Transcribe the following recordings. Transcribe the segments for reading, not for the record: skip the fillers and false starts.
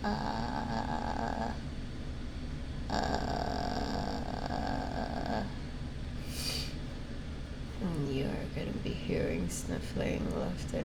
Uh, you're gonna be hearing sniffling left and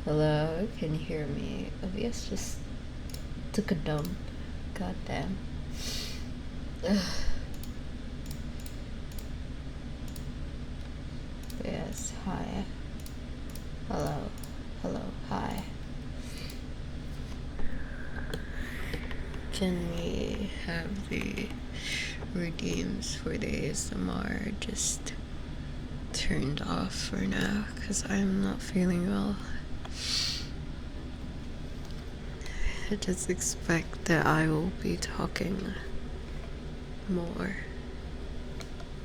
hello, can you hear me? OBS just took a dump. God damn. Yes, hi. Hello. Hello, hi. Can we have the redeems for the ASMR just turned off for now? Because I'm not feeling well. I just expect that I will be talking more.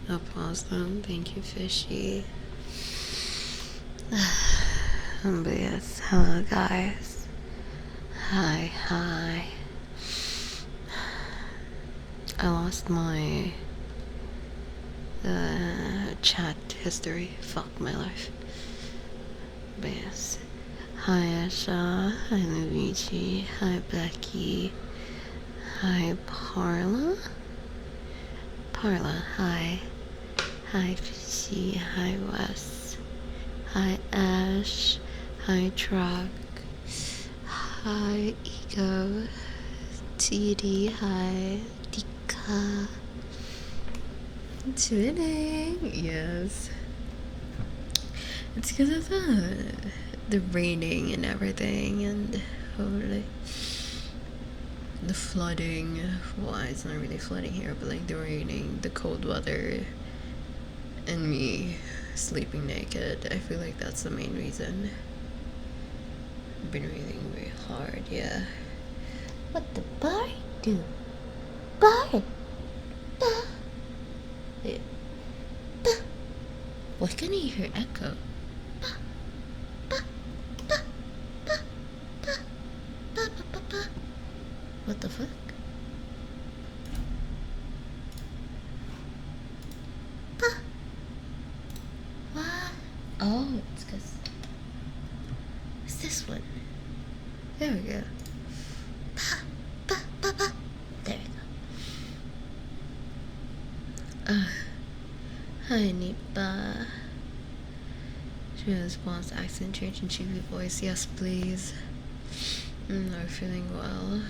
I'll pause them. Thank you, Fishy. But yes, hello guys. Hi. I lost my chat history. Fuck my life. But yes. Hi Asha. Hi Luigi. Hi Becky. Hi Parla. Hi. Hi Fishy. Hi Wes. Hi Ash. Hi Truck. Hi Ego. TD. Hi Dika. Twinning. Yes. It's because of the raining and everything, and hopefully the flooding. Well, it's not really flooding here, but like the raining, the cold weather, and me sleeping naked. I feel like that's the main reason. I've been reading very hard, yeah. What the bar do? Bar! Yeah. Why can't I hear echo? What the fuck? What? Oh, it's because it's this one. There we go. There we go. Hi, Nipa. She responds accent change and cheapy voice. Yes, please. I'm not feeling well.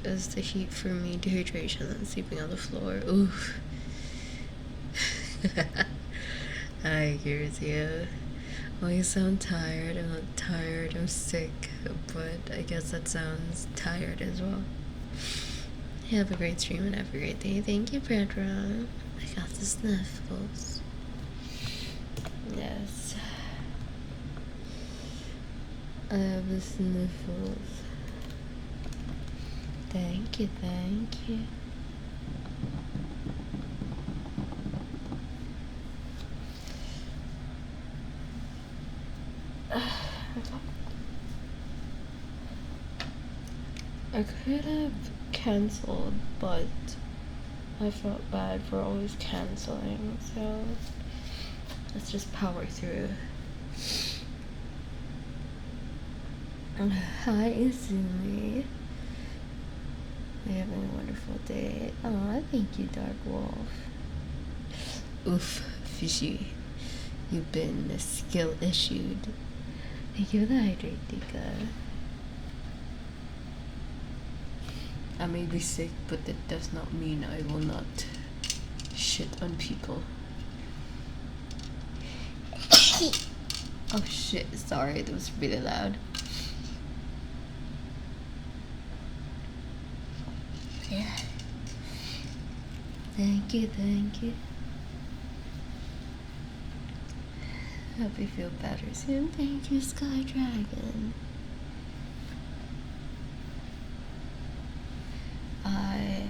Is the heat for me dehydration and sleeping on the floor? Oof. I hear you. Oh, you sound tired. I'm not tired. I'm sick, but I guess that sounds tired as well. Have a great stream and have a great day. Thank you, Pedro. I got the sniffles. Yes. I have the sniffles. Thank you. I could have cancelled, but I felt bad for always canceling, so let's just power through. Hi, Izumi. You're having a wonderful day. Aw, thank you, Dark Wolf. Oof, Fishy. You've been skill issued. Thank you for the hydrate, Dika. I may be sick, but that does not mean I will not shit on people. Oh shit, sorry, that was really loud. Yeah. Thank you, thank you. Hope you feel better soon. Thank you, Sky Dragon. I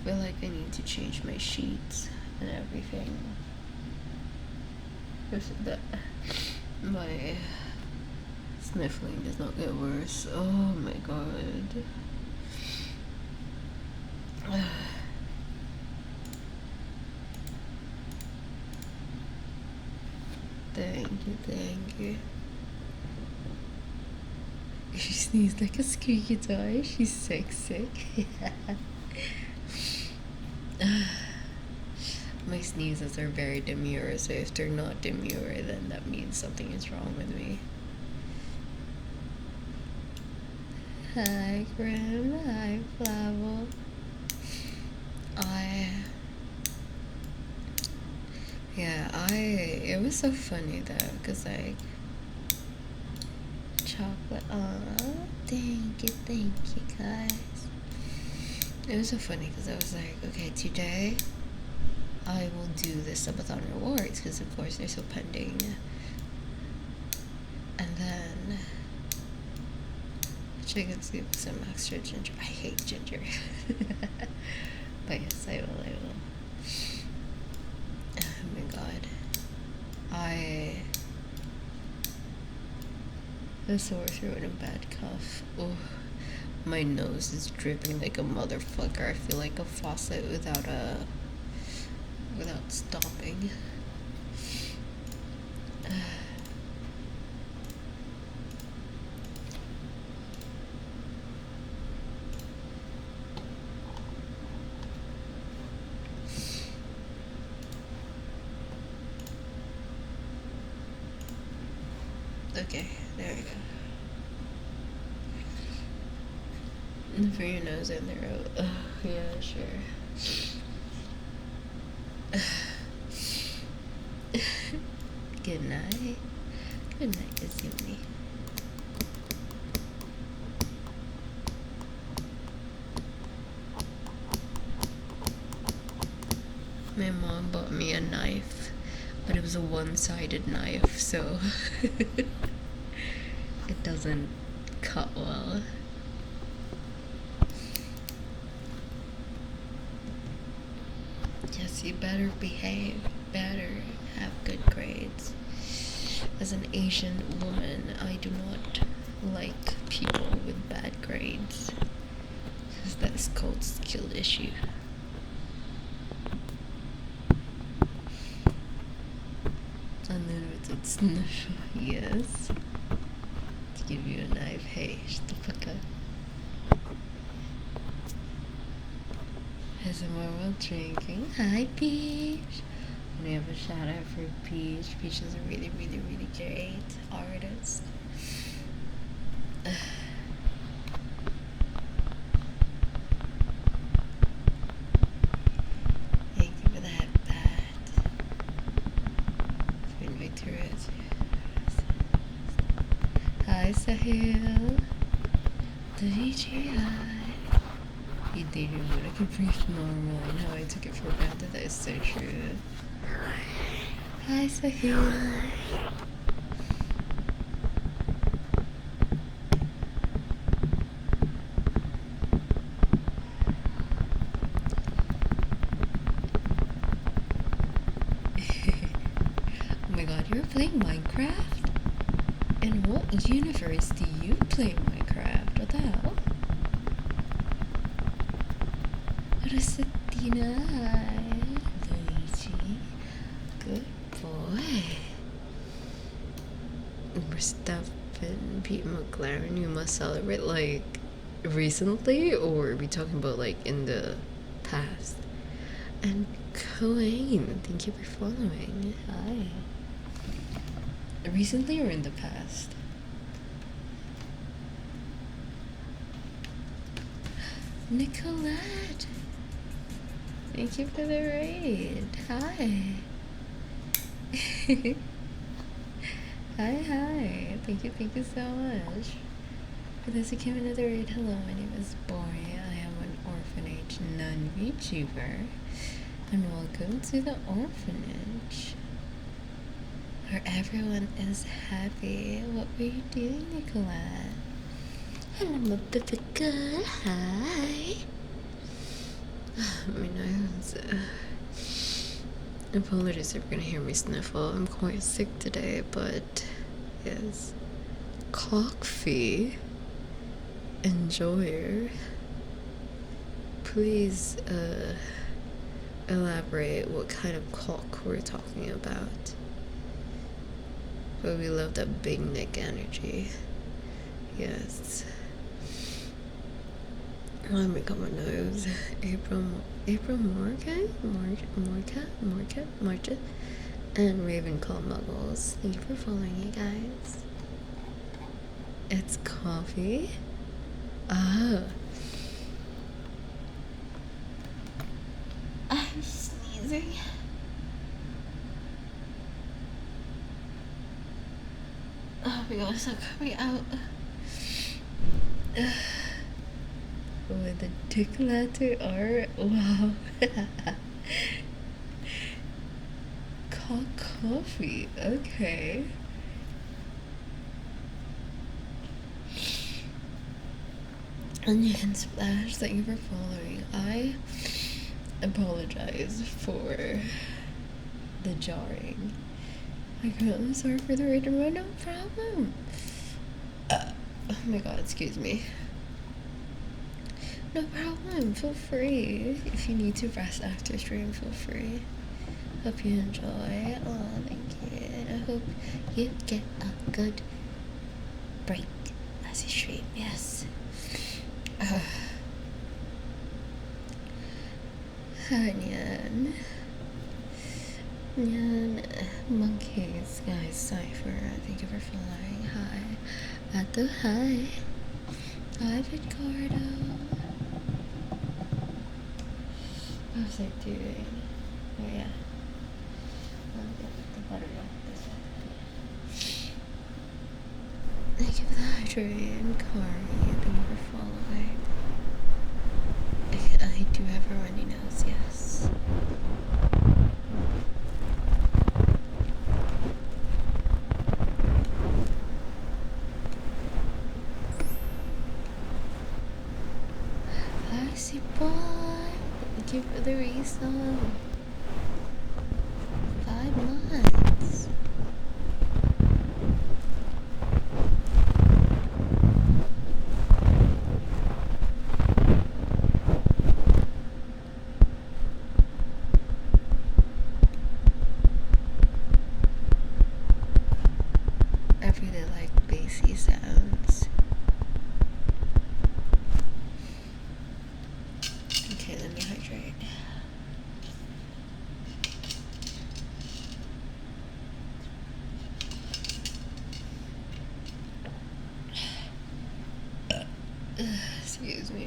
feel like I need to change my sheets and everything. Just that my sniffling does not get worse. Oh my god. Thank you, thank you. She sneezed like a squeaky toy. She's sick. My sneezes are very demure, so if they're not demure, then that means something is wrong with me. Hi, Grim. Hi, Flavel. It was so funny though, because like, chocolate, thank you guys. It was so funny because I was like, okay, today I will do the subathon rewards because of course they're still pending. And then chicken soup with some extra ginger. I hate ginger. But yes, I will. Oh my god. A sore throat and a bad cough. Oh, my nose is dripping like a motherfucker. I feel like a faucet without stopping. Okay, there we go. And for your nose and throat. Yeah, sure. Good night. Good night, Izumi. My mom bought me a knife, but it was a one-sided knife, so it doesn't cut well. Yes, you better behave, better have good grades. As an Asian woman, I do not like people with bad grades, because that is called skill issue. Unlimited snuff, yes. To give you a knife, hey, shut the fuck up. More while drinking. Hi, Peach. We have a shout out for Peach. Peach is a really great artist. Thank you for that bat. It's been victorious. Hi, Sahil. The VGI. You dated but I can breathe normal. I know I took it for granted. That is so true. Hi, Sahil. Oh my god, you're playing Minecraft? In what universe do you play Minecraft? What the hell? Rosatina, Luigi, good boy. Verstappen, Pete McLaren, you must celebrate like recently, or are we talking about like in the past? And Coane, thank you for following. Hi. Recently or in the past? Nicolette. Thank you for the raid. Hi. Hi. Thank you so much. For those who came another raid, hello, my name is Boy. I am an orphanage non-VTuber. And welcome to the orphanage. Where everyone is happy. What were you doing, Nicolette? Hello, my baby girl. Hi. My nose. Apologies if you're gonna hear me sniffle. I'm quite sick today, but yes. Coffee. Enjoyer. Please, elaborate what kind of cock we're talking about. But we love that big neck energy. Yes. Let me cut my nose. April Morgan, Marcha, and Ravenclaw Muggles. Thank you for following, you guys. It's coffee. Ah. I'm sneezing. Oh my god, it's not coming out. With the dick letter R. Wow. Coffee. Okay. And you can splash. Thank you for following. I apologize for the jarring. I'm sorry for the random run. No problem. Oh my god, excuse me. No problem, feel free. If you need to rest after stream, feel free. Hope you enjoy. Oh, thank you. And I hope you get a good break as you stream, yes. Hi, Nyan. Nyan, Monkeys, guys, Cypher, thank you for following. Hi. Atto, hi. Hi, Ricardo. How's it doing? Oh yeah. I'll get the butter off this one. Thank you for the hydrate, Kari. Thank you for following. I do have a runny nose, yes. Hi, boy. Thank you for the resub. 5 months. I really like bassy sounds. Okay, let me hydrate. Excuse me.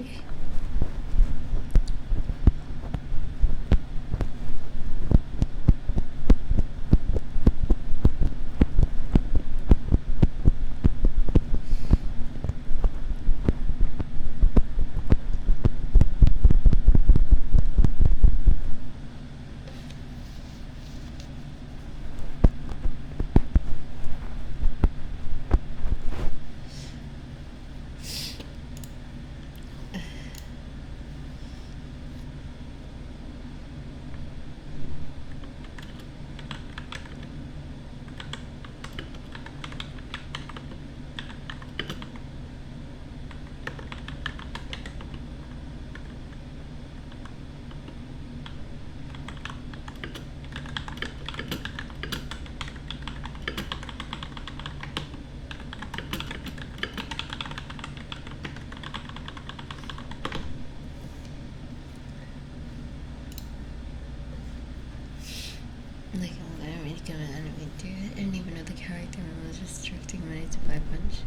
Like, I don't really give an anime to it. I didn't even know the character. I was just drifting money to buy punch.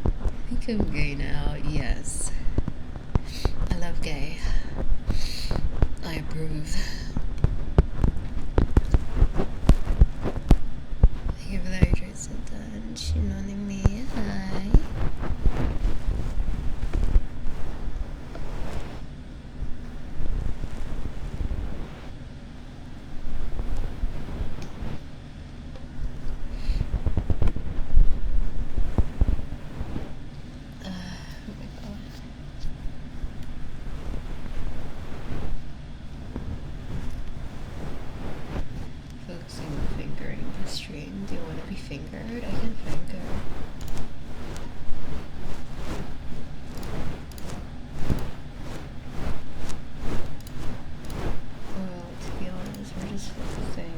I think I'm gay now. Yes. I love gay. I groove. Thank you for the hydrates and then she nodding me. Hi. Focusing on fingering the stream. Do you want to be fingered? I can finger. Well, to be honest, we're just focusing on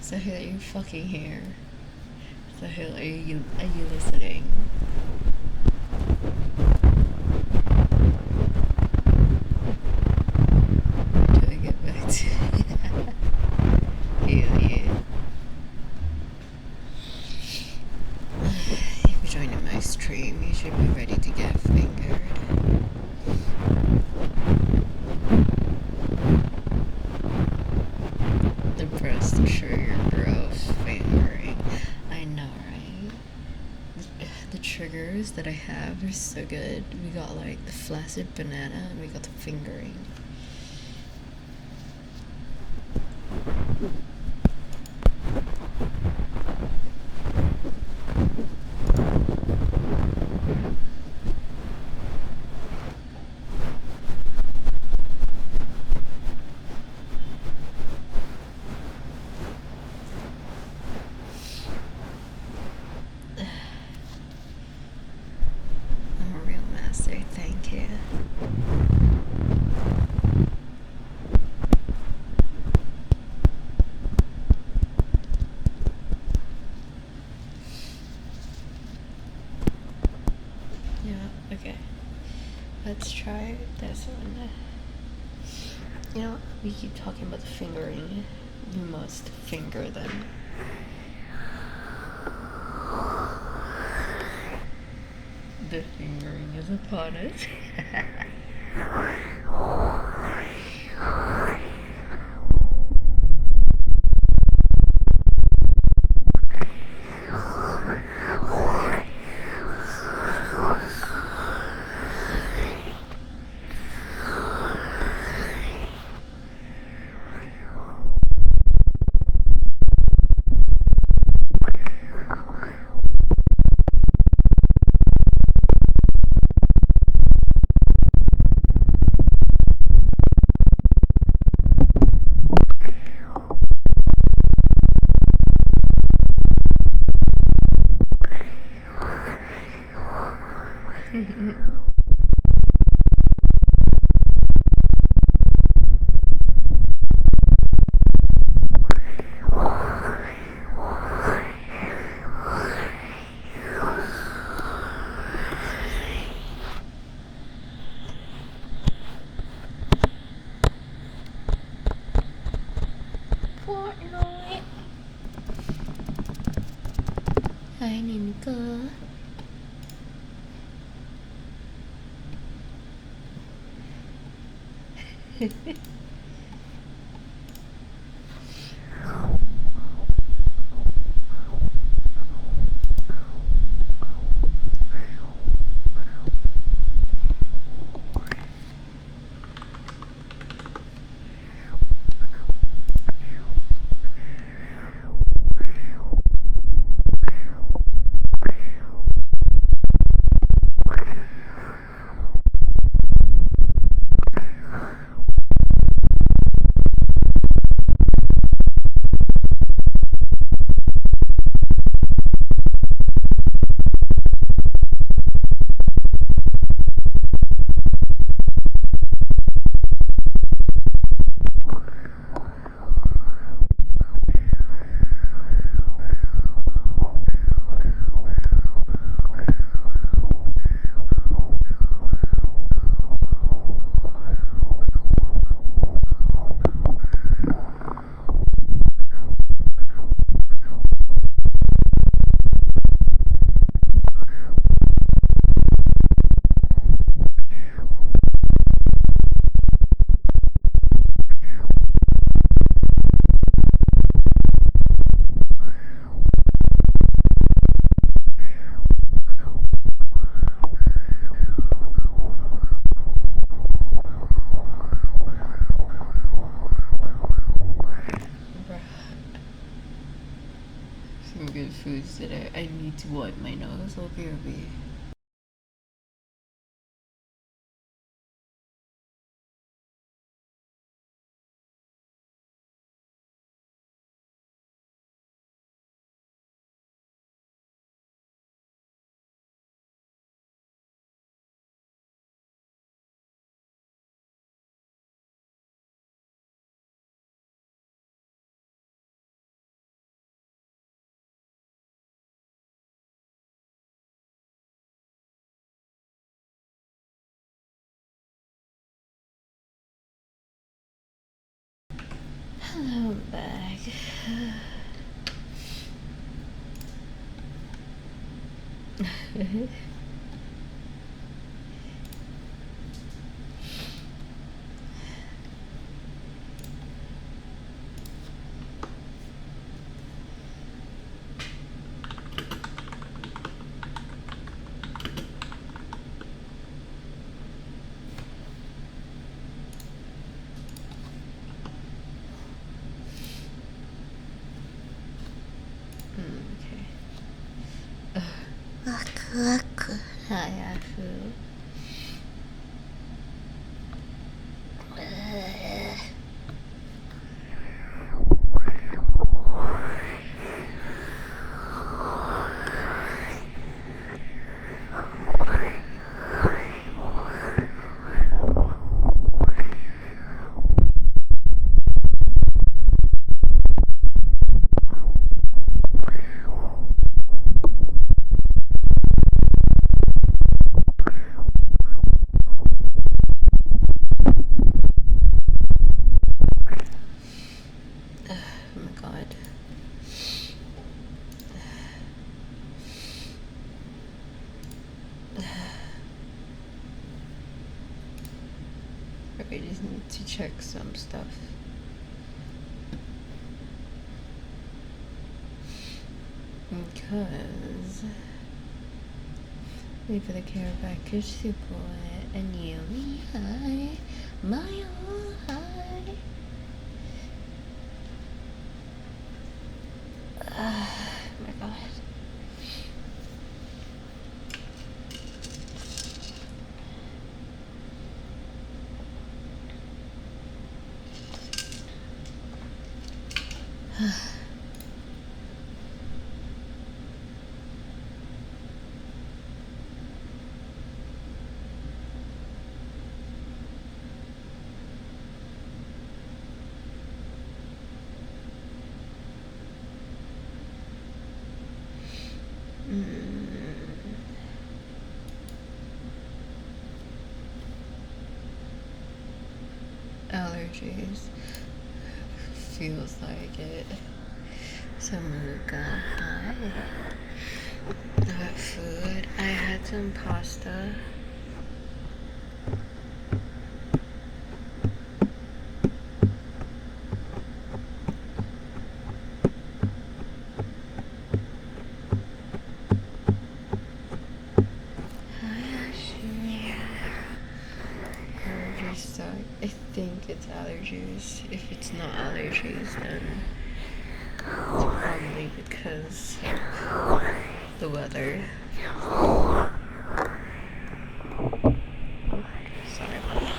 So Hill, are you fucking here? So Hill, are you listening? Till I get back to Hell yeah. If you're joining my stream, you should be ready to get fingered. The press the trigger, bro. Fingering. I know, right? The triggers that I have are so good. We got like the flaccid banana and we got the fingering. I'm a real master, thank you. Yeah, okay. Let's try this one. You know, we keep talking about the fingering. You must finger them. The fingering is upon us. Fortnite. Hi, Nimika. good foods that I need to wipe my nose. Oh, BRB. Hello, I'm back. Okay. Hi, Ashu. Oh my god. I just need to check some stuff. Because wait for the care package support and you hi my hi. Oh my god. Allergies. Feels like it. Samuka, hi. Food. I had some pasta. I think it's allergies. If it's not allergies, then it's probably because of the weather. Sorry about that.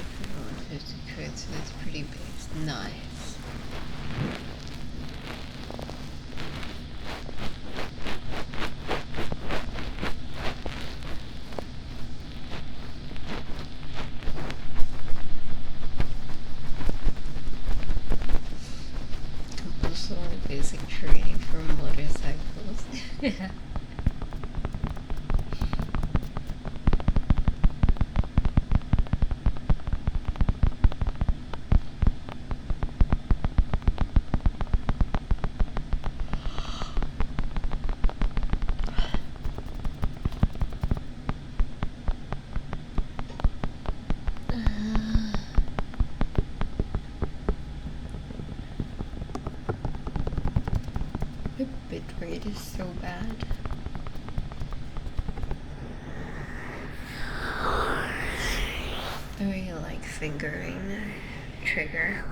150 crits, so that's pretty big. Nice. Compulsory basic training for motorcycles. Yeah. My bitrate is so bad. I really like fingering the trigger.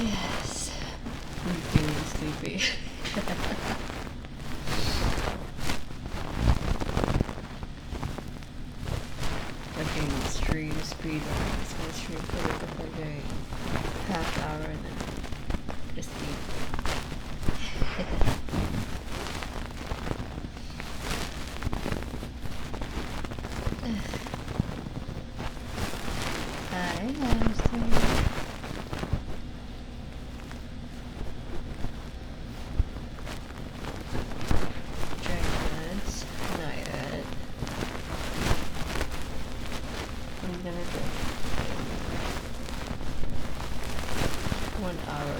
Yes, I'm feeling sleepy. Okay, stream speed running. It's gonna stream for like a whole day, half hour, and then just sleep. Hi, hamster. Dragons, not yet. I'm gonna do 1 hour.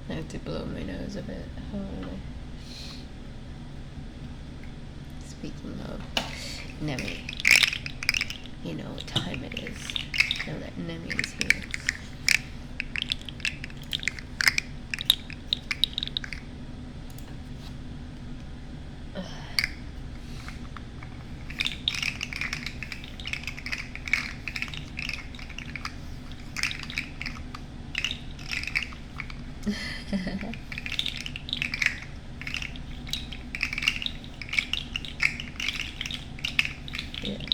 I have to blow my nose a bit. Speaking of, Nemi. you know what time it is. Know that Nemi is here. Yes.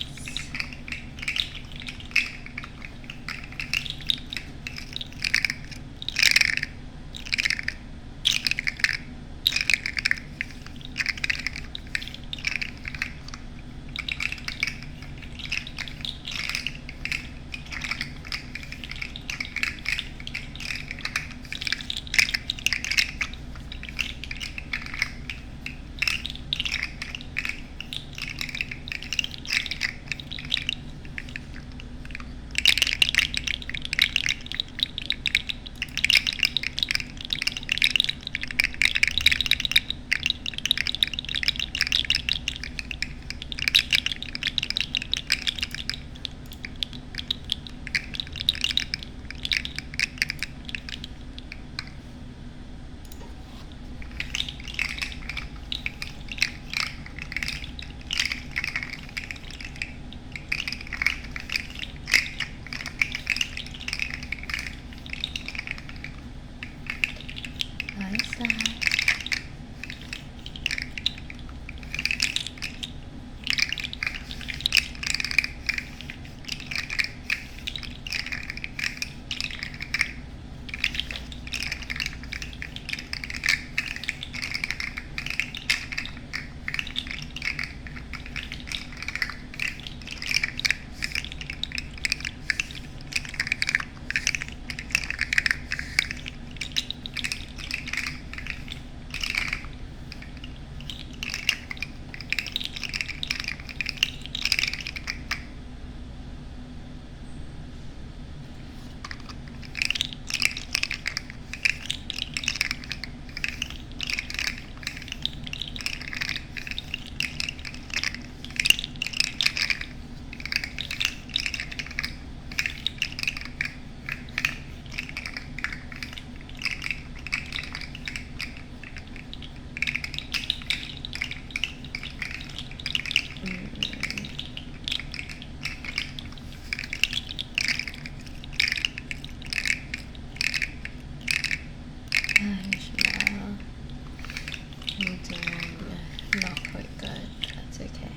Not quite good. That's okay.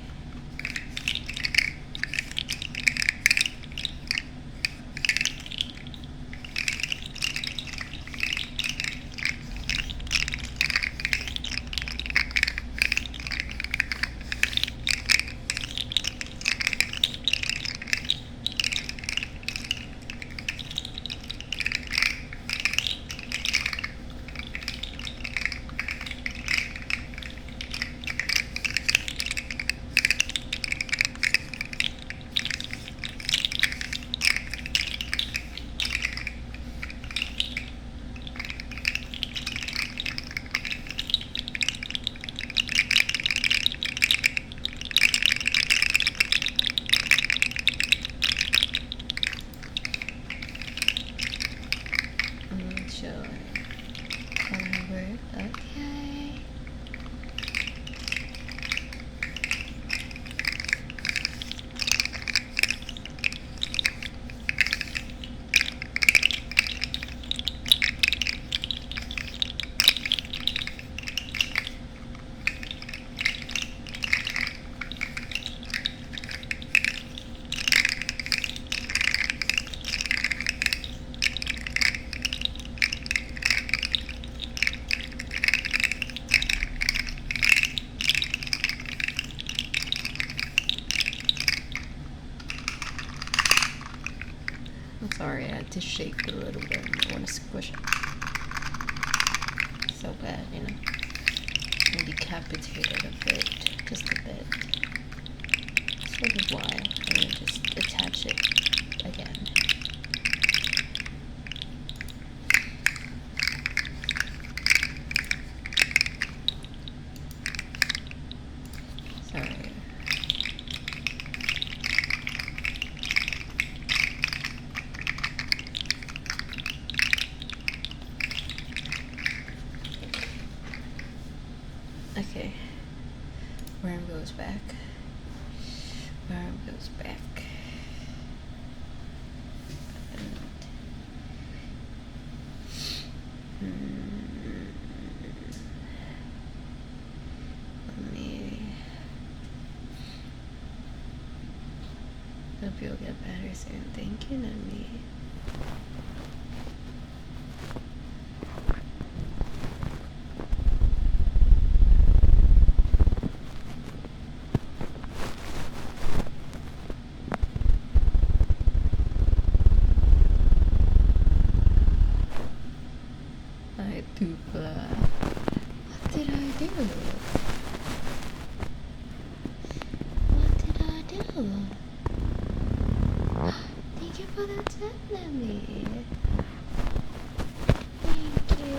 Okay. I'm sorry, I had to shake a little bit. I want to squish it. So bad, you know. I'm decapitated a bit, just a bit. Sort of why. I'm gonna just attach it again. Sorry. Okay. Worm goes back. Worm goes back. Let me. Hope you'll get better soon. Thank you, Nami. I do. What did I do? What did I do? Thank you for that tip, Nami. Thank you.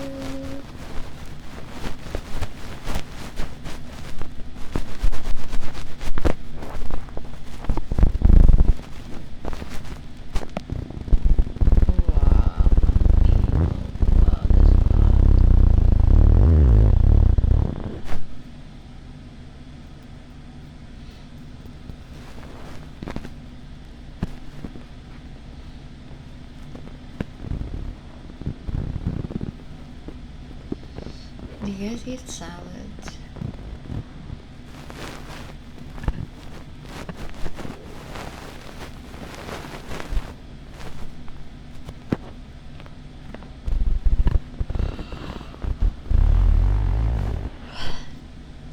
Do you guys eat salads?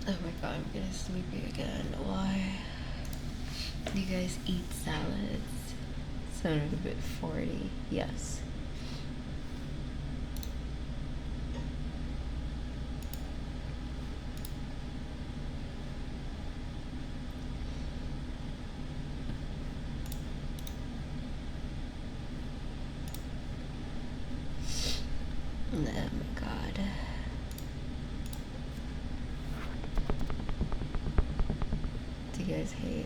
Oh my god, I'm getting sleepy again. Why? Do you guys eat salads? Sounded a bit 40. Yes. Oh my god. Do you guys hate?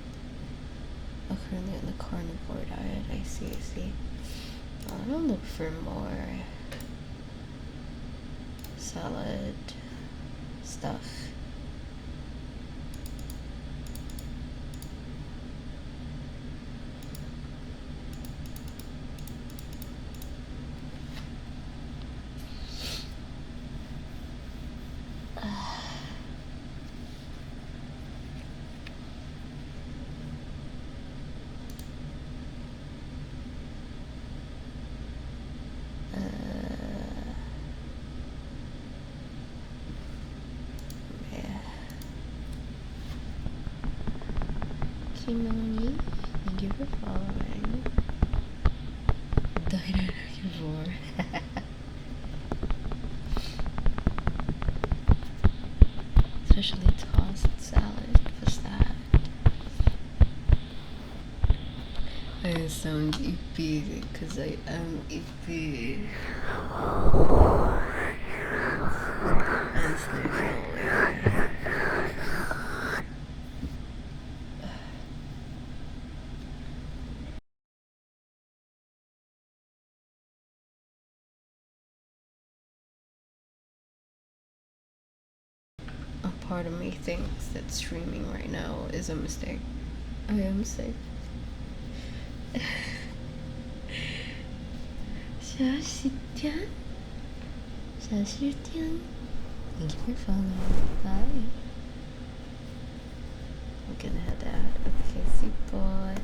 Oh, currently on the carnivore diet. I see, I see. I'm gonna look for more salad stuff. Kimoni, thank you for following. Died before. Especially tossed salad. What's that? I sound ippy because I am ippy. And sniffling. A part of me thinks that streaming right now is a mistake. I am sick. 小西天，小西天，thank you for following. Bye. I'm gonna head out. Okay, see boy.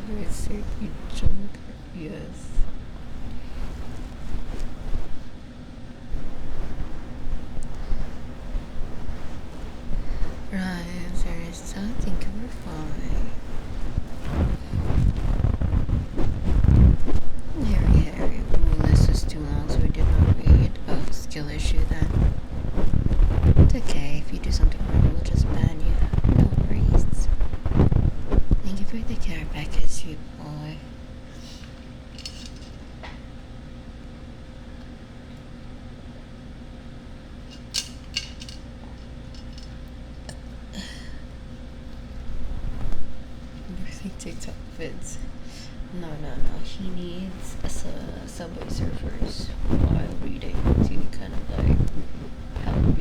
You say you jump, yes. no. He needs Subway Surfers while reading to kind of like help,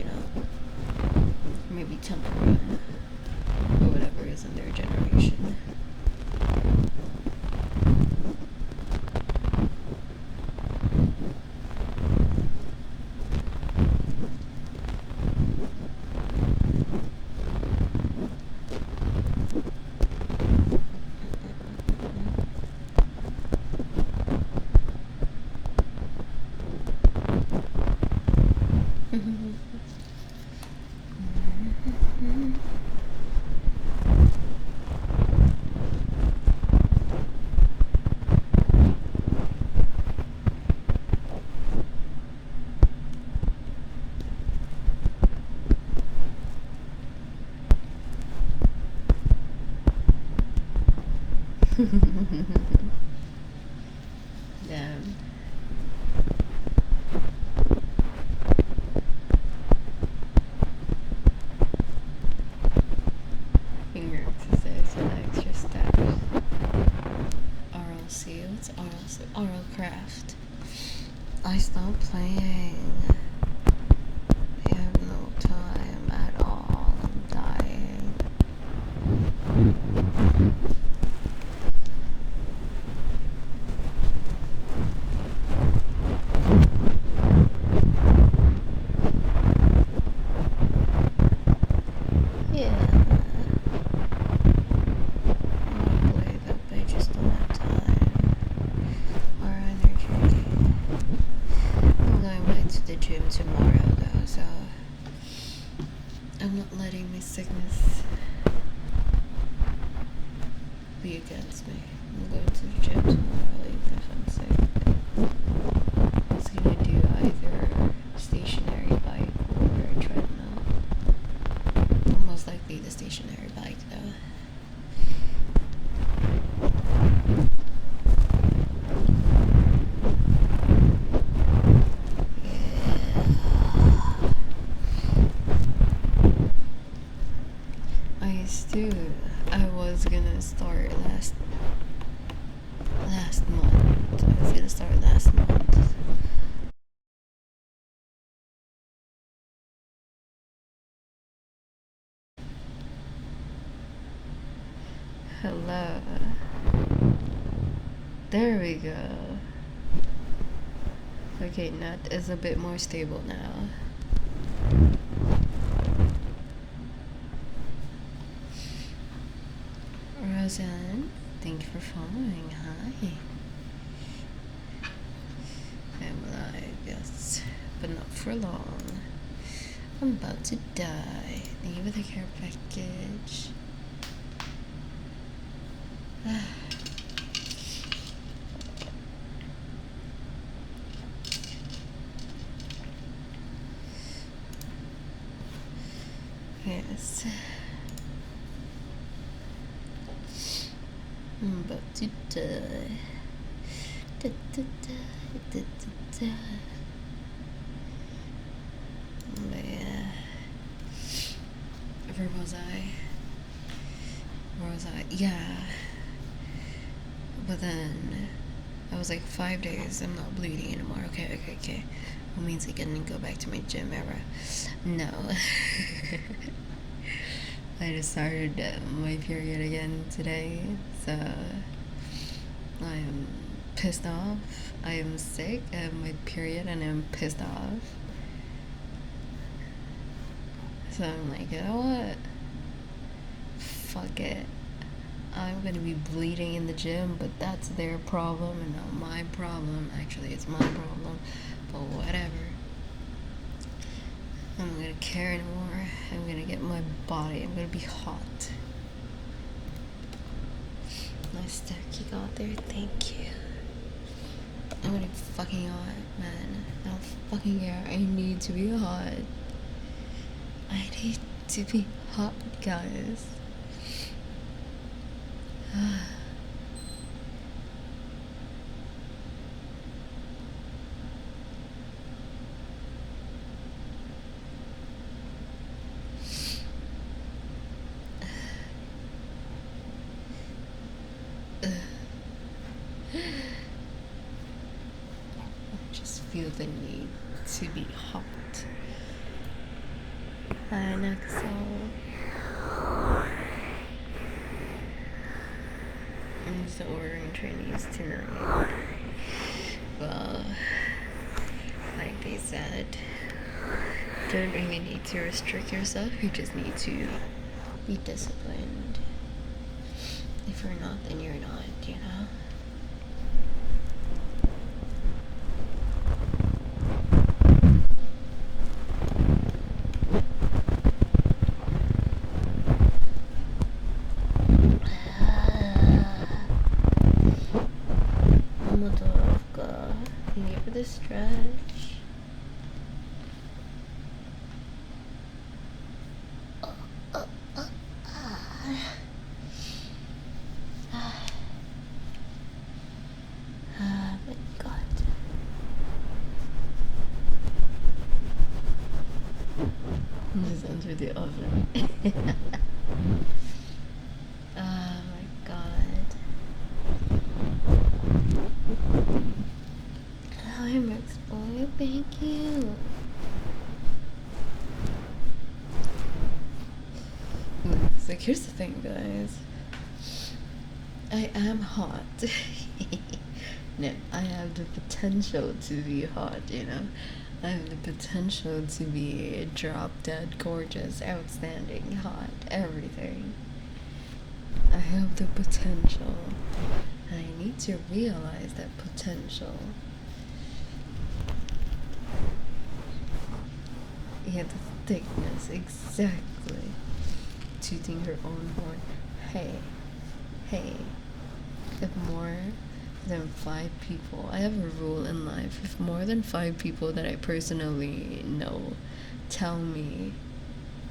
maybe Temple Run or whatever is in their generation. Damn. Finger exercise and extra steps. RLC, what's RLC? Oral craft. I stopped playing. I have no time at all. I'm dying. Yeah. I play that, but I just don't have time or energy. I'm going back to the gym tomorrow though, so I'm not letting my sickness be against me. I'm going to the gym tomorrow even if I'm sick. I was gonna do either stationary bike or a treadmill. Most likely the stationary bike though. I was gonna start last month. I was gonna start last month. Hello. There we go. Okay, Nut is a bit more stable now. Roseanne, thank you for following. Hi. I'm alive, yes, but not for long. I'm about to die. Thank you for the care package. Yes. I'm about to die. Da, da, da, da, da, da. But yeah. Where was I? Yeah. But then I was like 5 days. I'm not bleeding anymore. Okay. That means I can go back to my gym era. No. I just started my period again today, so I am pissed off. I am sick. I have my period and I'm pissed off. So I'm like, you know what? Fuck it. I'm gonna be bleeding in the gym, but that's their problem and not my problem. Actually, it's my problem, but whatever. I'm not gonna care anymore. I'm gonna get my body. I'm gonna be hot. Nice stick you got there. Thank you. I'm gonna be fucking hot, man. I don't fucking care. I need to be hot. I need to be hot, guys. I just feel the need to be hot. So I'm just ordering Chinese tonight. Well, like they said, don't really need to restrict yourself. You just need to be disciplined. If you're not, then you're not, you know? Motorovka. Thank you for the stretch. My God. Just enter the oven. Oh my God. Hi, Max Boy. Thank you. It's like, here's the thing, guys. I am hot. No, I have the potential to be hot, you know? I have the potential to be drop dead gorgeous, outstanding, hot, everything. I have the potential. And I need to realize that potential. Yeah, the thickness, exactly. Tooting her own horn. Hey, if more than 5 people, I have a rule in life, if more than 5 people that I personally know tell me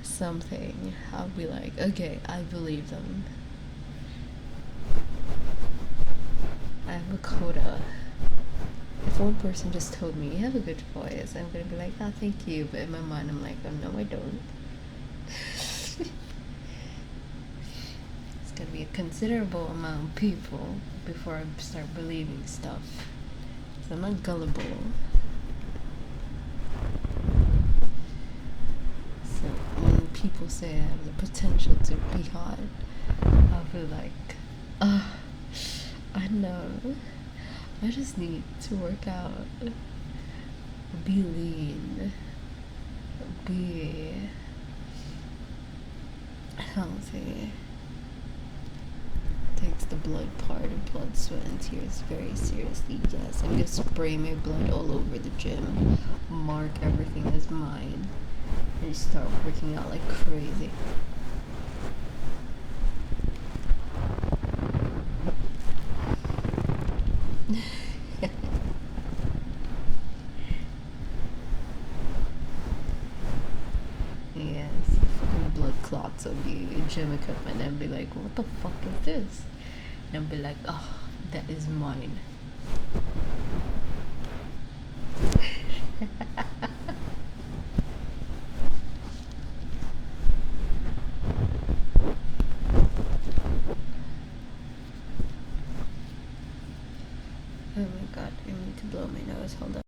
something, I'll be like, okay, I believe them. I have a quota. If one person just told me, you have a good voice, I'm gonna be like, oh, thank you, but in my mind I'm like, oh no, I don't. It's gonna be a considerable amount of people before I start believing stuff. So I'm not gullible. So when people say I have the potential to be hot, I'll be like, I know. I just need to work out, be lean, be healthy. Takes the blood part of blood, sweat, and tears very seriously. Yes, I'm gonna spray my blood all over the gym, mark everything as mine, and start working out like crazy. Yes, fucking blood clots on the gym equipment and be like, what the fuck is this? And I'll be like, oh, that is mine. Oh my God, I need to blow my nose. Hold on.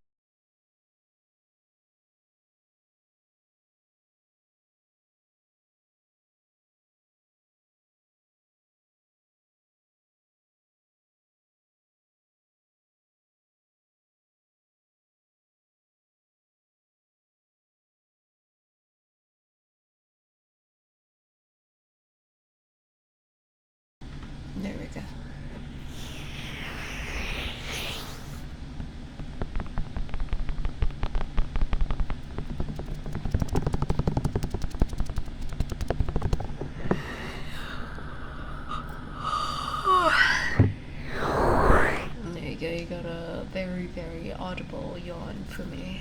There we go. There you go, you got a very, very audible yawn for me.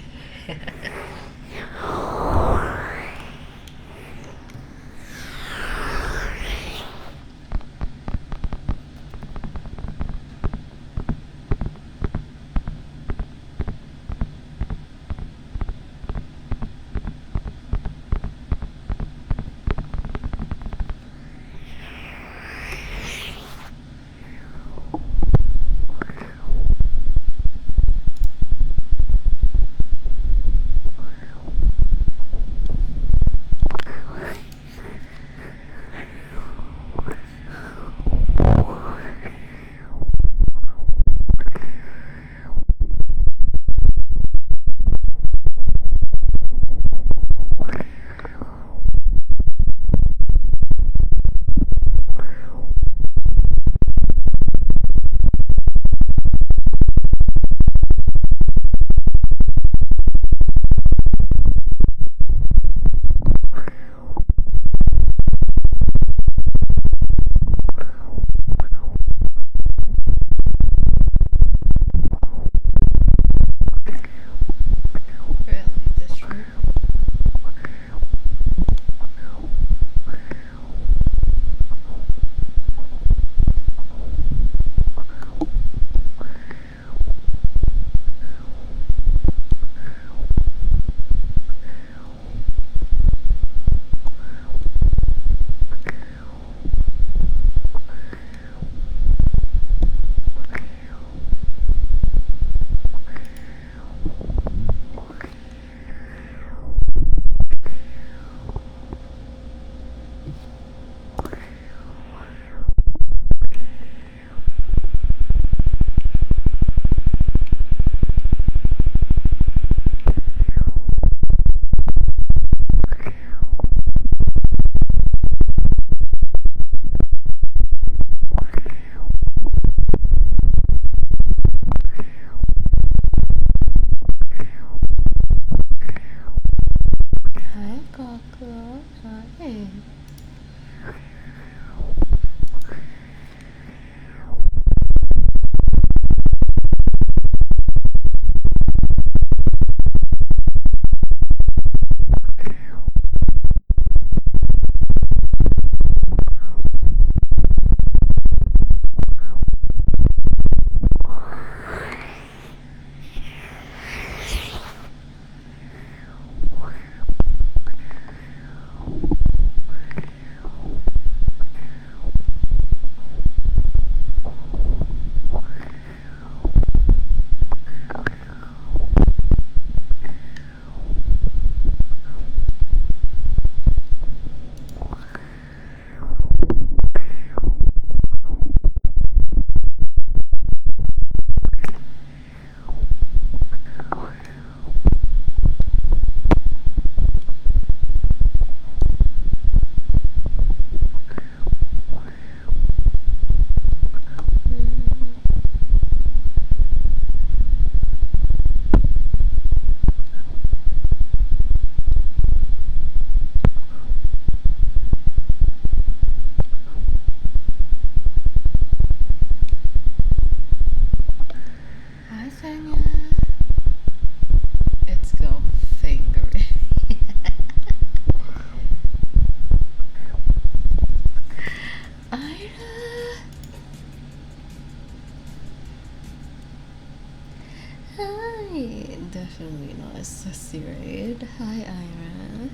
hi. Definitely not a sussy raid. Hi, Ira.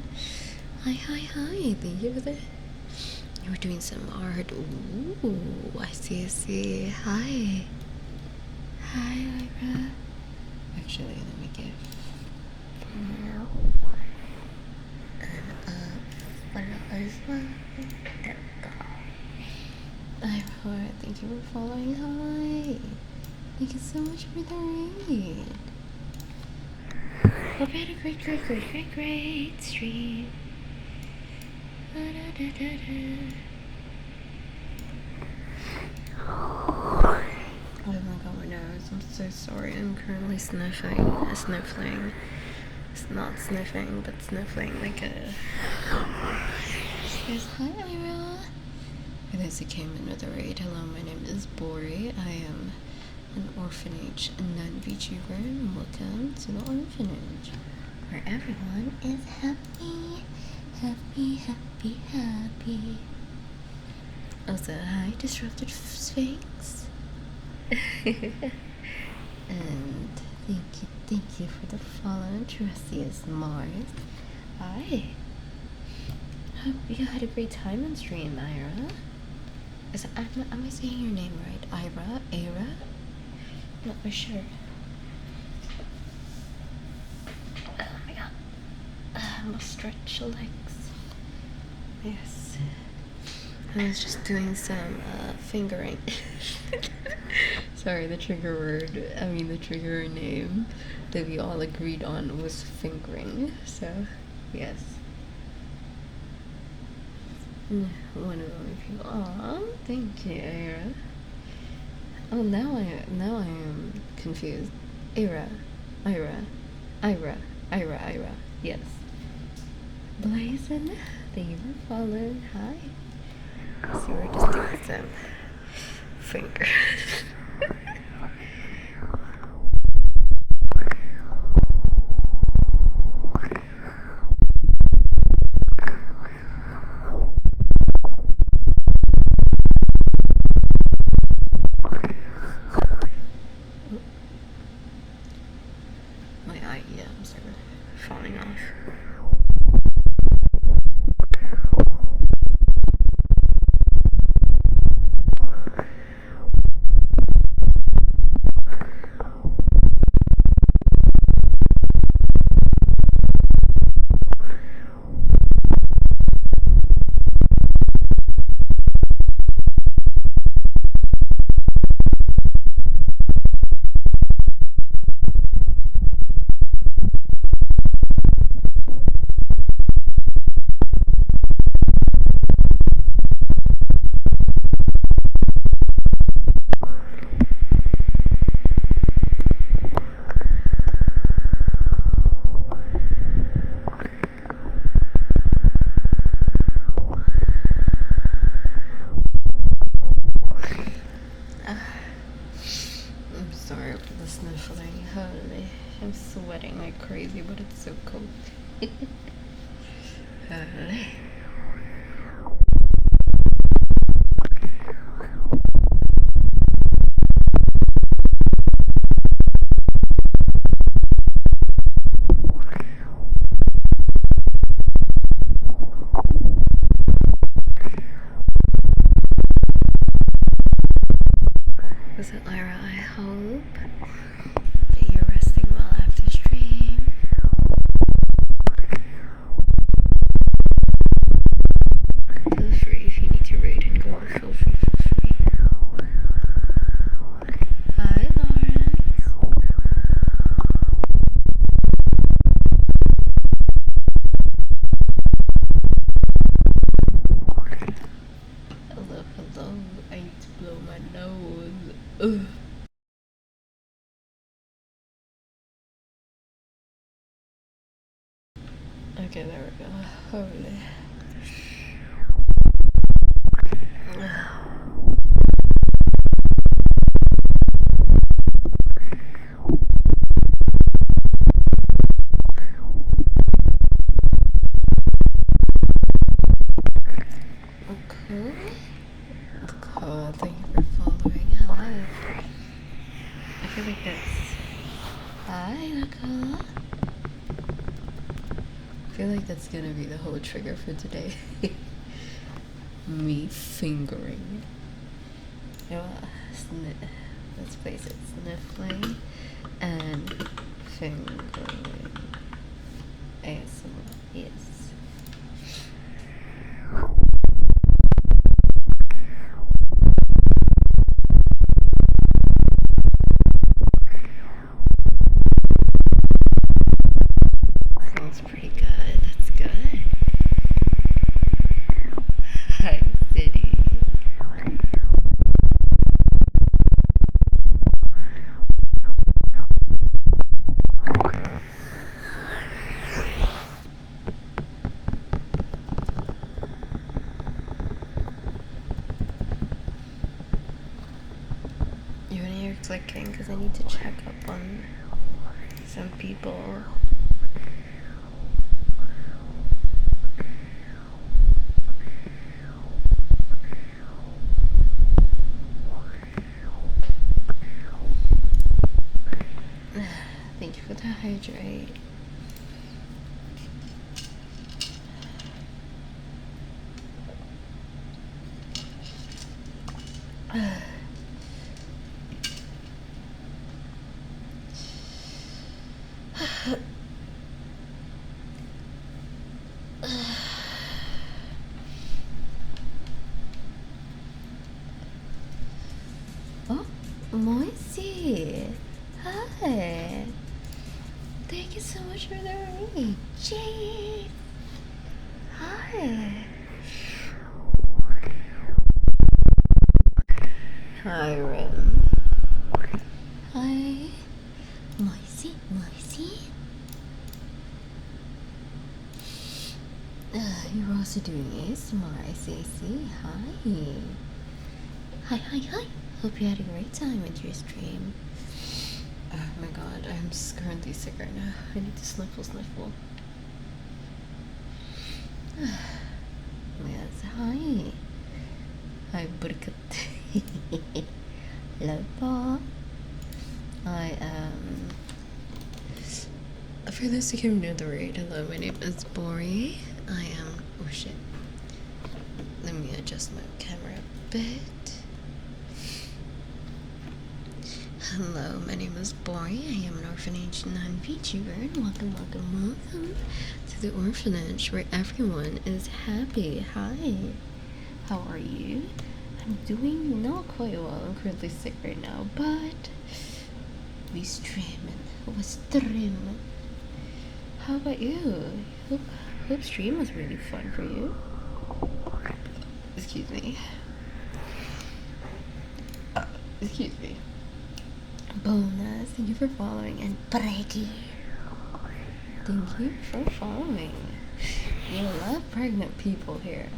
Hi. Thank you for the. You were doing some art. Ooh, I see. Hi. Hi, Ira. Actually, let me give. Ira, thank you for following. Hi. Thank you so much for the raid. Hope you had a great stream. Oh my god, my nose. I'm so sorry. I'm currently sniffling. It's not sniffing, but sniffling like a. Yes, hi Ira. For those who came in with a raid, hello, my name is Bori. I am an orphanage non-VTuber, and welcome to the orphanage, where everyone is happy. Also, hi, Disrupted Sphinx. And thank you for the follow, Teresius Mars. Hi. Hope you had a great time on stream, Ira. Am I saying your name right? Ira? Not for sure. Oh my god. I must stretch your legs. Yes. I was just doing some fingering. Sorry, the trigger name that we all agreed on was fingering. So, yes. One of them people. Aw, thank you, Ira. Oh, now I am confused. Ira. Yes. Blazin', thank you for following. Hi. So we're just doing some fingers. My IEMs are falling off. I'm sorry for the sniffling. Holy, I'm sweating like crazy, but it's so cold. Holy. Listen, Lyra, I hope that you're resting well after stream. Feel free if you need to raid and go. Feel free. Hi, Lawrence. Hello. I need to blow my nose. Ugh. Okay, there we go. Holy. Okay. Thank you for following. Hi. I feel like Hi, Nicole. I feel like that's gonna be the whole trigger for today. Me fingering. You know what? Let's place it. Sniffling and fingering. ASMR. Yes. Sounds pretty good. That's good. Hi, City. You want to hear clicking? Because I need to check up on some people. Thank you for the hydrate. Oh, Moisey. Hi. Thank you so much for the read. Jade. Hi. Hi, Rim. Hi. Moisey. You're also doing ASMR, I see. Hi. Hope you had a great time with your stream. Oh my god, I'm currently sick right now. I need to sniffle. Yes, hi. Hi, Burkat. Hello, Paul. I am. For those who came new to the raid, hello, my name is Bori. I am. Oh shit. Let me adjust my camera a bit. Hello, my name is Bori. I am an orphanage non-VTuber, and welcome to the orphanage where everyone is happy. Hi, how are you? I'm doing not quite well. I'm currently sick right now, but we stream. How about you? Hope stream was really fun for you. Excuse me. Excuse me. Bonus, thank you for following, and Breaky, thank you for following. You love pregnant people here.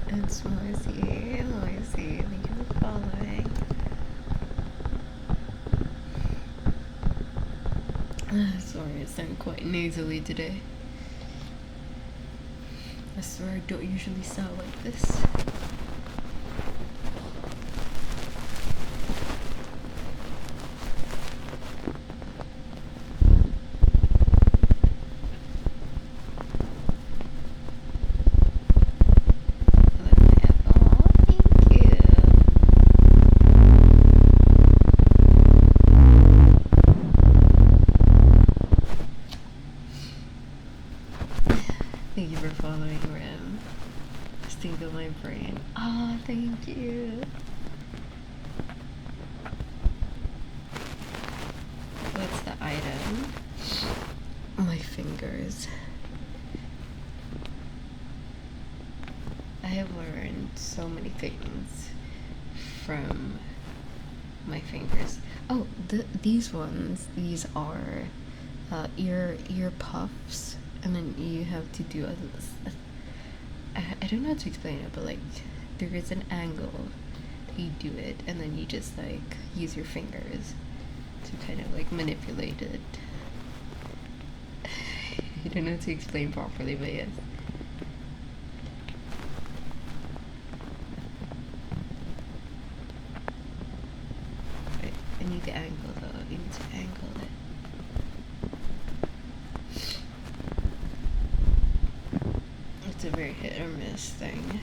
It's Moisey, thank you for following. Sorry, I sound quite nasally today. I swear I don't usually sound like this. Thank you for following, Rim. Stink of my brain. Oh, thank you. What's the item? My fingers. I have learned so many things from my fingers. Oh, these ones. These are ear puffs. And then you have to do I don't know how to explain it, but like there is an angle that you do it, and then you just like use your fingers to kind of like manipulate it. I don't know how to explain properly, but yes. Wait, I need the angle though. I need to angle it. It's a very hit or miss thing.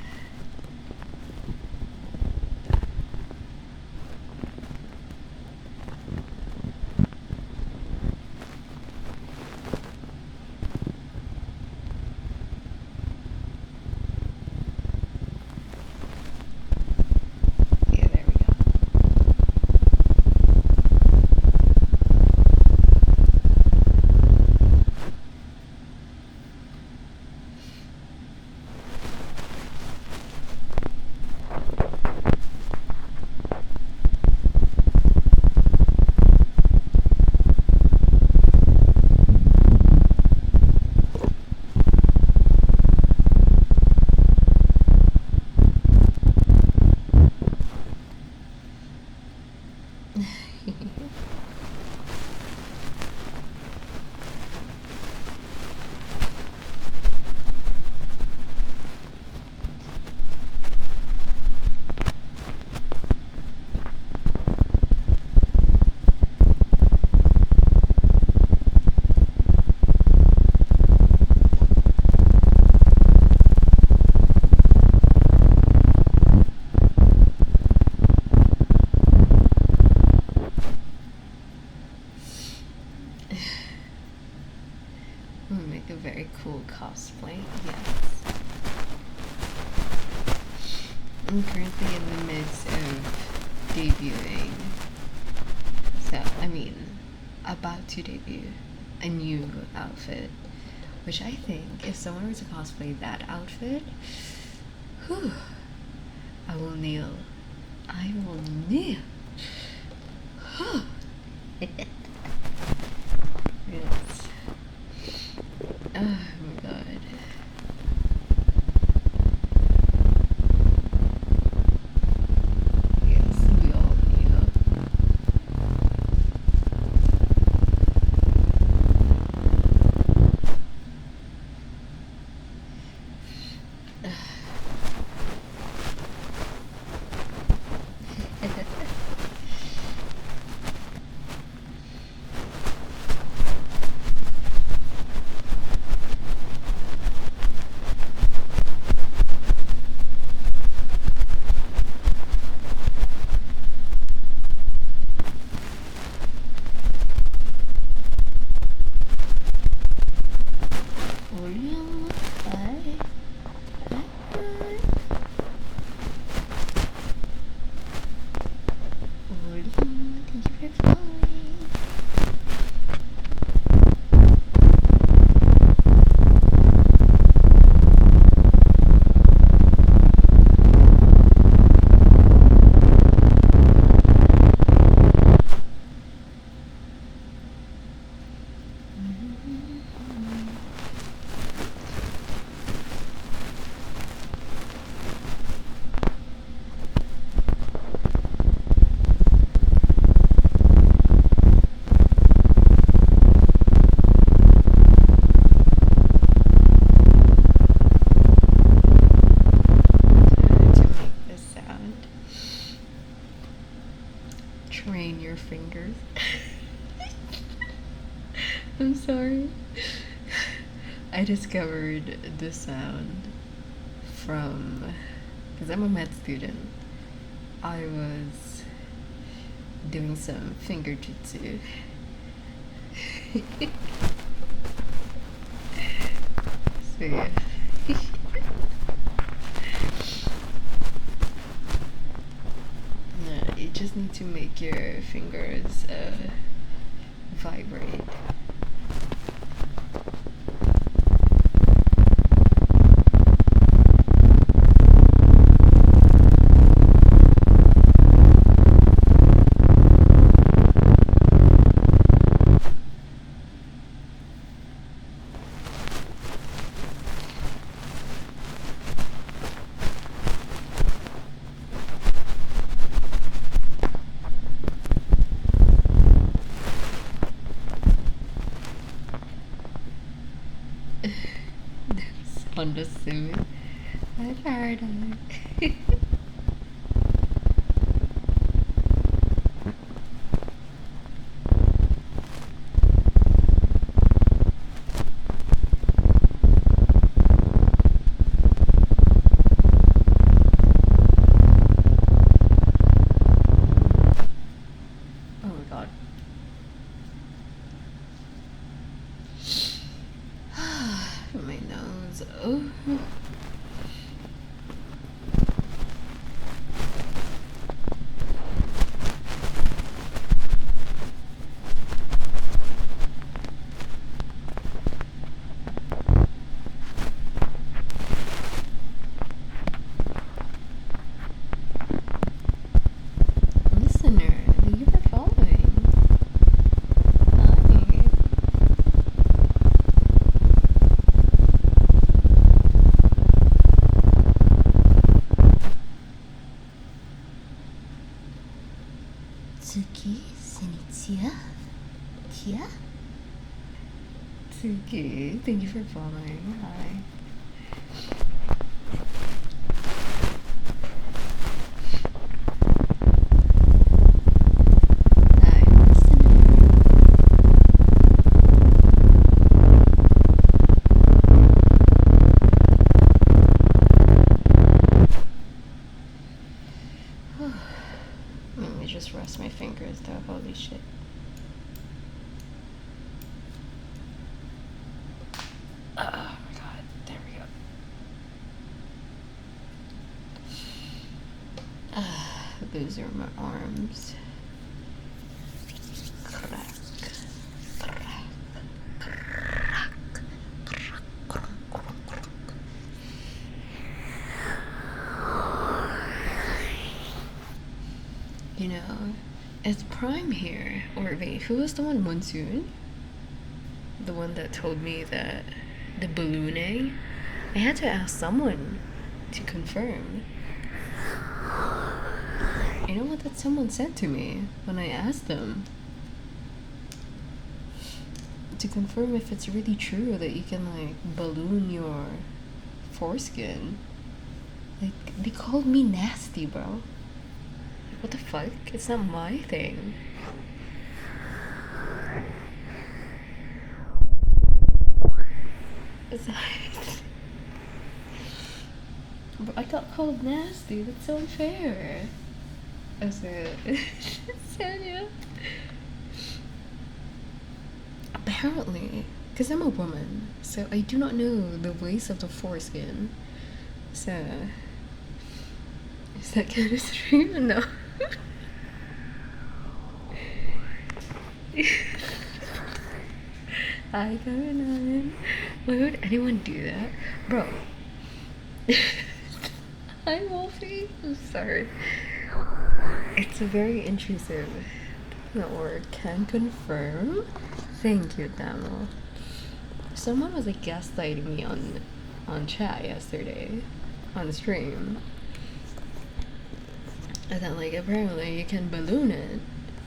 Make a very cool cosplay, yes. I'm currently in the midst of debuting. So, I mean, about to debut a new outfit. Which I think, if someone were to cosplay that outfit, whew, I will kneel. I will kneel. Yes. Oh my god. Yes, we all kneel. Train your fingers. I'm sorry. I discovered the sound from, because I'm a med student, I was doing some finger jutsu. So yeah. You just need to make your fingers vibrate. Honda Civic. Hi, Faraday. Oh my god. My nose. Oh. Listener, thank you for following. Hi. 月セニチア Tia? Tsuki, thank you for following. Hi. Hi, listener. Let me just rest my fingers though, holy shit. Oh my god, there we go. Those are my arms. Crack. Crack. You know, it's Prime here. Or wait, who was the one? Monsoon? The one that told me that the ballooning? I had to ask someone to confirm. You know what that someone said to me when I asked them to confirm if it's really true that you can like balloon your foreskin? Like, they called me nasty, bro. What the fuck? It's not my thing. But I got called nasty. That's so unfair. I said, Sanya. Apparently, because I'm a woman, so I do not know the waist of the foreskin. So, is that kind of true? No. Hi, going on? Why would anyone do that? Bro. Hi, Wolfie. I'm sorry. It's a very intrusive word. Can confirm. Thank you, Damo. Someone was like gaslighting me on chat yesterday, on stream. And then like apparently you can balloon it,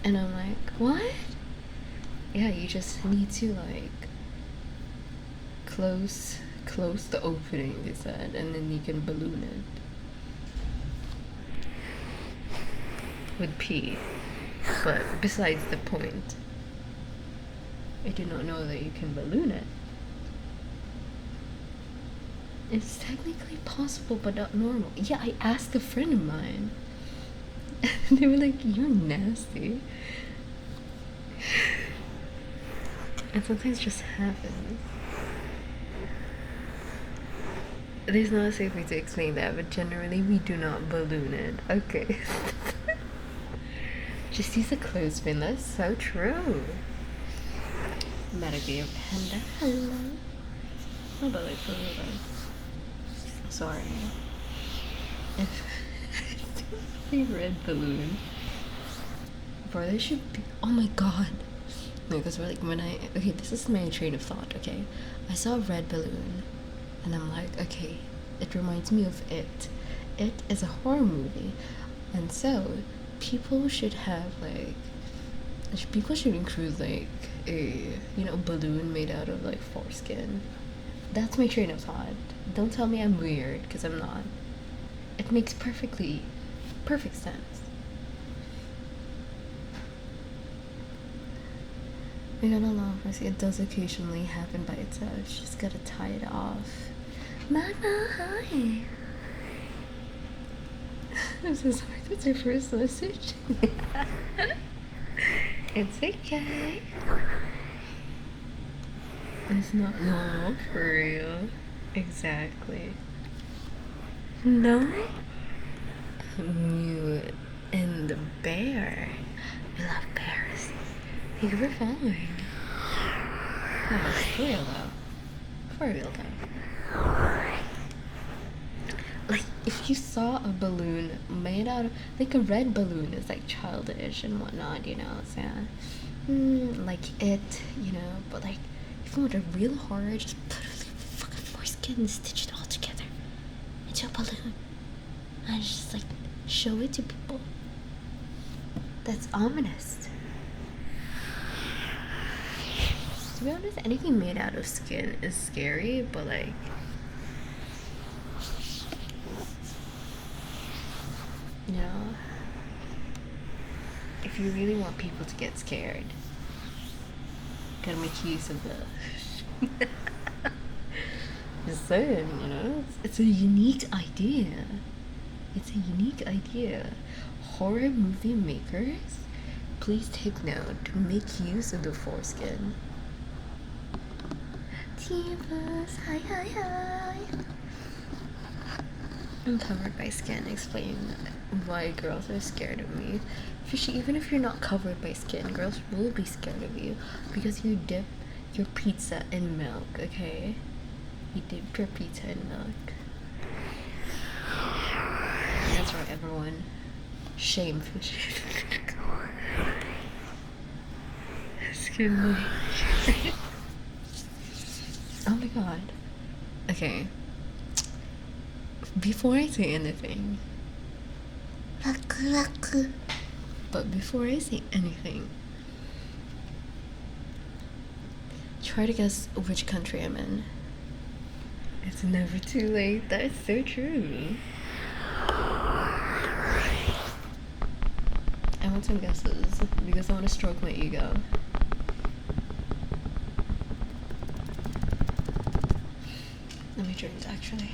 and I'm like, what? Yeah, you just need to like close the opening, they said, and then you can balloon it with pee. But besides the point, I did not know that you can balloon it. It's technically possible, but not normal. Yeah, I asked a friend of mine. And they were like, you're nasty. And sometimes just happens. There's not a safe way to explain that, but generally we do not balloon it. Okay. Just use a clothespin. That's so true. Metagame panda. Hello. How about like for real though? Sorry. Red balloon. Bro, there should be. Oh my god. No, because we're like okay, this is my train of thought. Okay, I saw a red balloon, and I'm like, okay, it reminds me of It. It is a horror movie, and so people should have like, people should include like a balloon made out of like foreskin, That's my train of thought. Don't tell me I'm weird, because I'm not. It makes perfect sense. We're gonna love her. It does occasionally happen by itself. She's gotta tie it off. Mama, hi. I'm so sorry. That's your first message. It's okay. It's not normal for real. Exactly. No? You and the bear. We love bears. Thank you for following. No, for real though. For real though. Like, if you saw a balloon made out of, like, a red balloon is like childish and whatnot, you know, so like it, you know, but like, if you want a real horror, just put a fucking foreskin and stitch it all together into a balloon and just like show it to people. That's ominous. To be honest, anything made out of skin is scary, but like, you know, if you really want people to get scared, gotta make use of the just saying, you know, it's a unique idea. It's a unique idea. Horror movie makers, please take note. Make use of the foreskin. Divas, hi hi hi. I'm covered by skin. Explain why girls are scared of me. Even if you're not covered by skin, girls will be scared of you because you dip your pizza in milk, okay? You dip your pizza in milk. That's right, everyone. Shame for Excuse me. Oh my god. Okay. Before I say anything, but before I say anything, try to guess which country I'm in. It's never too late. That's so true. I want some guesses because I want to stroke my ego. Let me drink, actually.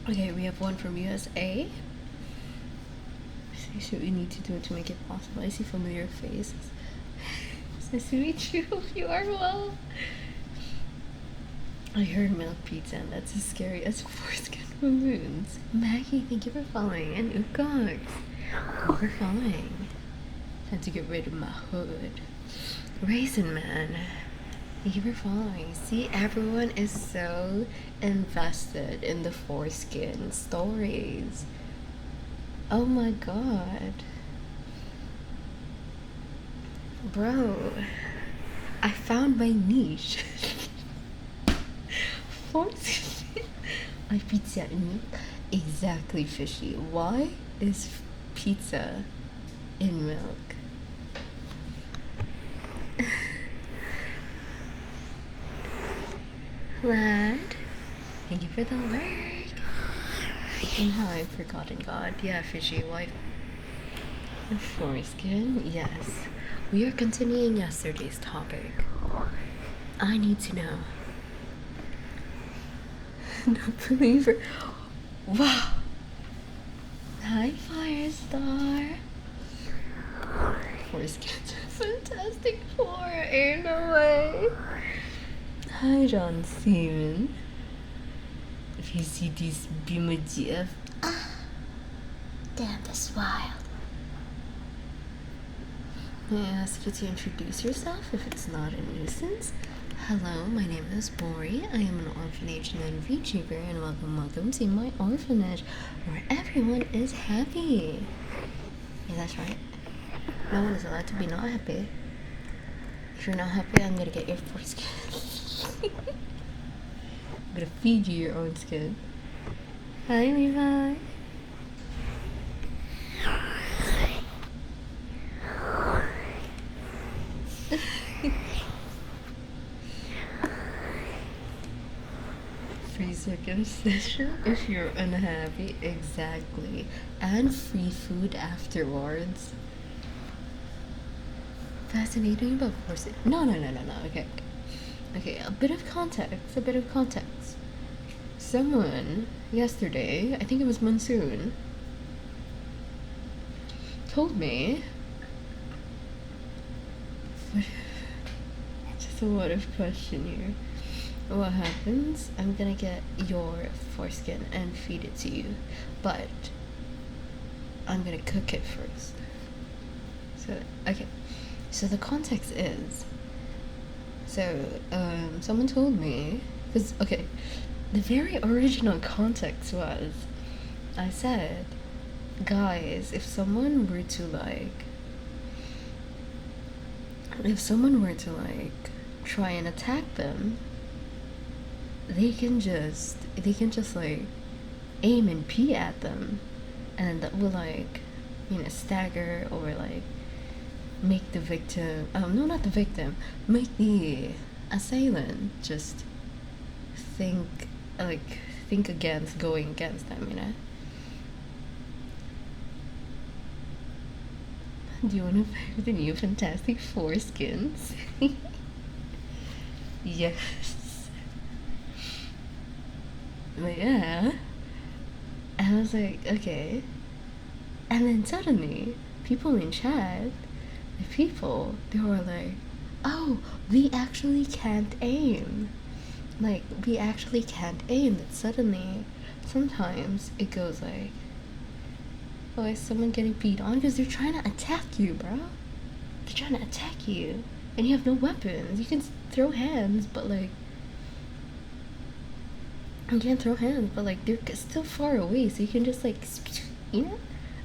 Okay, we have one from USA. See what we need to do to make it possible. I see familiar faces. It's nice to meet you. Hope you are well. I heard milk pizza, and that's as scary as foreskin balloons. Maggie, thank you for following. And Ukok, thank you for following. Time to get rid of my hood. Raisin Man, thank you for following. See, everyone is so invested in the foreskin stories. Oh my god. Bro, I found my niche. Foreskin. My pizza in milk. Exactly, Fishy. Why is pizza in milk? Lad, thank you for the work. And how I've forgotten God. Yeah, Fishy, why? Foreskin? Yes. We are continuing yesterday's topic. I need to know. No believer. Wow. Hi, Firestar. Foreskin's Fantastic Four. Ain't no way. Hi, John Steven. If you see this BMGF. Damn, that's wild. May I ask you to introduce yourself if it's not a nuisance? Hello, my name is Bori. I am an orphanage nun VTuber, and welcome to my orphanage, where everyone is happy. Yeah, that's right. No one is allowed to be not happy. If you're not happy, I'm gonna get your foreskin. I'm gonna feed you your own skin. Hi, Levi. circumcision if you're unhappy. Exactly. And free food afterwards. Fascinating about forcing. No. Okay. Okay, a bit of context. A bit of context. Someone yesterday, I think it was Monsoon, told me. Just a what if question here. What happens? I'm gonna get your foreskin and feed it to you, but I'm gonna cook it first. So, okay. So the context is, someone told me, because, okay, the very original context was, I said, guys, if someone were to try and attack them, they can just like aim and pee at them, and that will like, stagger or like make the victim, no, not the victim, make the assailant just think against going against them, Do you want to play with the new Fantastic Four skins? Yes. But yeah. And I was like, okay. And then suddenly, people in chat, they were like, oh, we actually can't aim. Like, we actually can't aim. That suddenly, sometimes it goes like, oh, is someone getting beat on? Because they're trying to attack you, bro. They're trying to attack you. And you have no weapons. You can throw hands, but like, you can't throw hands, but like, they're still far away, so you can just like,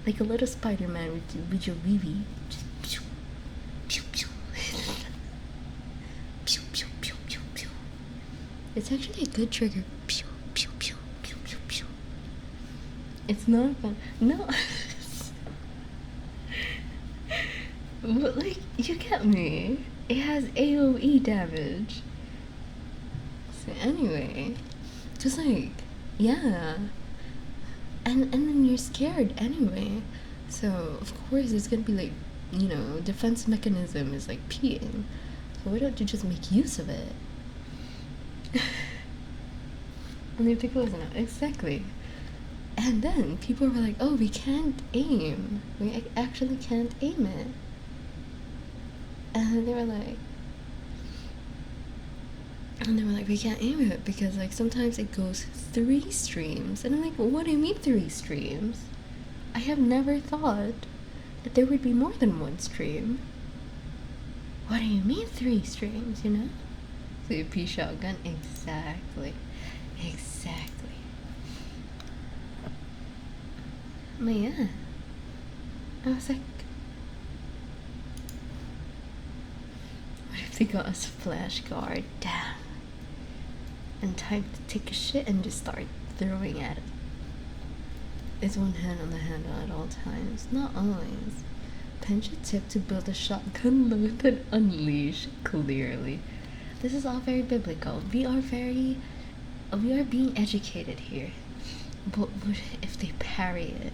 like a little Spider-Man with your BB. Just pew, pew, pew. Pew, pew, pew, pew, pew. It's actually a good trigger. Pew, pew, pew, pew, pew, pew. It's not fun. No. But like, you get me. It has AoE damage. So anyway, just like, yeah. And then you're scared anyway. So of course it's gonna be like, defense mechanism is like peeing. So why don't you just make use of it? And they think it was enough. Exactly. And then people were like, oh, we can't aim. We actually can't aim it. And they were like, we can't aim it because like sometimes it goes 3 streams. And I'm like, well, what do you mean 3 streams? I have never thought that there would be more than 1 stream. What do you mean 3 streams, So you pee shotgun? Exactly. But yeah. I was like, what if they got a splash guard? Damn. And time to take a shit and just start throwing at it. It's one hand on the handle at all times. Not always. Pinch a tip to build a shotgun load and unleash. Clearly. This is all very biblical. We are being educated here. But what if they parry it?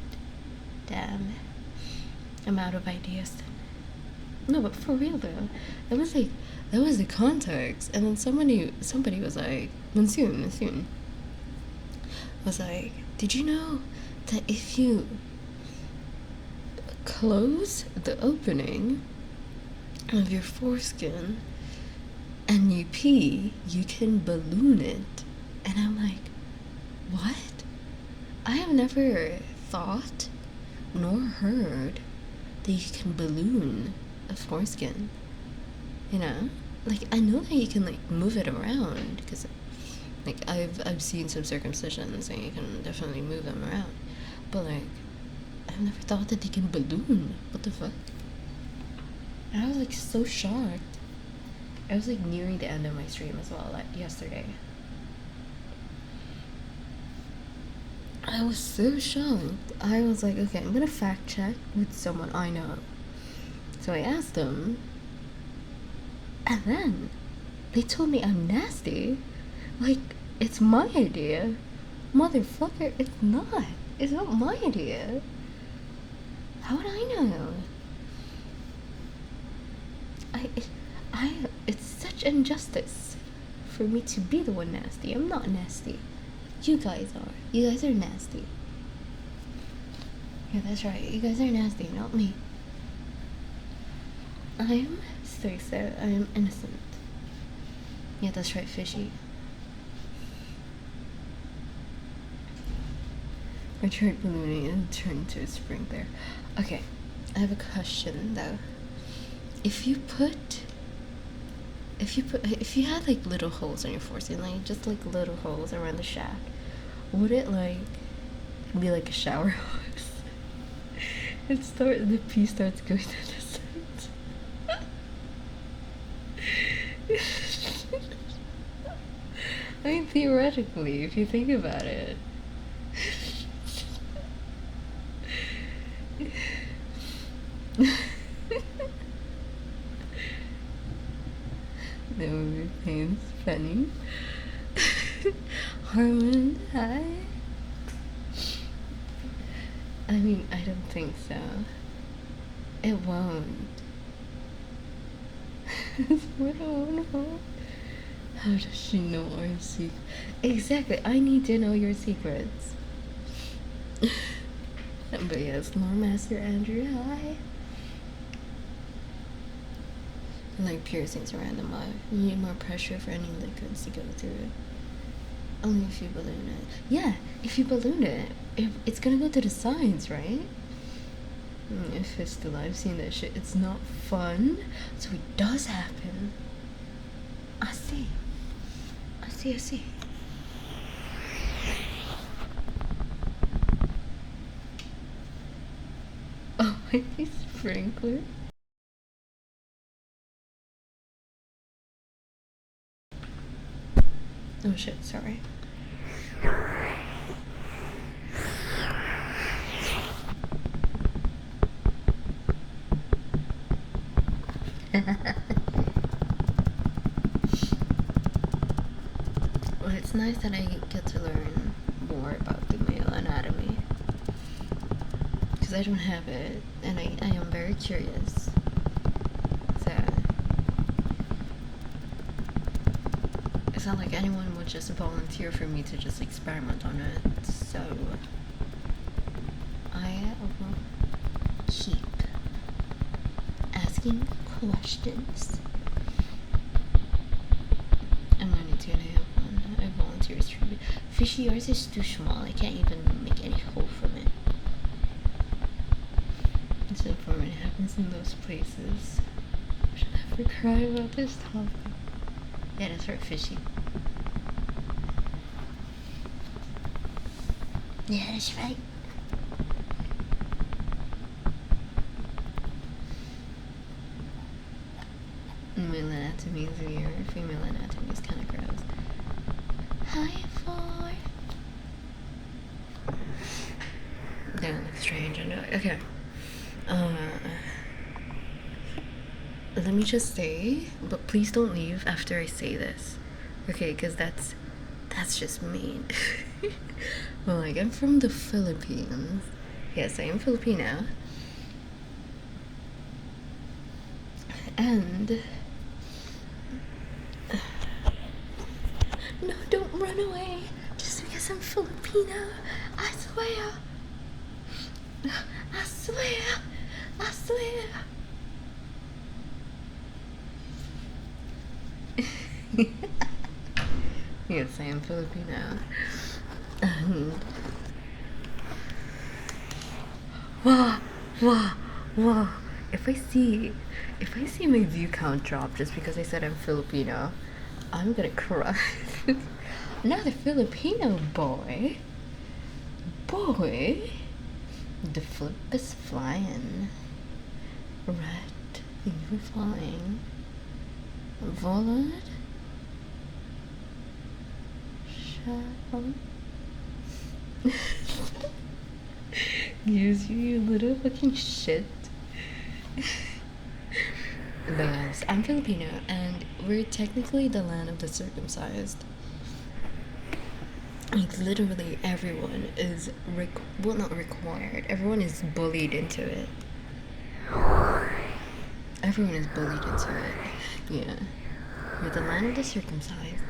Damn. I'm out of ideas. No, but for real though, that was the context. And then somebody was like, Monsoon was like, did you know that if you close the opening of your foreskin and you pee, you can balloon it? And I'm like, what? I have never thought nor heard that you can balloon a foreskin, like I know that you can like move it around because like I've seen some circumcisions and you can definitely move them around, but like I've never thought that they can balloon. What the fuck? And I was like so shocked. I was like nearing the end of my stream as well, like yesterday. I was so shocked. I was like, okay, I'm gonna fact check with someone I know. So I asked them, and then they told me I'm nasty. Like, It's my idea. Motherfucker, it's not. It's not my idea. How would I know? It's such injustice for me to be the one nasty. I'm not nasty. You guys are. You guys are nasty. Yeah, that's right. You guys are nasty, not me. I am so. I am innocent. Yeah, that's right, fishy. I tried ballooning and turned to a spring there. Okay, I have a question though. If you had like little holes on your forcing, like just like little holes around the shack, would it like be like a shower hose? The pee starts going to the sides. I mean, theoretically, if you think about it. That movie pain's funny. Harmon, hi. I mean, I don't think so. It won't. How does she know our secret? Exactly, I need to know your secrets. But yes, Lore Master Andrew, hi. Like piercings around the mouth. You need more pressure for any liquids to go through it. Only if you balloon it. Yeah, if you balloon it, it's gonna go to the sides, right? If it's still, I've seen that shit. It's not fun. So it does happen. I see. Oh, my sprinkler. Oh shit, sorry. Well, it's nice that I get to learn more about the male anatomy. Because I don't have it, and I am very curious. So, it's not like anyone would just volunteer for me to just experiment on it, so I will keep asking questions. I'm learning to, and I have one. I volunteer as tribute. Fishy, yours is too small. I can't even make any hole from it. So for when it happens in those places, I should never cry about this topic. Yeah, that's right, fishy. Yeah, that's right. Male anatomy is weird. Female anatomy is kind of gross. Hi, four. That looks strange, I know. Okay. Let me just say, but please don't leave after I say this. Okay, because that's just mean. Well, like, I'm from the Philippines. Yes, I am Filipino. And no, don't run away just because I'm Filipino. I swear. I swear. Yes, I am Filipino. And whoa. If I see my view count drop just because I said I'm Filipino, I'm gonna cry. Another Filipino boy. The flip is flying. Red, you were flying. Volod. Shall. Use you little fucking shit. But yes, I'm Filipino, and we're technically the land of the circumcised. Like literally everyone is well, not required. Everyone is bullied into it. Everyone is bullied into it. Yeah. You're the land of the circumcised.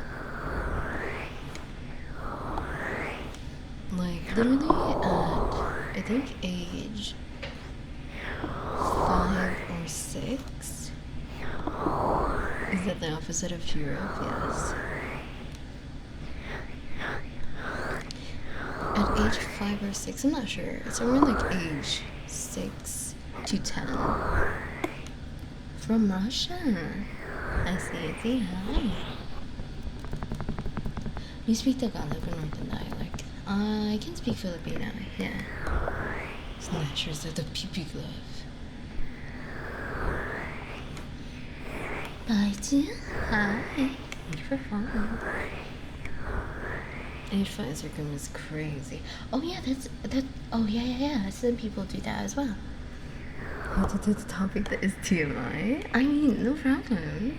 Like literally at I think age 5 or 6. Is that the opposite of Europe? Yes. At age 5 or 6, I'm not sure. It's around like age 6 to 10. From Russia. I see. Hi. You speak Tagalog or Northern dialect? I can speak Filipino, yeah. It's not sure that the pee glove. Bye, Tia. Hi. Thank you for following. Age 5 Instagram is crazy. Oh yeah, that. Oh yeah. Some people do that as well. What's the topic that is TMI? I mean, no problem.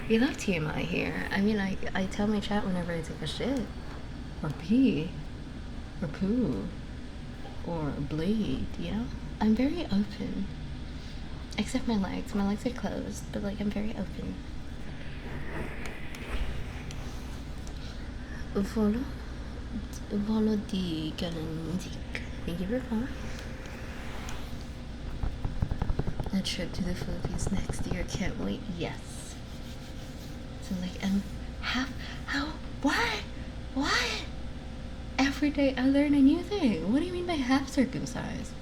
We love TMI here. I mean, I tell my chat whenever I take a shit, or pee, or poo, or bleed. You know, I'm very open. Except my legs. My legs are closed, but like I'm very open. Follow the music. Thank you for following. A trip to the Philippines next year. Can't wait. Yes. So like what? Every day I learn a new thing. What do you mean by half circumcised?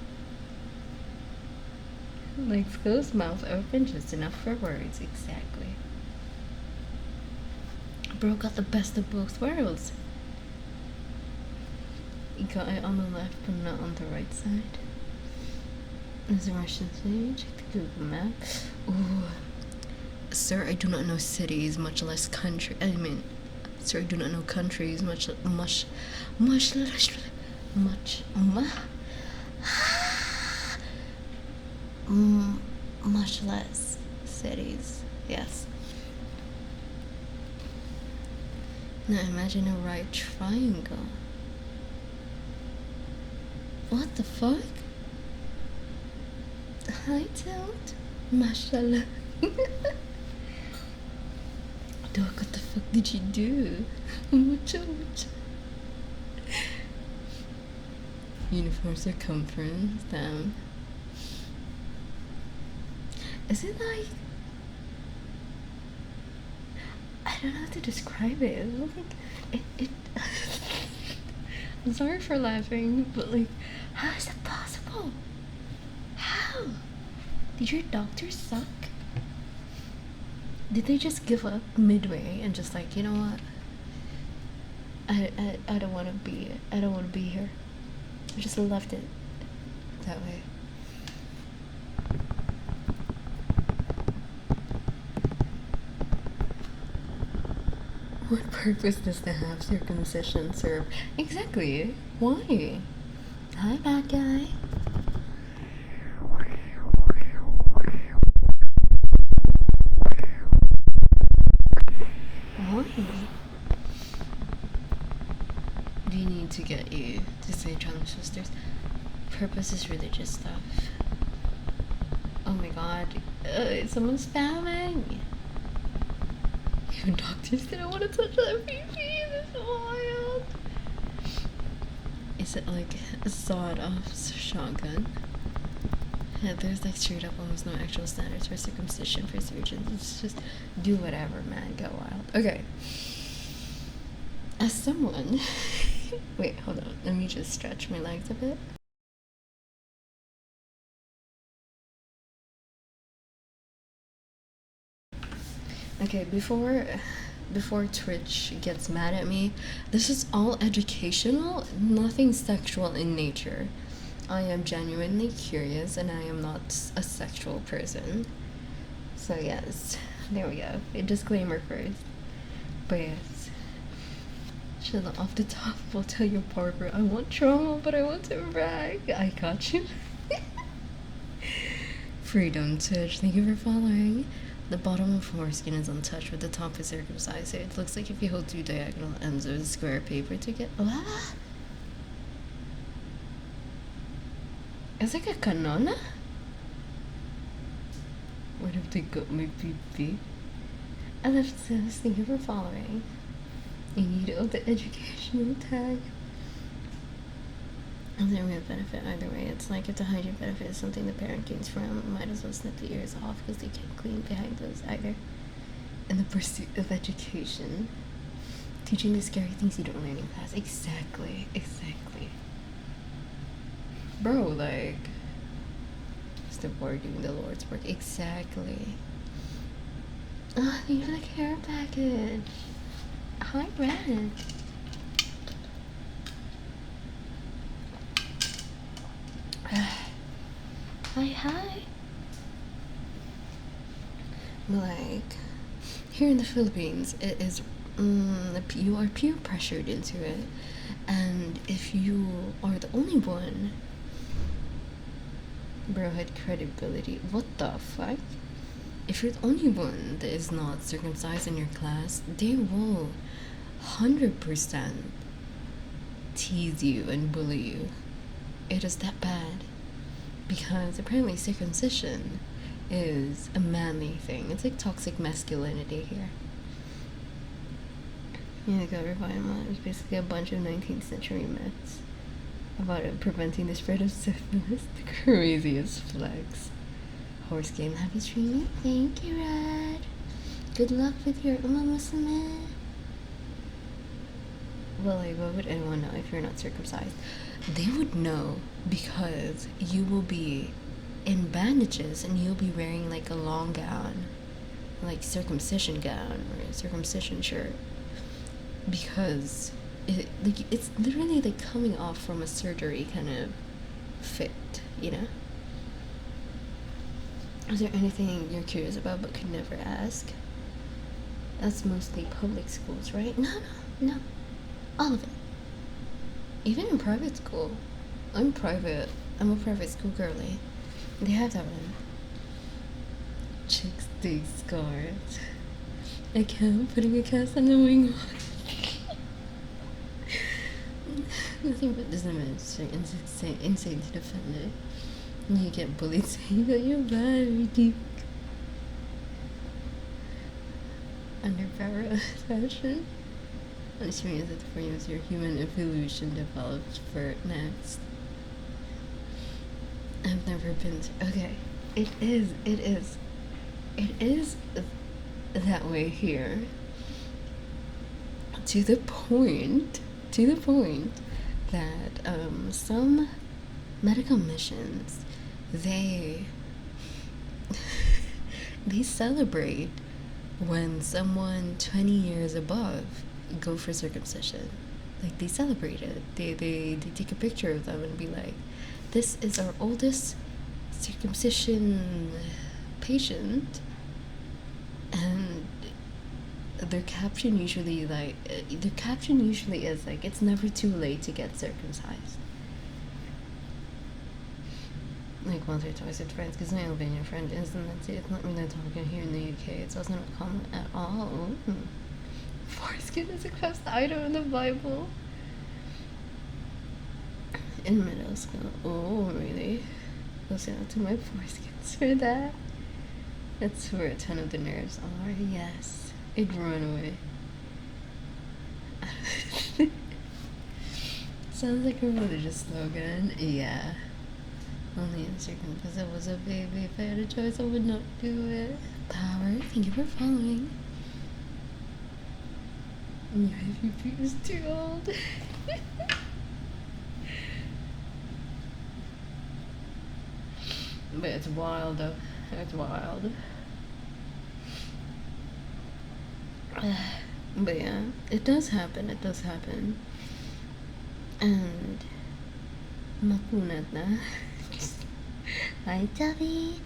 Like closed mouth open, just enough for words. Exactly. Bro got the best of both worlds. You got it on the left, but not on the right side. There's a Russian city. Check the Google map. Ooh. Sir, I do not know cities, much less country. Sir, I do not know countries, much less cities. Yes. Now imagine a right triangle. What the fuck? Hi, Tilt. Mashallah. Dog, what the fuck did you do? Mucho. Uniform circumference, damn. Is it like... I don't know how to describe it. Like, it I'm sorry for laughing, but like, how is it possible? How? Did your doctors suck? Did they just give up midway and just like, you know what? I don't want to be here. I just left it that way. What purpose does the half circumcision serve? Exactly. Why? Hi, bad guy. Why? Do you need to get you to say John Sisters? Purpose is religious stuff. Oh my god. Someone's spamming. Even doctors didn't want to touch that pee-pee. That's wild. Is it like a sawed-off shotgun? Yeah, there's like straight up almost no actual standards for circumcision for surgeons. It's just do whatever, man. Go wild. Okay. As someone... Wait, hold on. Let me just stretch my legs a bit. Okay, before Twitch gets mad at me, this is all educational, nothing sexual in nature. I am genuinely curious and I am not a sexual person. So yes, there we go. A disclaimer first. But yes. Chill off the top, we'll tell your barber I want trauma, but I want to brag. I got you. Freedom Twitch, thank you for following. The bottom of foreskin is untouched, but the top is circumcised. So it looks like if you hold two diagonal ends of a square paper together. What? It's like a canona? What if they got my pee? I left this. Thank you for following. You need all the educational tag. There may benefit either way. It's like if the hygiene benefit is something the parent gains from, might as well snip the ears off because they can't clean behind those either. In the pursuit of education, teaching the scary things you don't learn in class. Exactly. Bro, like, it's the board doing the Lord's work. Exactly. Oh, thank you for the care package. Hi, Red. Hi. Like, here in the Philippines, it is, you are peer pressured into it. And if you are the only one, bro had credibility. What the fuck? If you're the only one that is not circumcised in your class, they will 100% tease you and bully you. It is that bad. Because apparently circumcision is a manly thing. It's like toxic masculinity here. Yeah, the Government was basically a bunch of 19th century myths about it preventing the spread of syphilis. The craziest flex. Horse game, happy streaming. Thank you, Rad. Good luck with your Muslima. Well, like, what would anyone know if you're not circumcised? They would know because you will be in bandages and you'll be wearing like a long gown, like circumcision gown or a circumcision shirt, because it's literally like coming off from a surgery kind of fit, you know? Is there anything you're curious about but could never ask? That's mostly public schools, right? No. All of it. Even in private school. I'm a private school girly. They have that one. Chicks dig scars. I can't putting a cast on the wing. Nothing but this is insane to defend it. You get bullied saying that you're bad, deep. Underpowered fashion. I'm assuming that the frame is your human evolution developed for next. I've never been to, okay. It is that way here. To the point that some medical missions, they celebrate when someone 20 years above go for circumcision. Like, they celebrate it. They take a picture of them and be like, this is our oldest circumcision patient. And their caption usually is like, it's never too late to get circumcised. Like once or twice with friends, because my Albanian friend is, and that's it. It's not really talking here in the UK. It's also not common at all. Foreskin is a cursed item in the Bible. In middle school. Oh, really? Listen out to my foreskins for that. That's where a ton of the nerves are. Yes. It'd run away. Sounds like a religious slogan. Yeah. Only in certain, because I was a baby. If I had a choice, I would not do it. Power, thank you for following. Yeah, if is too old. But it's wild, though. It's wild. But yeah, it does happen. And makunat na. Hi, Tavi.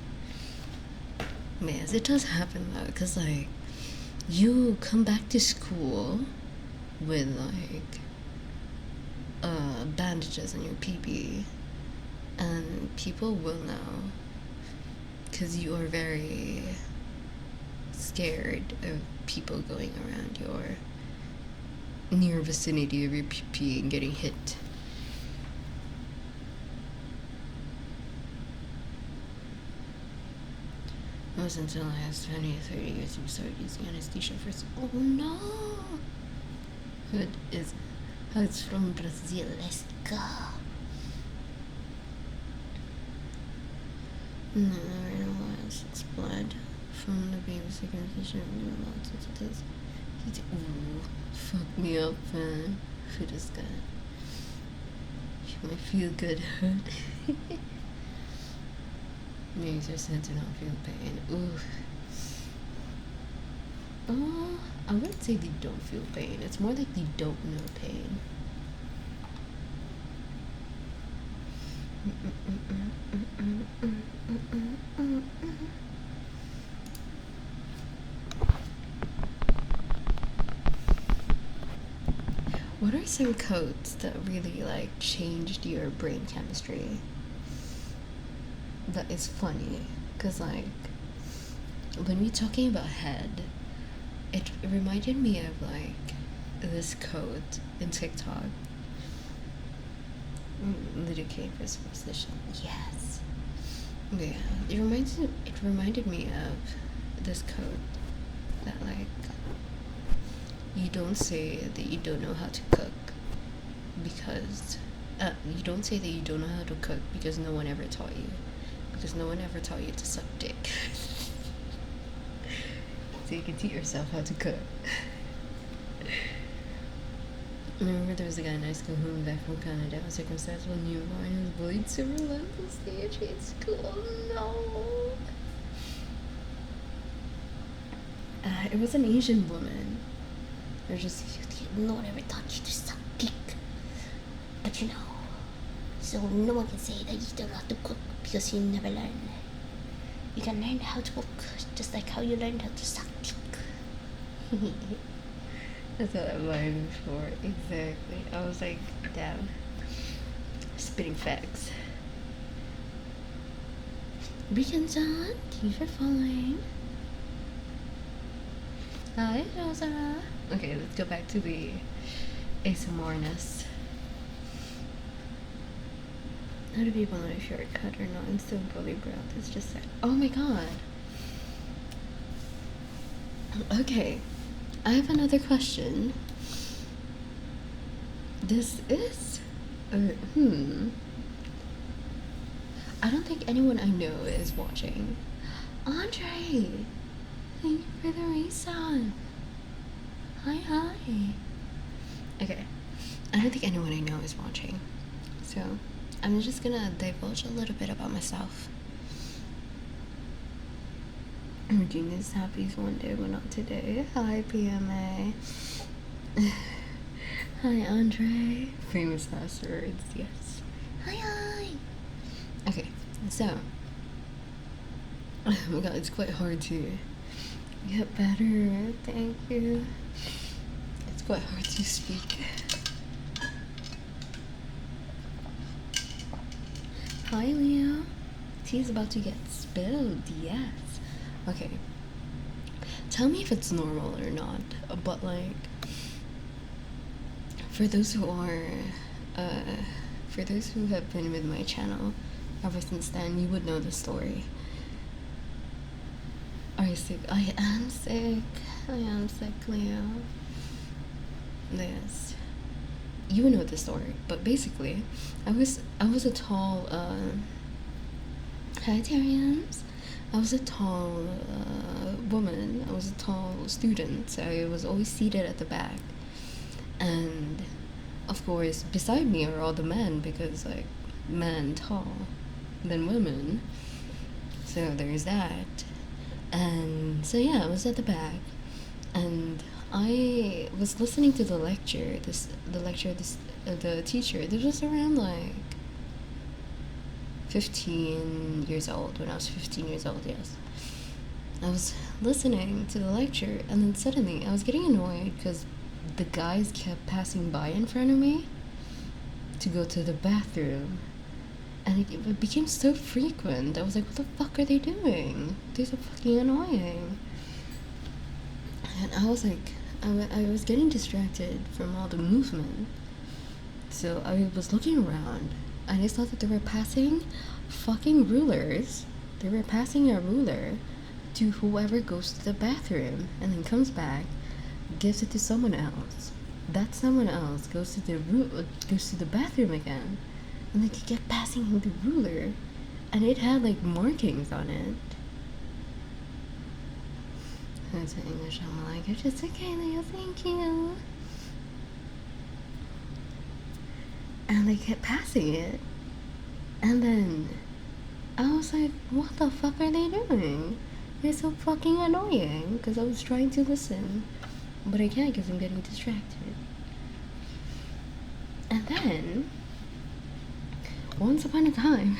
But yes, it does happen though, because like, you come back to school with like bandages on your pee, and people will know, because you are very scared of people going around your near vicinity of your pee and getting hit. It wasn't until I was 20 or 30 years we started using anesthesia for oh no! Hood is Hood's from Brazil, let's go. No, I don't want it's blood from the baby's circumcision. Ooh, fuck me up, man. Hood is good. She might feel good, Hood. Names are said to not feel pain. Ooh. Oh, I wouldn't say they don't feel pain. It's more like they don't know pain. What are some codes that really like changed your brain chemistry? That is funny, cause like when we're talking about head, it reminded me of like this code in TikTok. Little K for superstition. Yes. Yeah. It reminded me of this code that like you don't say that you don't know how to cook because you don't say that you don't know how to cook because no one ever taught you. Because no one ever taught you to suck dick. So you can teach yourself how to cook. I remember there was a guy in high school who moved back from Canada. I was circumcised when newborn and was bullied so relentlessly at grade school. No. It was an Asian woman. They're just, no one ever taught you to suck dick. But you know, so no one can say that you don't know how to cook because you never learn. You can learn how to cook just like how you learned how to suck dick. That's what I'm learning before. Exactly. I was like, damn. Spitting facts. Beacon John, thank you for following. Hi, Rosa. Okay, let's go back to the ASMRness. How do people know if you're a cut or not? And still bully bro. It's just sad. Oh my god. Okay. I have another question. This is I don't think anyone I know is watching. Andre, thank you for the reason. Hi. Okay, I don't think anyone I know is watching, so I'm just gonna divulge a little bit about myself. I'm doing this happies one day, but not today. Hi, PMA. Hi, Andre. Famous last words, yes. Hi. Okay, so. Oh my god, it's quite hard to get better. Thank you. It's quite hard to speak. Hi, Leo. Tea's about to get spilled, yes. Okay, tell me if it's normal or not, but like, for those who have been with my channel ever since then, you would know the story. Are you sick? I am sick, Leo. Yes, you would know the story, but basically, I was a tall, hi, Tyrians. I was a tall woman. I was a tall student, so I was always seated at the back. And of course, beside me are all the men because, like, men tall than women. So there's that. And so yeah, I was at the back, and I was listening to the lecture. The teacher. This was around like 15 years old, when I was 15 years old, yes. I was listening to the lecture, and then suddenly I was getting annoyed because the guys kept passing by in front of me to go to the bathroom, and it became so frequent. I was like, what the fuck are they doing? They're so fucking annoying. And I was like, I was getting distracted from all the movement. So I was looking around and I saw that they were passing fucking rulers. They were passing a ruler to whoever goes to the bathroom and then comes back, gives it to someone else. That someone else goes to the bathroom again, and they kept passing him the ruler, and it had like markings on it. That's an English I'm like, it's just okay, Leo, thank you. And they kept passing it, and then I was like, what the fuck are they doing? They're so fucking annoying, because I was trying to listen, but I can't because I'm getting distracted. And then, once upon a time,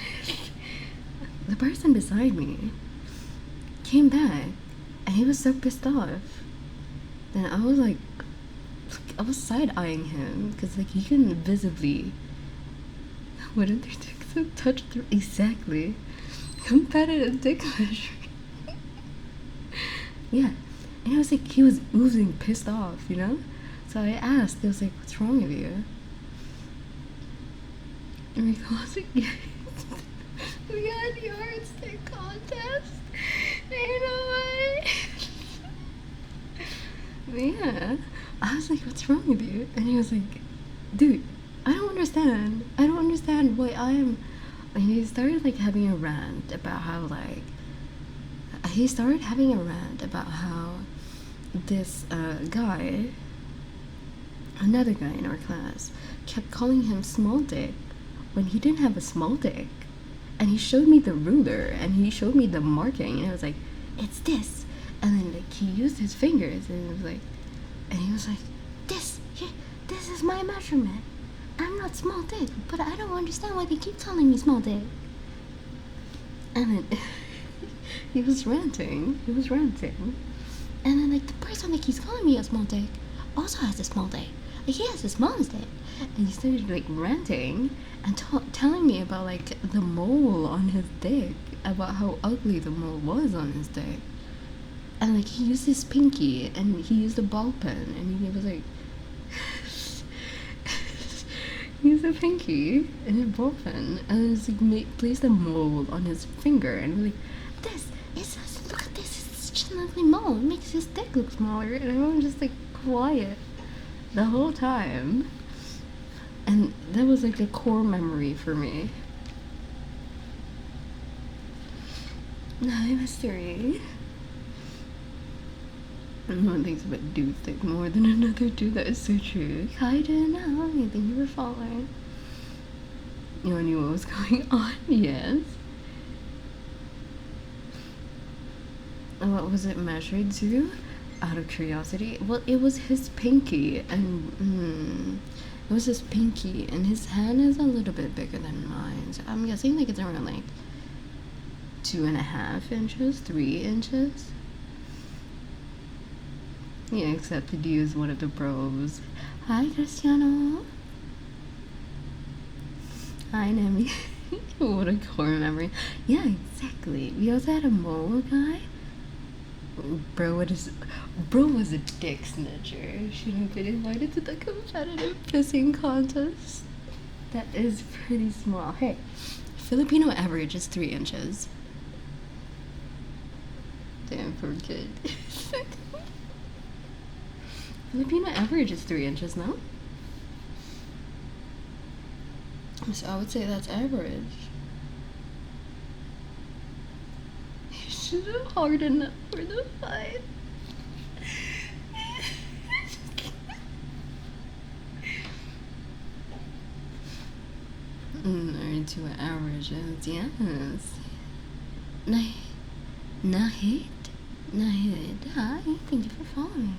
the person beside me came back, and he was so pissed off. Then I was like, I was side-eyeing him, because like he couldn't visibly, what did their dicks touch through? Exactly. Competitive dick measure. Yeah. And it was like, he was oozing pissed off, you know? So I asked, I was like, what's wrong with you? And Rico was like, yeah. We had the yardstick contest. You know what? But yeah. I was like, what's wrong with you? And he was like, dude, I don't understand why I am. And he started like having a rant about how like this guy, another guy in our class, kept calling him small dick when he didn't have a small dick. And he showed me the ruler and he showed me the marking, and I was like, it's this. And then like he used his fingers and it was like, and he was like, this is my measurement. I'm not small dick, but I don't understand why they keep telling me small dick. And then he was ranting. And then like the person that keeps calling me a small dick also has a small dick. Like he has the smallest dick. And he started like ranting and telling me about like the mole on his dick, about how ugly the mole was on his dick. And like he used his pinky and he used a ball pen and he was like he used a pinky and a ball pen and it was like placed a mole on his finger and was like, look at this, it's such an ugly mole, it makes his dick look smaller. And everyone just like quiet the whole time. And that was like a core memory for me. No mystery. No one thinks about dude dick more than another dude. That is so true. I didn't know anything. You were following. You knew what was going on. Yes. And what was it measured to? Out of curiosity. Well, it was his pinky, and it was his pinky, and his hand is a little bit bigger than mine. So I'm guessing like it's around like 2.5 inches, 3 inches. He accepted you as one of the bros. Hi, Cristiano. Hi, Nemi. What a core memory. Yeah, exactly. We also had a mole guy. Bro was a dick snitcher. Should have been invited to the competitive pissing contest. That is pretty small. Hey, Filipino average is 3 inches. Damn, poor kid. Filipino average is 3 inches, no? So I would say that's average. You should have hardened up for the fight. Or to averages, yes. Nahid. Hi, thank you for following.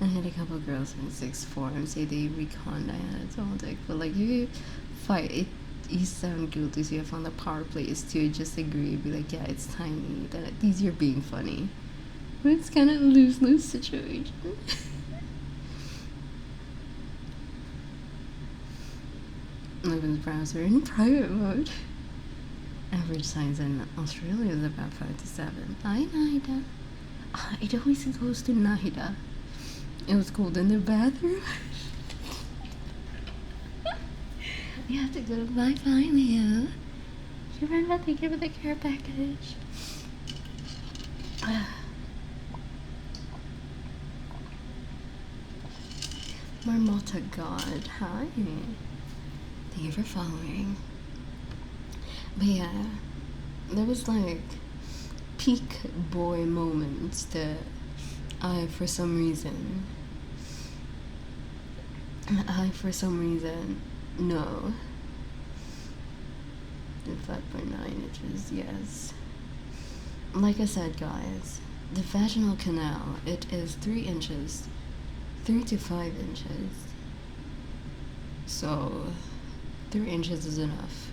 I had a couple girls in 6th form say they reconned I had a tall dick, but like you fight it, you sound guilty, so you have on the power plays to just agree, be like, yeah, it's tiny, then at least you're being funny. But it's kind of a lose-lose situation. Logan's browser in private mode. Average size in Australia is about 5 to 7. Hi, Naida. It always goes to Naida. It was cold in the bathroom. You have to go. Bye, Leo. She ran out. Thank you for the care package. Marmotta God, hi. Thank you for following. But yeah, there was like peak boy moments that for some reason, no. The 5.9 inches, yes. Like I said, guys, the vaginal canal, it is 3 inches, 3 to 5 inches. So, 3 inches is enough.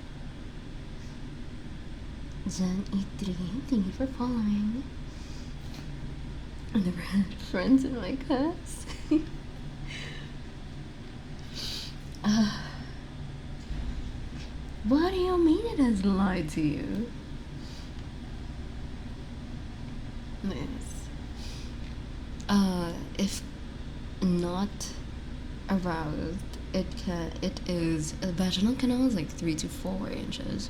Zen E3, thank you for following. I never had friends in my class. What do you mean it has lied to you? Yes. If not aroused, the vaginal canal is like 3 to 4 inches.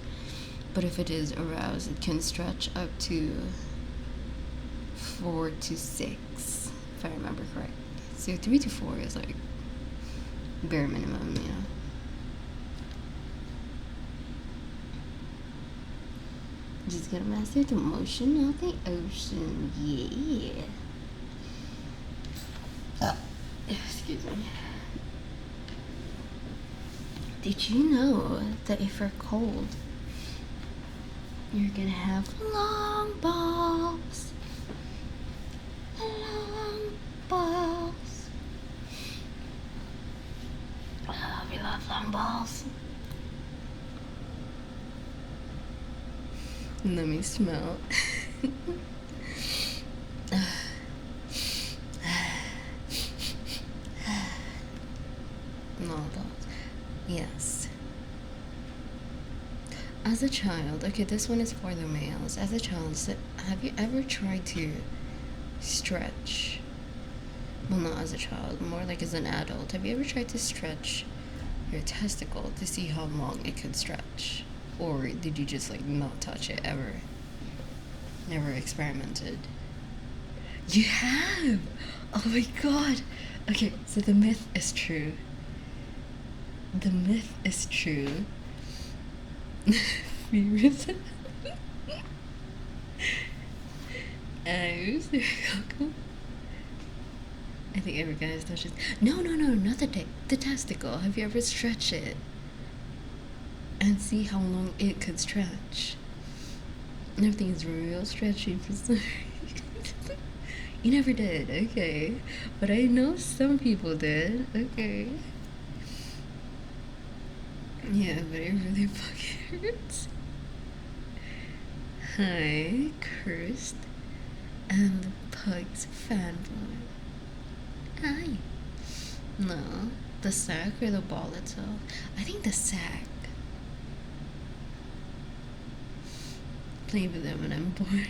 But if it is aroused, it can stretch up to 4 to 6, if I remember correctly. So 3 to 4 is like bare minimum, you know. Just gonna master the motion of the ocean, yeah. Excuse me. Did you know that if you're cold, you're gonna have long balls? Long balls. Oh, we love long balls. Let me smell. No, yes. As a child, okay, this one is for the males. As a child, have you ever tried to stretch? Well, not as a child, more like as an adult. Have you ever tried to stretch your testicle to see how long it could stretch? Or did you just like not touch it ever? Never experimented? You have! Oh my god! Okay, so the myth is true. The myth is true. I think every guy has touched it. No, not the testicle. Have you ever stretched it? And see how long it could stretch. And everything is real stretchy for some reason. You never did, okay. But I know some people did, okay. Yeah, but it really fucking hurts. Hi, Cursed. And the Pug's fanboy. Hi. No, the sack or the ball itself? I think the sack. Play with them when I'm bored.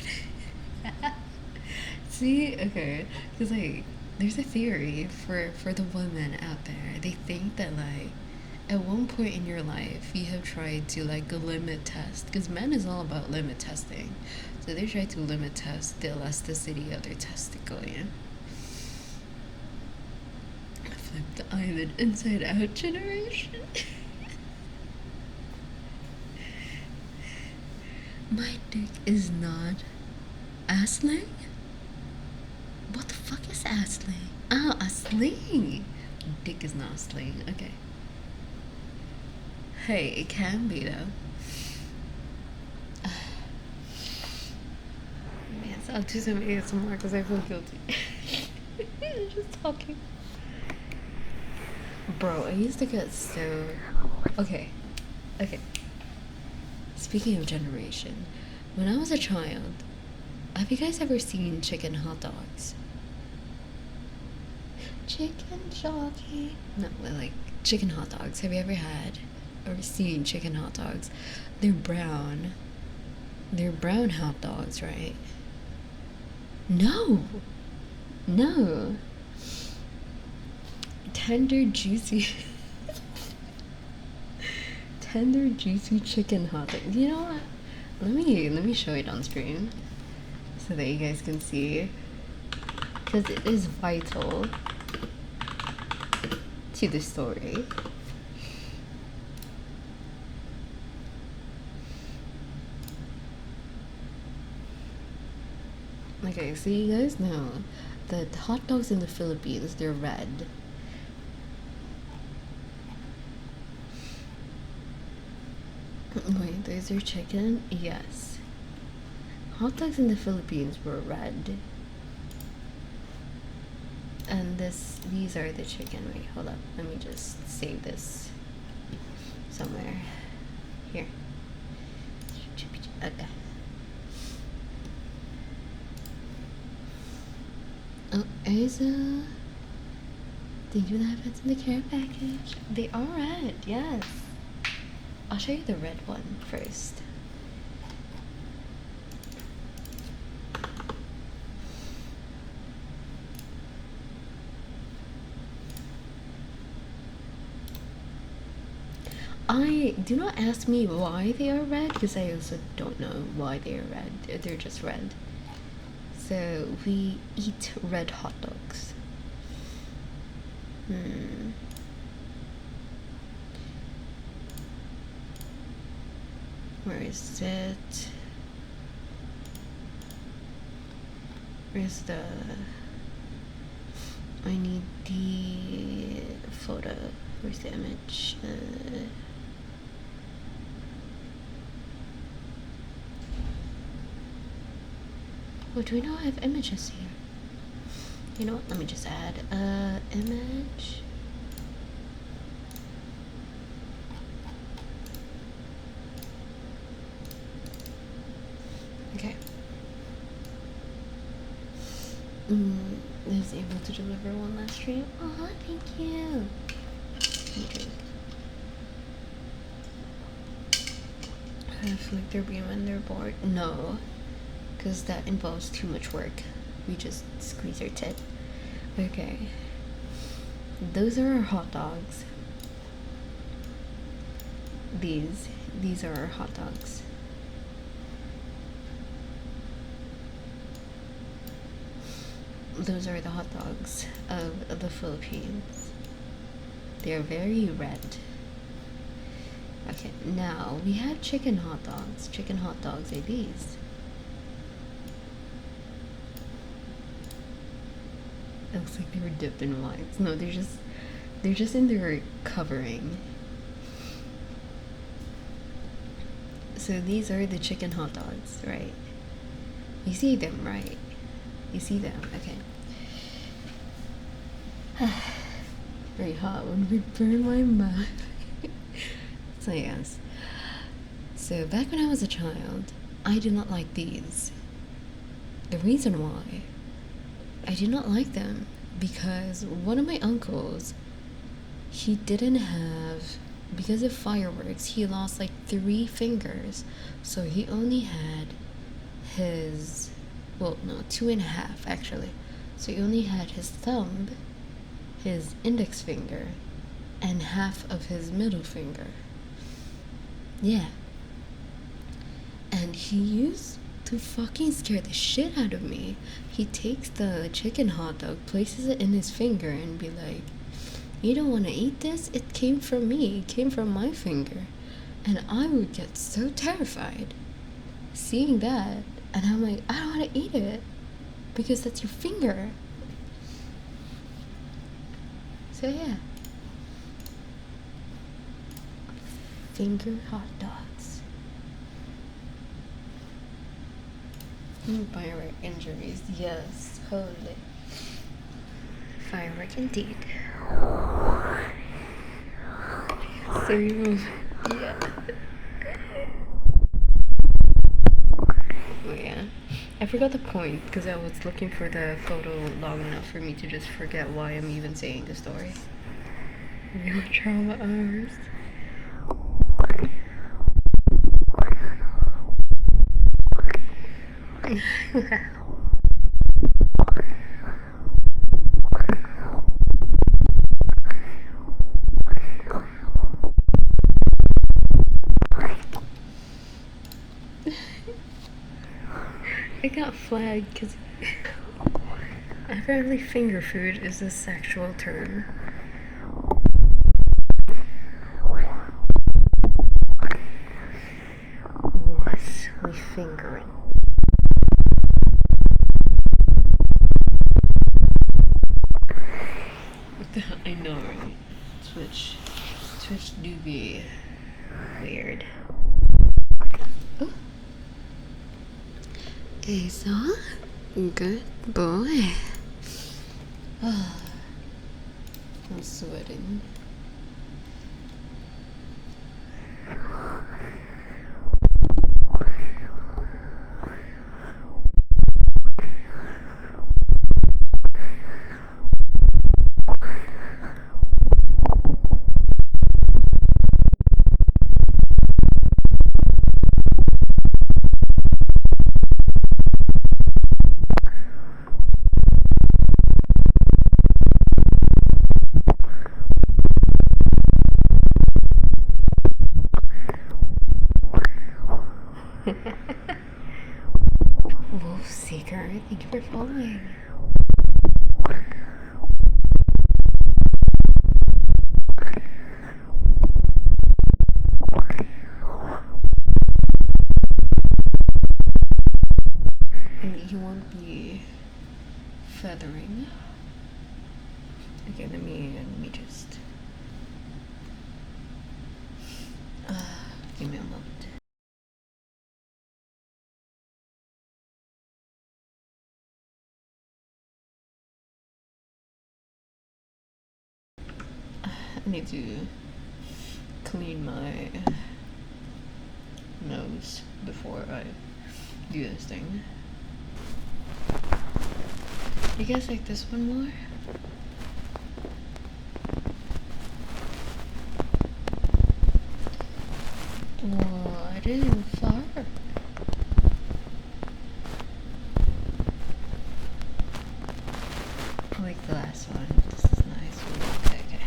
See, okay, because like there's a theory for the women out there. They think that like at one point in your life you have tried to like limit test, because men is all about limit testing. So they try to limit test the elasticity of their testicle. Yeah. Flip the eyelid inside out generation. My dick is not a sling? What the fuck is a sling? Oh, a sling! Dick is not a sling, okay. Hey, it can be though. Yes, I'll do some ASMR because I feel guilty. I'm just talking. Bro, I used to get so... Okay. Speaking of generation, when I was a child, have you guys ever seen chicken hot dogs? Chicken jockey? No, like chicken hot dogs. Have you ever had or seen chicken hot dogs? They're brown They're brown hot dogs, right? No! No! Tender, juicy. Tender, juicy chicken hot dog. You know what? Let me show it on screen so that you guys can see, because it is vital to the story. Okay, so you guys know that hot dogs in the Philippines, they're red. Wait, those are chicken? Yes. Hot dogs in the Philippines were red. And these are the chicken. Wait, hold up. Let me just save this somewhere. Here. Okay. Oh, Aza. Did you have it in the care package? They are red, yes. I'll show you the red one first. Do not ask me why they are red, because I also don't know why they are red. They're just red. So we eat red hot dogs. Where is it? Where's the... I need the photo. Where's the image? Oh, do we not have images here? You know what? Let me just add image. Okay. I was able to deliver one last stream. Oh, thank you. Okay. I feel like they're being when they're bored. No, because that involves too much work. We just squeeze our tit. Okay. Those are our hot dogs. These are our hot dogs. Those are the hot dogs of the Philippines. They're very red. Okay, now we have chicken hot dogs. Chicken hot dogs are these. It looks like they were dipped in whites. No, they're just in their covering. So these are the chicken hot dogs, right? You see them, right? You see them, okay. Very hot when we burn my mouth. So yes. So back when I was a child, I did not like these. The reason why I did not like them, because one of my uncles, he didn't have, because of fireworks, he lost like 3 fingers. So he only had his, well, no, 2.5 actually. So he only had his thumb, his index finger, and half of his middle finger. Yeah. And he used to fucking scare the shit out of me. He takes the chicken hot dog, places it in his finger, and be like, "You don't want to eat this? It came from me. It came from my finger." And I would get so terrified seeing that. And I'm like, I don't want to eat it because that's your finger. So yeah. Finger hot dogs. Firework injuries. Yes, totally. Firework indeed. So you, yeah. Oh yeah. I forgot the point because I was looking for the photo long enough for me to just forget why I'm even saying the story. Real trauma hours. I got flagged because apparently finger food is a sexual term. Yes, we finger it. I know, right? Twitch do be weird. Oh. Asa, good boy. Oh, I'm sweating. Wolf Seeker, thank you for following. And you won't be feathering. Okay, let me just give me a moment. I need to clean my nose before I do this thing. You guys like this one more? Well, I didn't fart. I like the last one. This is nice. Okay.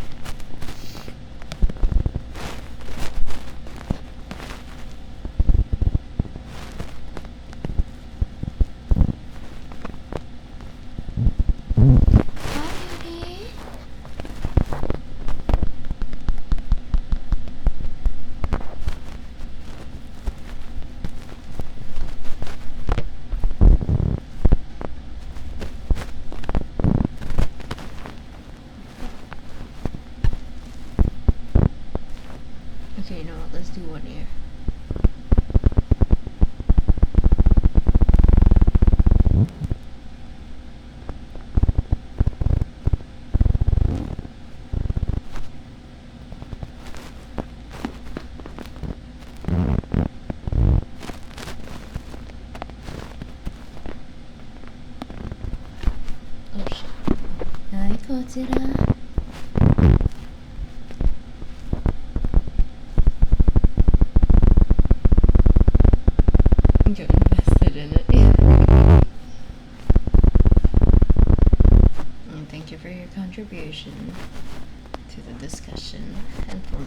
Okay, you know what? Let's do one ear. Oh shit. Hi, Godzilla. You're invested in it. And thank you for your contribution to the discussion and for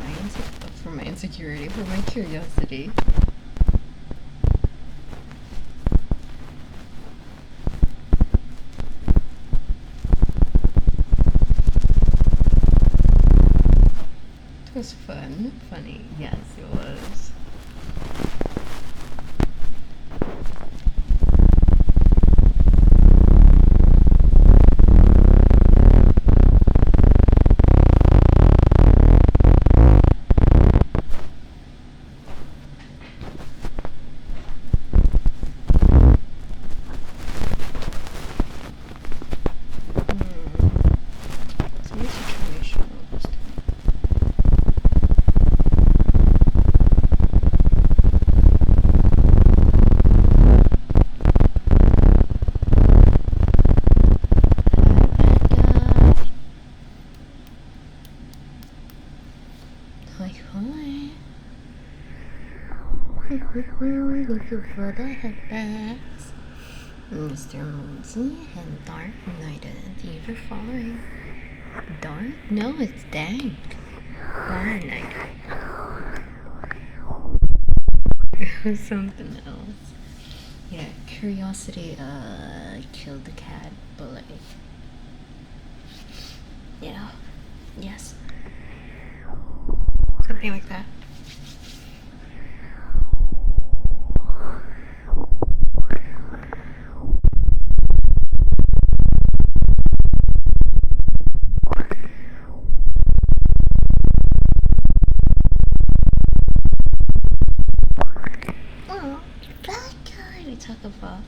my insecurity, for my curiosity. It was funny. Yes, it was. We're looking for the headbands. Mr. Moonsey and Dark Knight. Thank you for following. Dark? No, it's dank. Dark Knight. It was something else. Yeah, curiosity killed the cat, but like, you know, yes. Something like that. Oh, that guy. We talk about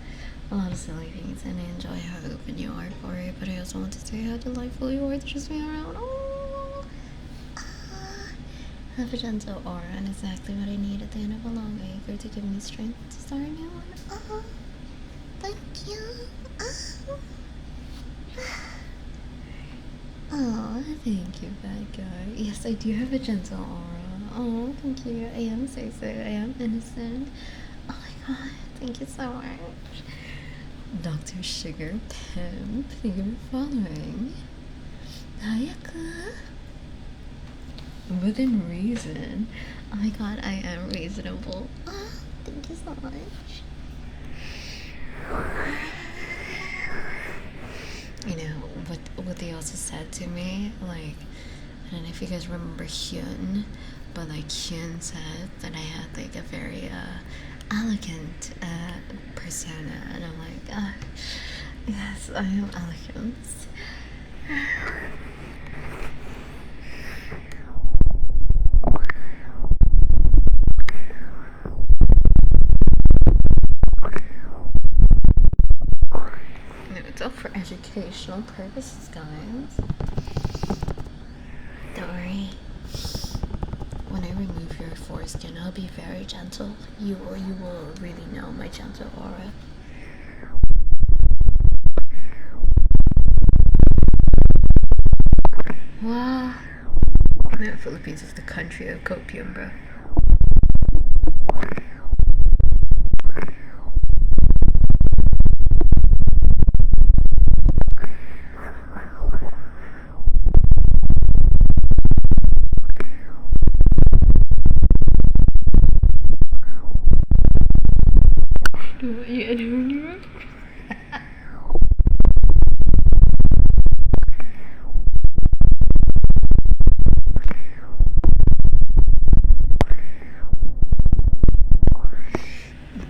a lot of silly things, and I enjoy how open you are for it, but I also want to say how delightful you are to just be around. Oh, have a gentle aura, and exactly what I need at the end of a long week, or to give me strength to start a new one. Oh, thank you. Oh, thank you, bad guy. Yes, I do have a gentle aura. Oh, thank you. I am so. I am innocent. Oh my god, thank you so much. Dr. Sugar Pimp, thank you for following. Hayaka. Within reason. Oh my god, I am reasonable. Oh, thank you so much. You know what they also said to me, like, I don't know if you guys remember Hyun, but like Hyun said that I had like a very elegant persona, and I'm like, yes, I am elegant. No, it's all for educational purposes, guys. Don't worry. When I remove your foreskin, I'll be very gentle. You will really know my gentle aura. Wow. The Philippines is the country of copium, bro.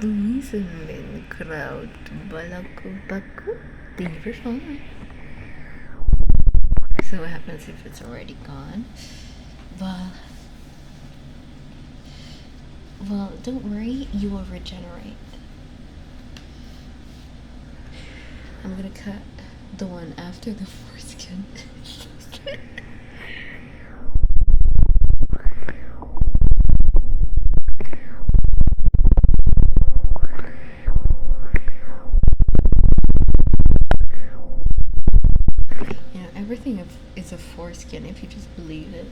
Lumisan crowd balakubaku. Thank you for following. So what happens if it's already gone? Well, don't worry, you will regenerate. I'm gonna cut the one after the foreskin. Yeah, everything is a foreskin if you just believe it.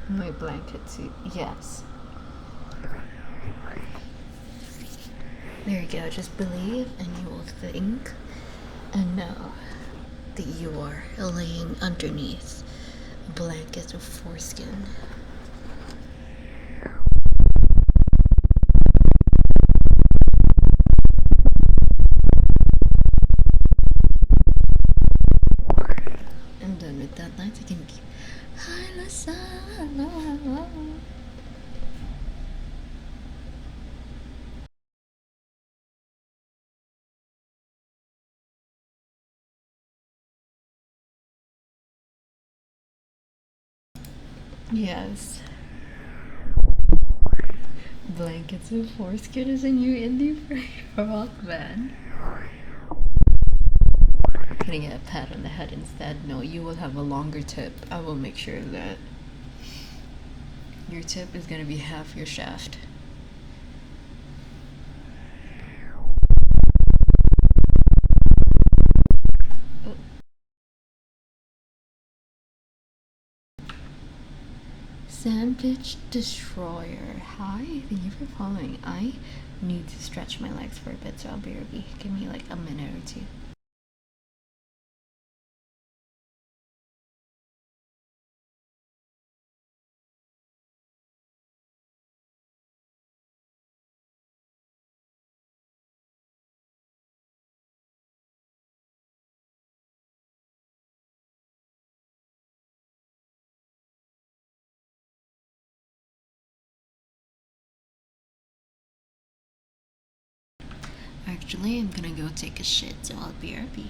My blanket suit, yes. There you go, just believe and you will think and know that you are laying underneath a blanket of foreskin. I'm done with that night. I can keep. Yes. Blankets of foreskin is a new indie rock band. Can I get a pat on the head instead? No, you will have a longer tip. I will make sure of that. Your tip is gonna be half your shaft. Sandwich Destroyer. Hi, thank you for following. I need to stretch my legs for a bit, so I'll be right back. Give me like a minute or two. Actually, I'm gonna go take a shit, so I'll be right back.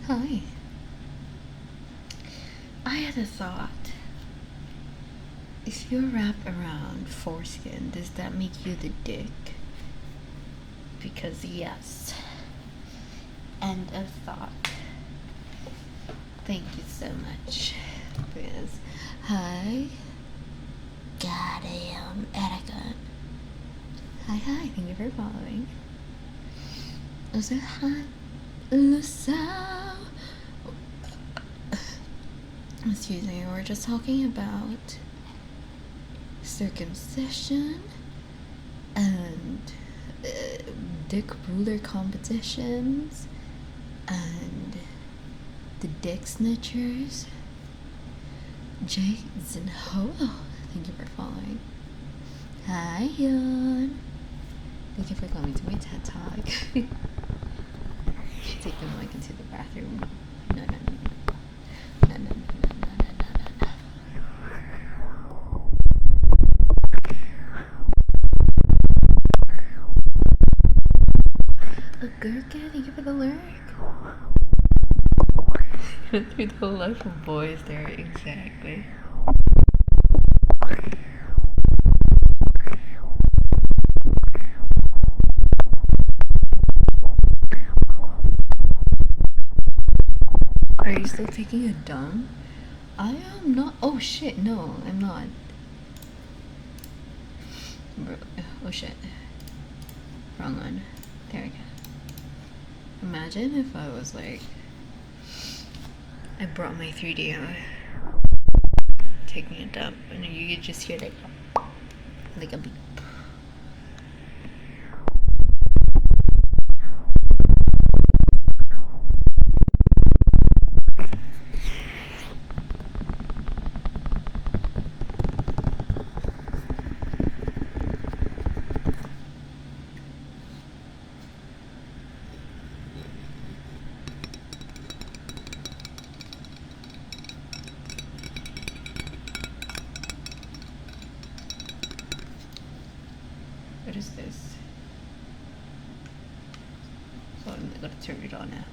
Hi. I had a thought. If you're wrapped around foreskin, does that make you the dick? Because yes. End of thought. Thank you so much. Because, hi. Goddamn etiquette. Hi, thank you for following. Was it hot? LaSalle? Excuse me, we're just talking about circumcision and dick ruler competitions and the dick snitchers. Jason Ho, thank you for following. Hi, Yon. Thank you for coming to my TED Talk. Take the mic into the bathroom. No. Gurka, thank you for the lyric. Through the whole life of boys there, exactly. Are you still taking a dump? I am not. Oh shit, no, I'm not. Bro, oh shit. Wrong one. There we go. Imagine if I was like, I brought my 3D out, taking a dump, and you could just hear like a beep. What is this? So I'm gonna turn it on now.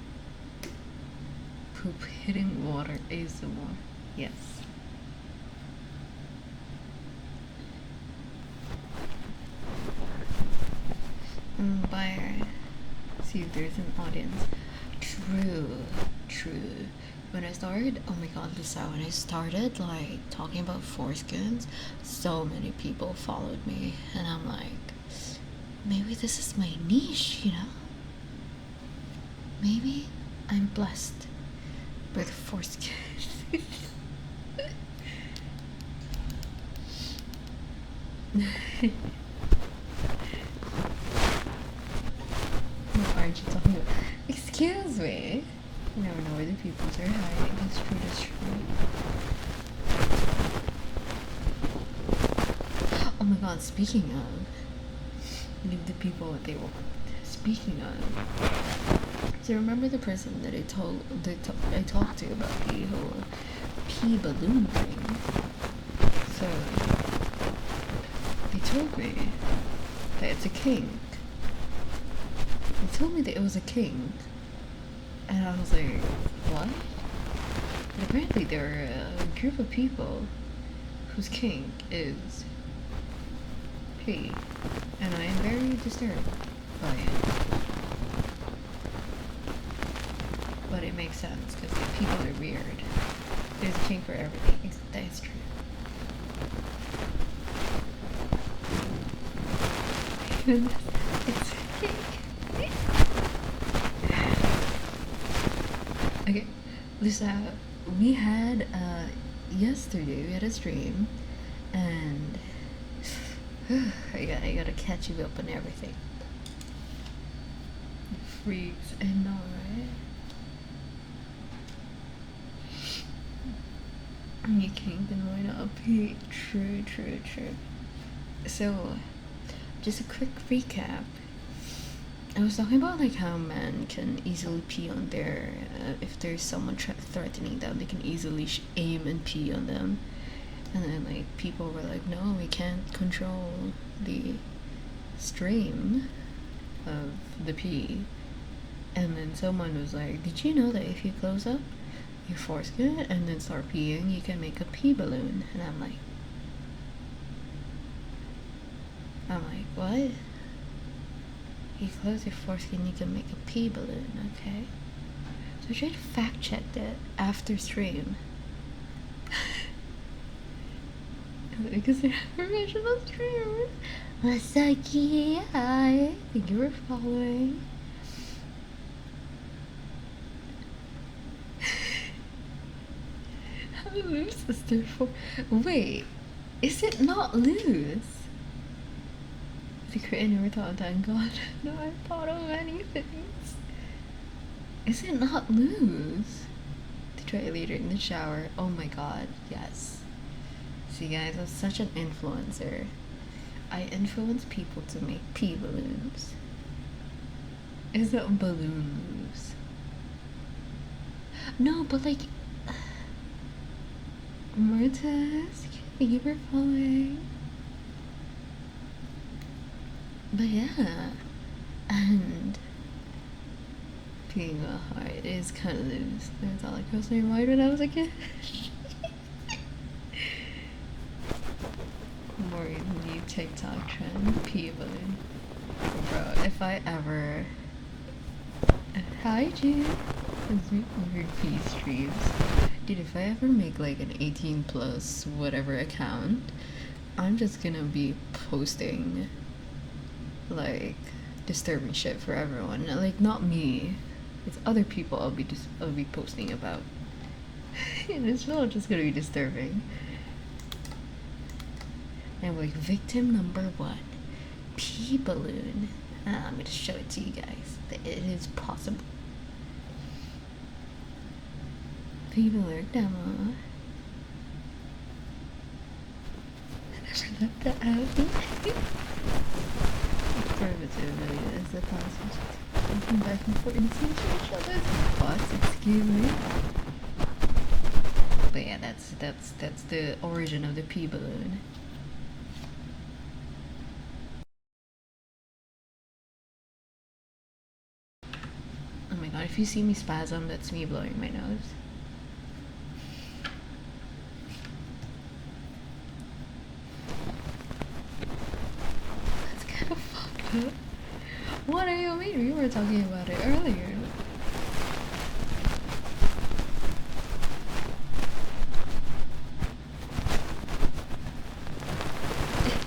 Poop hitting water ASMR. Yes. By see if there's an audience. True. When I started, oh my god, Lisa, when I started like talking about foreskins, so many people followed me, and I'm like, maybe this is my niche, you know? Maybe I'm blessed with foreskin. What aren't you talking about? Excuse me. You never know where the peoples are hiding. That's true. Oh my god, speaking of, leave the people what they want. Speaking of, so remember the person that I talked to about the whole pea balloon thing? So they told me that it's a kink. They told me that it was a kink, and I was like, what? But apparently there are a group of people whose kink is pee, and I am very disturbed by it. But it makes sense because people are weird. There's a kink for everything. That's true. It's a kink. Okay, Lisa, we had yesterday we had a stream, and I gotta catch you up on everything. Freaks, I know, right? You can't then why not pee? True. So, just a quick recap. I was talking about like how men can easily pee on their if there's someone threatening them, they can easily aim and pee on them. And then like people were like, no, we can't control the stream of the pee. And then someone was like, did you know that if you close up your foreskin and then start peeing, you can make a pee balloon? And I'm like, what? You close your foreskin, you can make a pee balloon, okay? So I tried to fact check that after stream. Because they're professional streamers. Masaki, hi. Thank you for following. Loose is therefore. Wait, is it not loose? The creator never thought of thank God. No, I thought of many things. Is it not loose? To try it later in the shower. Oh my god, yes. See guys, I'm such an influencer. I influence people to make pee balloons. Is it balloons? No, but like Mortis, thank you for following. But yeah, and being a heart is kind of loose. That's all that crossed my mind when I was a kid. More new TikTok trend, pee balloon. Bro, if I ever. Hi, June. Weird pee streams. Dude, if I ever make like an 18 plus whatever account, I'm just gonna be posting like disturbing shit for everyone. Like not me. It's other people I'll be posting about. And it's not just gonna be disturbing. And like victim number 1, pee balloon. I'm gonna show it to you guys that it is possible. Pee balloon demo. I never let that happen. Derivative really is the passage. Looking back and forth and see each other's thoughts, excuse me. But yeah, that's the origin of the pee balloon. Oh my god, if you see me spasm, that's me blowing my nose. That's kind of fucked up. What do you mean? We were talking about it earlier.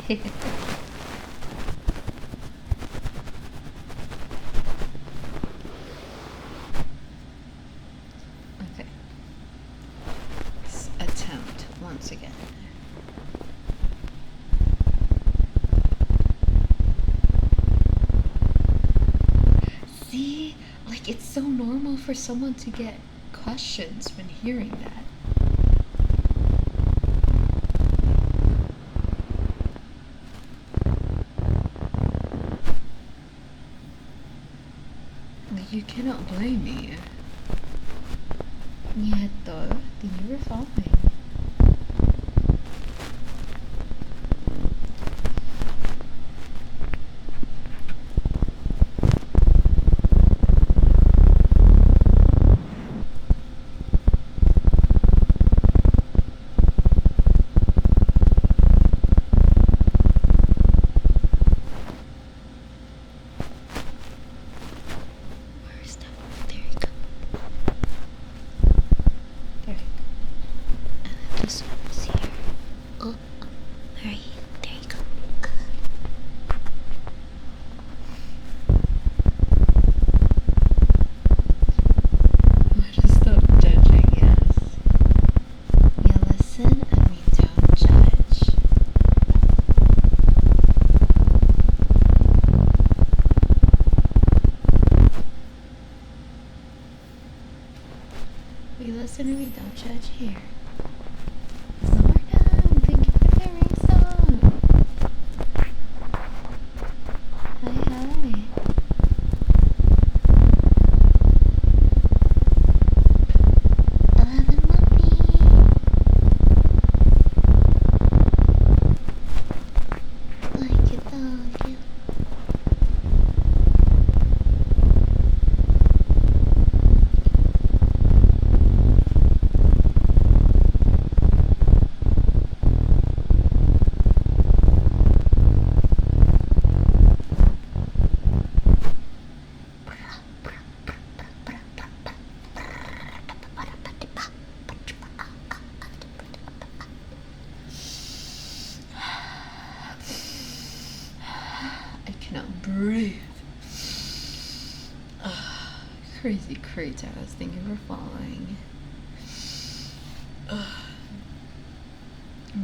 Okay. Let's attempt once again. See? Like, it's so normal for someone to get questions when hearing that. Like, you cannot blame me. Nieto, thank you for following. Where's that? There you go. There. And then this one's here. Oh, alright, there you go. I just stop judging, yes. You listen and we don't judge. We listen and we don't judge here. Summertime, thank you for the ring song. Hi, hi. Eleven Muppy. Like it, dog. I cannot breathe. Crazy Kratos, thank you for following.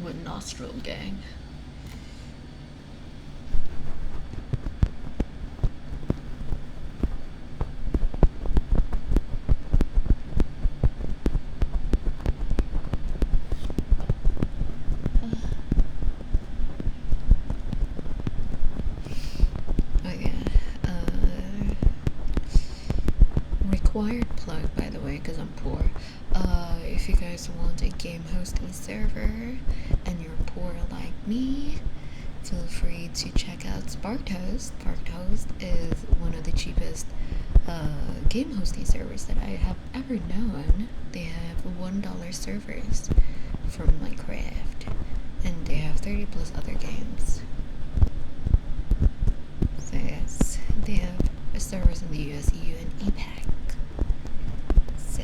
with Nostril Gang. Required plug, by the way, because I'm poor. If you guys want a game hosting server and you're poor like me, feel free to check out SparkToast. SparkToast is one of the cheapest game hosting servers that I have ever known. They have $1 servers for Minecraft, and they have 30 plus other games. So yes, they have servers in the US, EU, and APAC. So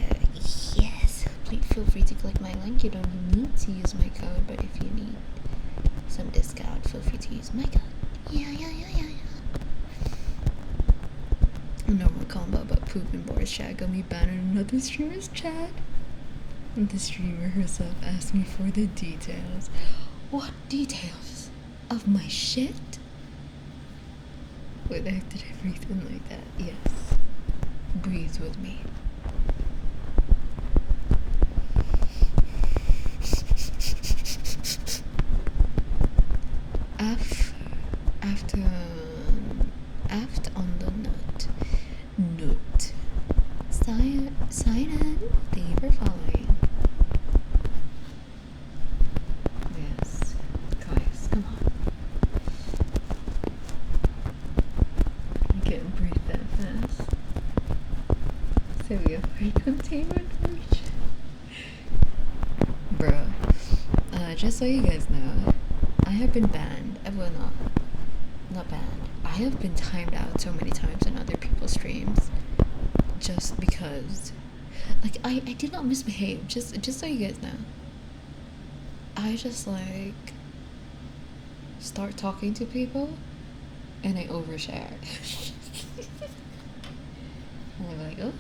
yes, please feel free to click my link. You don't need to use my code, but if you need some discount, feel free to use my code. Yeah. Normal combo, but poop and board chat got me banned in another streamer's chat. The streamer herself asked me for the details. What details? Of my shit? Wait, did I breathe in like that? Yes. Breathe with me. Aft on the nut. Note. Sign in. Thank you for following. Yes. Guys, come on. I can't breathe that fast. So we have free containment reach. Bro. Just so you guys know, I have been banned. Well, not banned. I have been timed out so many times in other people's streams just because, like, I did not misbehave. Just so you guys know, I just like start talking to people and I overshare. And I'm like, oh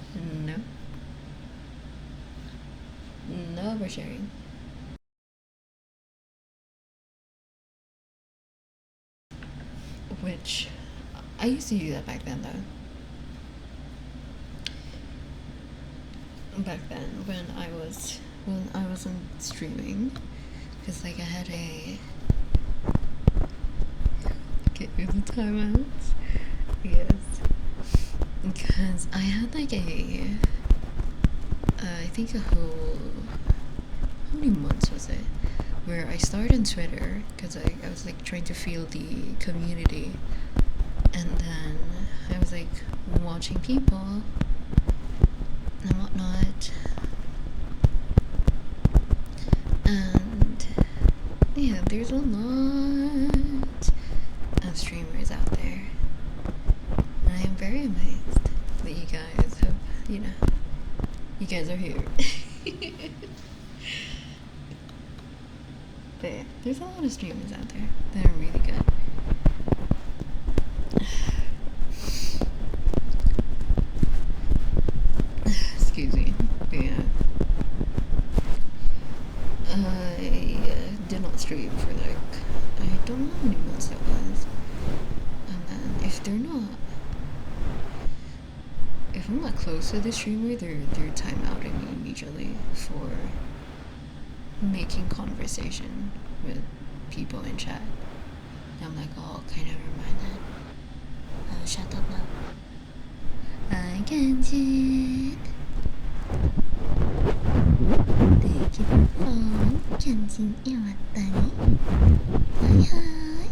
no oversharing. Which I used to do that back then though. Back then when I wasn't streaming, because like I had a get you the timeouts. Yes, because I had like I think a whole, how many months was it, where I started on Twitter because I was like trying to feel the community, and then I was like watching people and whatnot, and yeah, there's a lot of streamers out there, and I am very amazed that you guys have, you guys are here. But yeah, there's a lot of streamers out there that are really good. Excuse me. But yeah, I did not stream for like, I don't know how many months that was. And then if I'm not close to the streamer, they're time outing me immediately for making conversation with people in chat. And I'm like, oh, okay, never mind that. Oh, shut up now. I can see it. Thank you for following. Kenjin Iwatani. Hi.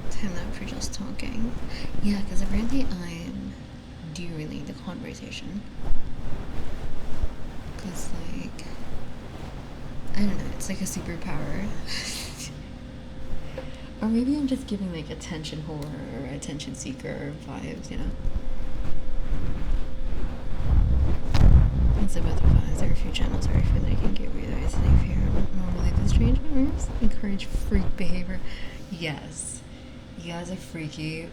Time out for just talking. Yeah, because apparently I'm derailing the conversation. Because, like, I don't know, it's like a superpower. Or maybe I'm just giving, like, attention whore or attention seeker vibes, you know? It's about the vibes. There are a few channels where I feel like I can get rid of it safe here. Normally the strange ones encourage freak behavior. Yes. You guys are freaky.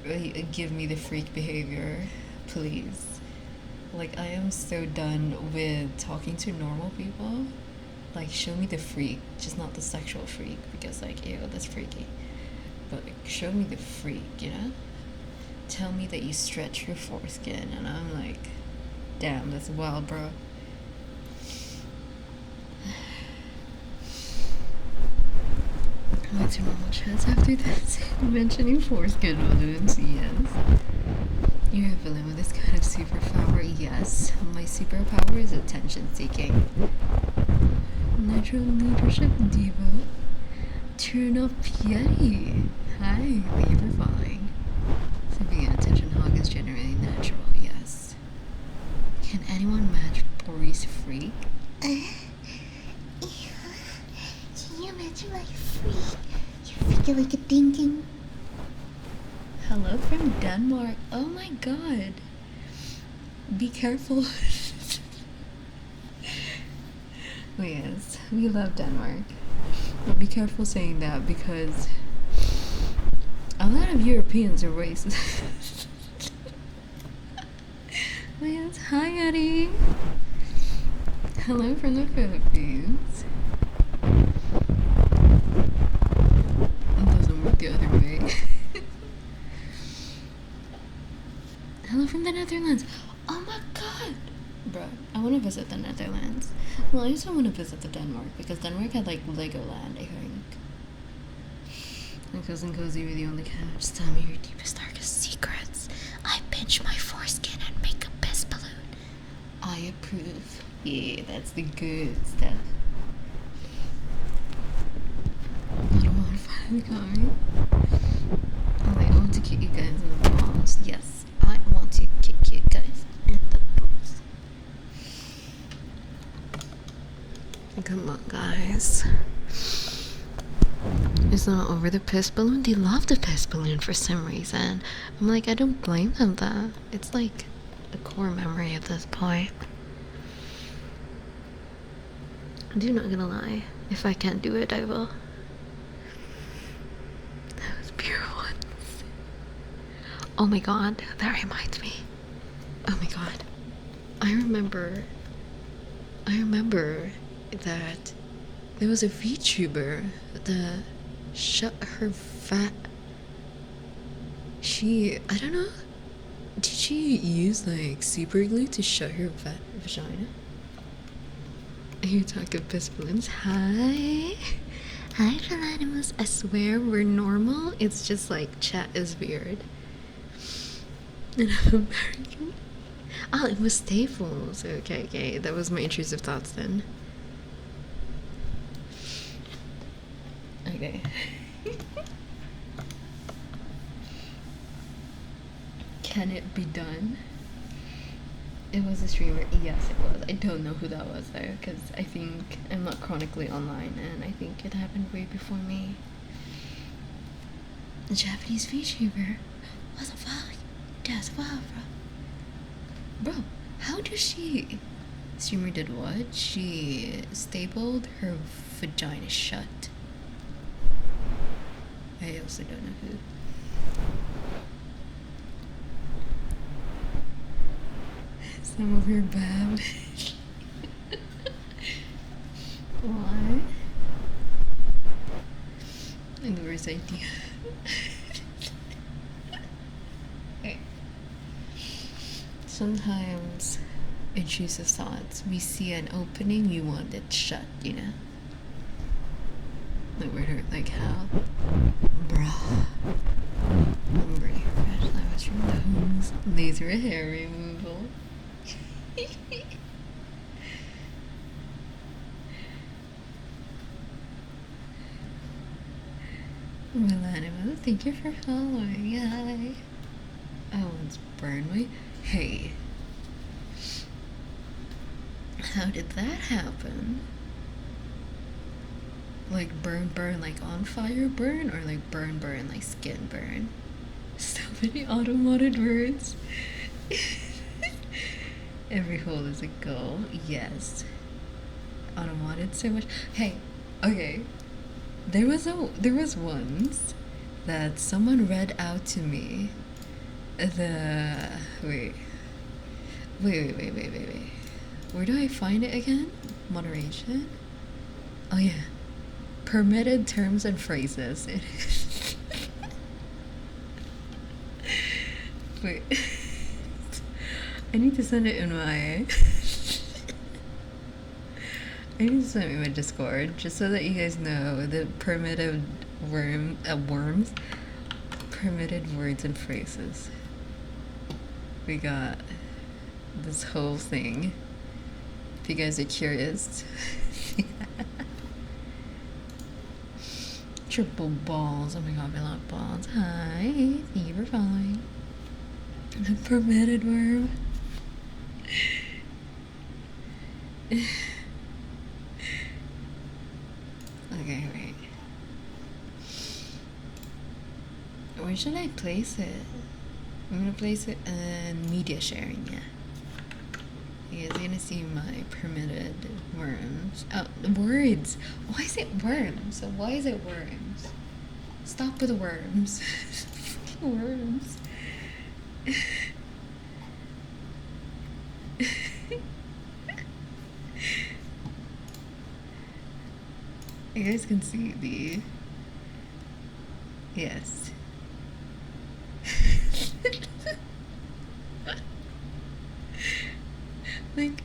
Give me the freak behavior, please. Like, I am so done with talking to normal people. Like, show me the freak, just not the sexual freak, because, like, ew, that's freaky. But, like, show me the freak, you know? Tell me that you stretch your foreskin, and I'm like, damn, that's wild, bro. What's your normal chats after this? Mentioning foreskin balloons, yes. You're a villain with this kind of superpower, yes. My superpower is attention seeking. Natural leadership diva. Turn up Yeti. Hi, thank you for following. So being an attention hog is generally natural, yes. Can anyone match Boris freak? Can you imagine my freak? You feel like a thinking. Hello from Denmark. Oh my god. Be careful. Yes, we love Denmark. But be careful saying that because a lot of Europeans are racist. Yes, hi Eddie. Hello from the Philippines. It doesn't work the other way. Hello from the Netherlands. Oh my god. Bro, I want to visit the Netherlands. Well, I also want to visit the Denmark because Denmark had like Legoland, I think. My cousin Cozy with you on the couch. Tell me your deepest, darkest secrets. I pinch my foreskin and make a piss balloon. I approve. Yeah, that's the good stuff. I don't want to find Kami. I want to kick you guys in the balls. Yes, I want to kick you guys in the balls. Come on, guys. It's not over the piss balloon. They love the piss balloon for some reason. I'm like, I don't blame them though. It's like a core memory at this point. I'm not gonna lie. If I can't do it, I will. That was pure ones. Oh my god, that reminds me. Oh my god. I remember that there was a VTuber that shut her I don't know, did she use like super glue to shut her vagina? You talk of piss balloons. Hi Philanimals. I swear we're normal, it's just like chat is weird. And I'm American. Oh, it was Staples. Okay, that was my intrusive thoughts then. Okay. Can it be done? It was a streamer. Yes, it was. I don't know who that was though, because I think I'm not chronically online, and I think it happened way before me. A Japanese VTuber. What the fuck? That's wild, bro. Bro, how does she? Streamer did what? She stapled her vagina shut. I also don't know who. Some of your bad. Why? And the worst idea. Okay. Sometimes intrusive thoughts. We see an opening, we want it shut, you know? That would hurt like hell. Bruh. I'm pretty fresh. I was from those. Laser hair removal. Milano, thank you for following. Hi. I once burned me. Hey. How did that happen? Like burn, like on fire burn, or like burn, like skin burn? So many automated words. Every hole is a goal. Yes. Automated so much. Hey, okay. There was once that someone read out to me the Wait. Where do I find it again? Moderation? Oh yeah. Permitted terms and phrases. Wait. I need to send it in my... I need to send it in my Discord just so that you guys know the permitted worms. Permitted words and phrases. We got this whole thing. If you guys are curious. Triple balls. Oh my god, I love balls. Hi, thank you for following. The permitted worm. Okay, wait. Where should I place it? I'm gonna place it in media sharing, yeah. You guys are gonna see my permitted worms. Oh, words! Why is it worms? Why is it worms? Stop with the worms. Worms. You guys can see the... Yes. Like...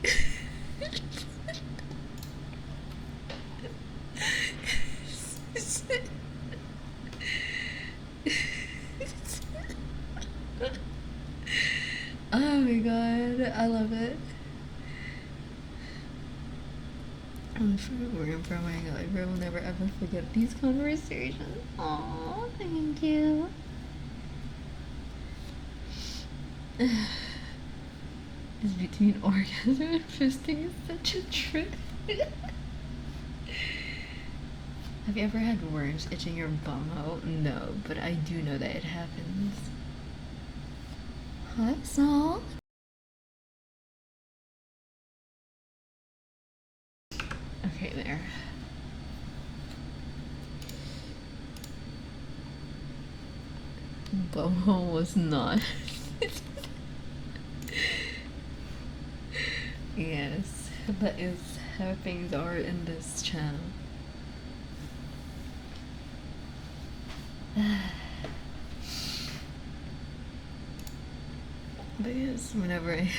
Oh my god, I love it. I'm from my god, I will never ever forget these conversations. Aw, thank you. Is between orgasm and fisting is such a trip. Have you ever had worms itching your bumhole? No, but I do know that it happens. Hi, Saul. Okay, there. Bumhole was not. Yes, that is how things are in this channel. But yes, whenever I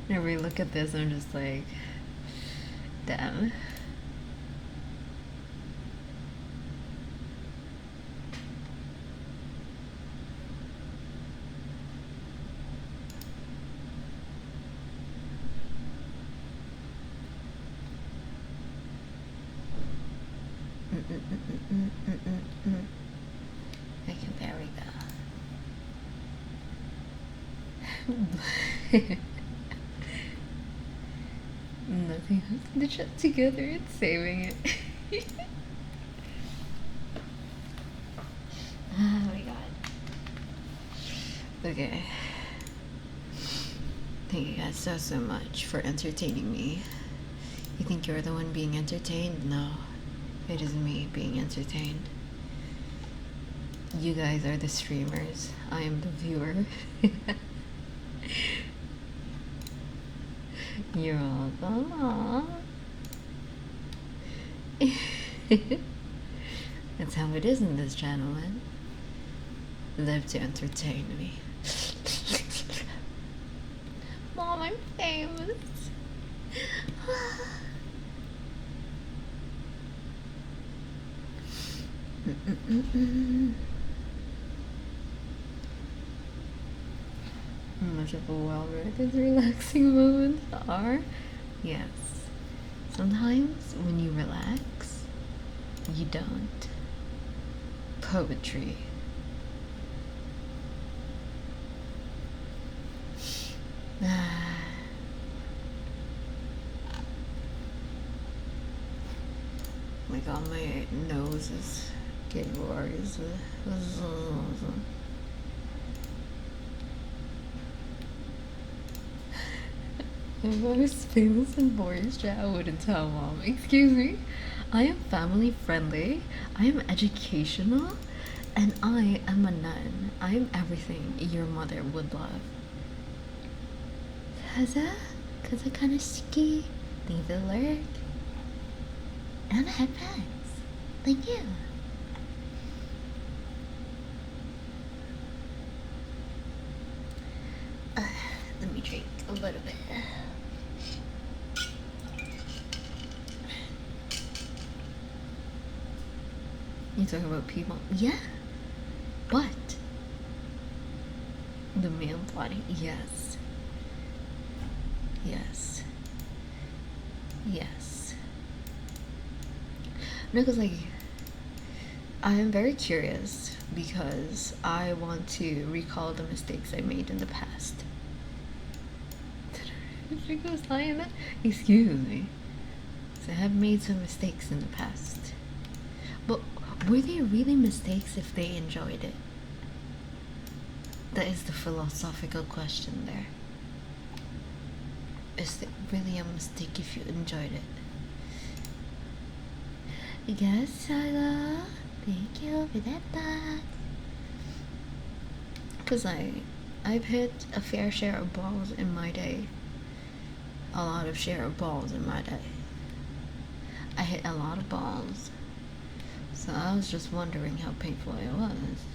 whenever I look at this, I'm just like, damn. Okay, there we go. Nothing else to shut together, it's saving it. Oh my god. Okay. Thank you guys so much for entertaining me. You think you're the one being entertained? No. It is me being entertained. You guys are the streamers. I am the viewer. You're all That's how it is in this channel, man. Live to entertain me. Mom, I'm famous. Much of a well-read these relaxing moments are. Yes. Sometimes when you relax, you don't. Poetry. My god, my nose is getting worse. If I was famous in boys chat, I wouldn't tell mom. Excuse me? I am family friendly, I am educational, and I am a nun. I am everything your mother would love. Cause I kinda sticky. Leave the alert. And headphones. Thank you. Let me drink a little bit. You talking about people? Yeah. What? The male body? Yes. Yes. Yes. No, because like I am very curious because I want to recall the mistakes I made in the past. She goes, excuse me. So I have made some mistakes in the past. But were they really mistakes if they enjoyed it? That is the philosophical question there. Is it really a mistake if you enjoyed it? Yes, Saga. Thank you for that thought. Because I've hit a fair share of balls in my day. A lot of share of balls in my day. I hit a lot of balls. So I was just wondering how painful it was.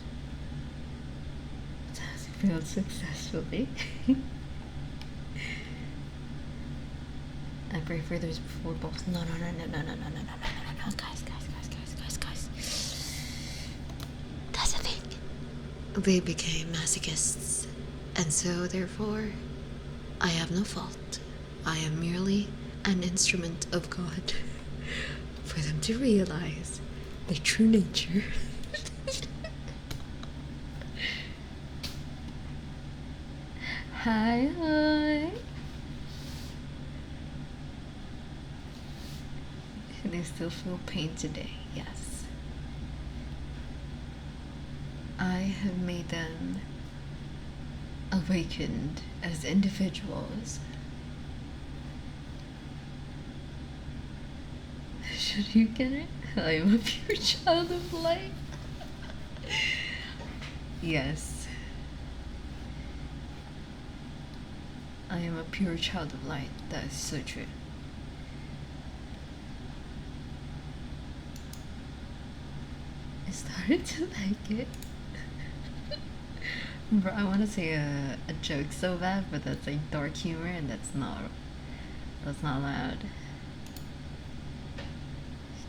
It has failed successfully. I pray for those 4 balls. No, guys. That's the thing. They became masochists, and so therefore, I have no fault. I am merely an instrument of God for them to realize their true nature. Hi. They still feel pain today, yes. I have made them awakened as individuals. Should you get it? I am a pure child of light. Yes. I am a pure child of light. That is so true. I started to like it. Bro, I want to say a joke so bad, but that's like dark humor, and that's not allowed.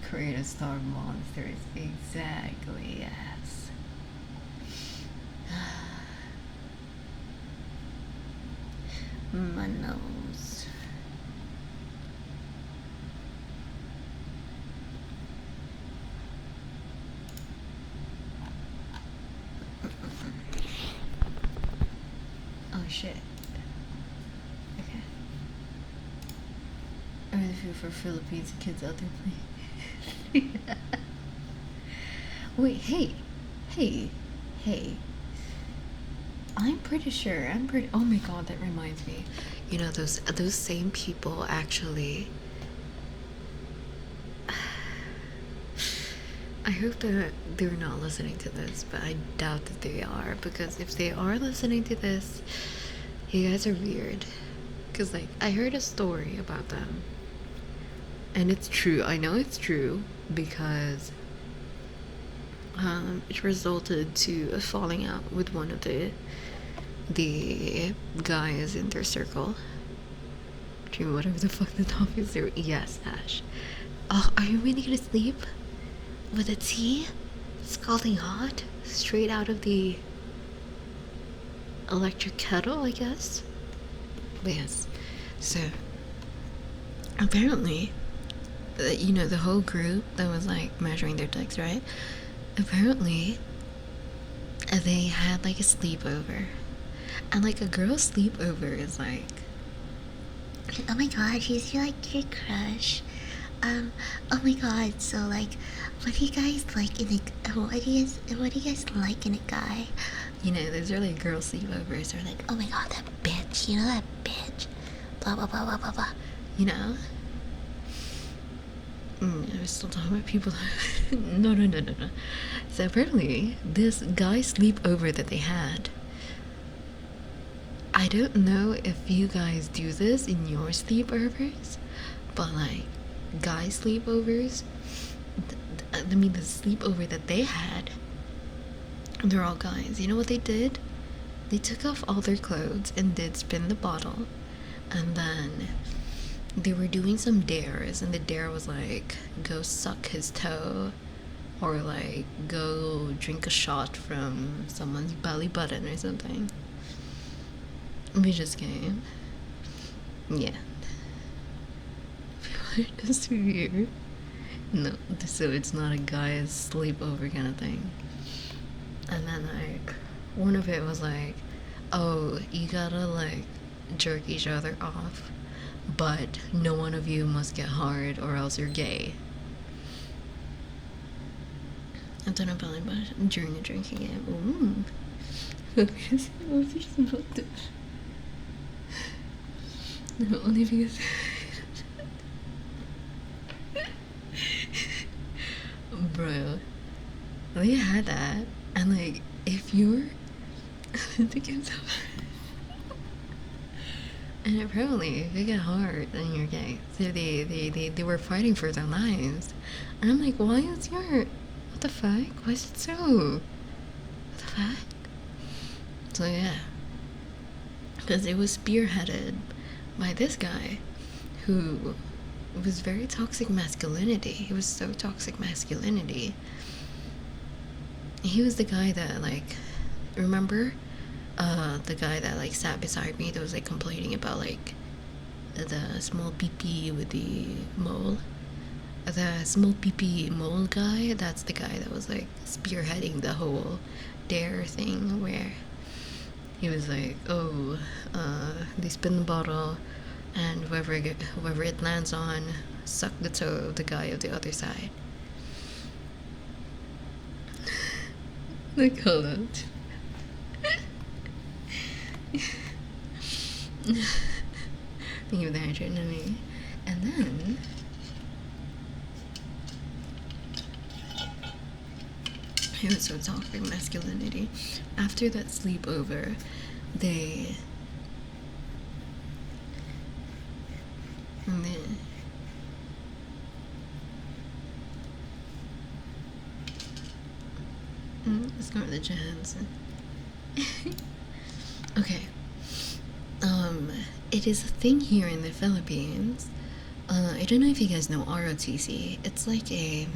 Create a star of monsters. Exactly, yes. My nose. Oh shit. Okay. I really feel for Philippines kids out there playing. Wait, hey. I'm pretty sure. Oh my god, that reminds me. You know, those same people actually. I hope that they're not listening to this, but I doubt that they are, because if they are listening to this, you guys are weird. Because, like, I heard a story about them, and it's true. I know it's true because it resulted to a falling out with one of the guys in their circle. Whatever the fuck the topic is there. Yes, Ash. Oh, are you really gonna sleep? With a tea? Scalding hot? Straight out of the electric kettle, I guess? But yes. So, apparently, you know, the whole group that was like measuring their dicks, right? Apparently, they had like a sleepover. And like a girl's sleepover is like, Oh my god, she's like your crush. Oh my god, so like, what do you guys like in a, what do you guys like in a guy? you know, those are like girl sleepovers. They're like, Oh my god, that bitch, you know that bitch? Blah blah blah blah blah blah. you know? I was still talking about people. No. So apparently, this guy sleepover that they had, I don't know if you guys do this in your sleepovers, but like guy sleepovers, I mean the sleepover that they had, they're all guys. You know what they did? They took off all their clothes and did spin the bottle, and then they were doing some dares, and the dare was like go suck his toe, or like go drink a shot from someone's belly button or something. We just came. Yeah. It's weird. No, so it's not a guy's sleepover kind of thing. And then like one of it was like, oh, you gotta like jerk each other off, but no one of you must get hard or else you're gay. I don't know about it, but during a drinking game. Ooh. No, only because bro, they had that, and like if you're and apparently if you get hard then you're gay. So they were fighting for their lives, and I'm like, why is your what the fuck? Why is it so? What the fuck? So yeah, because it was spearheaded by this guy who was very toxic masculinity. He was so toxic masculinity. He was the guy that like, remember, the guy that like sat beside me that was like complaining about like the small pee with the mole. The small pee mole guy. That's the guy that was like spearheading the whole dare thing where he was like, oh, they spin the bottle, and whoever it lands on, suck the toe of the guy of the other side. Like, hold on. Thank you for the hydrate, no me. And then it was so toxic masculinity. After that sleepover, they and then Scarlett Johansson. Okay. It is a thing here in the Philippines. I don't know if you guys know ROTC. It's like a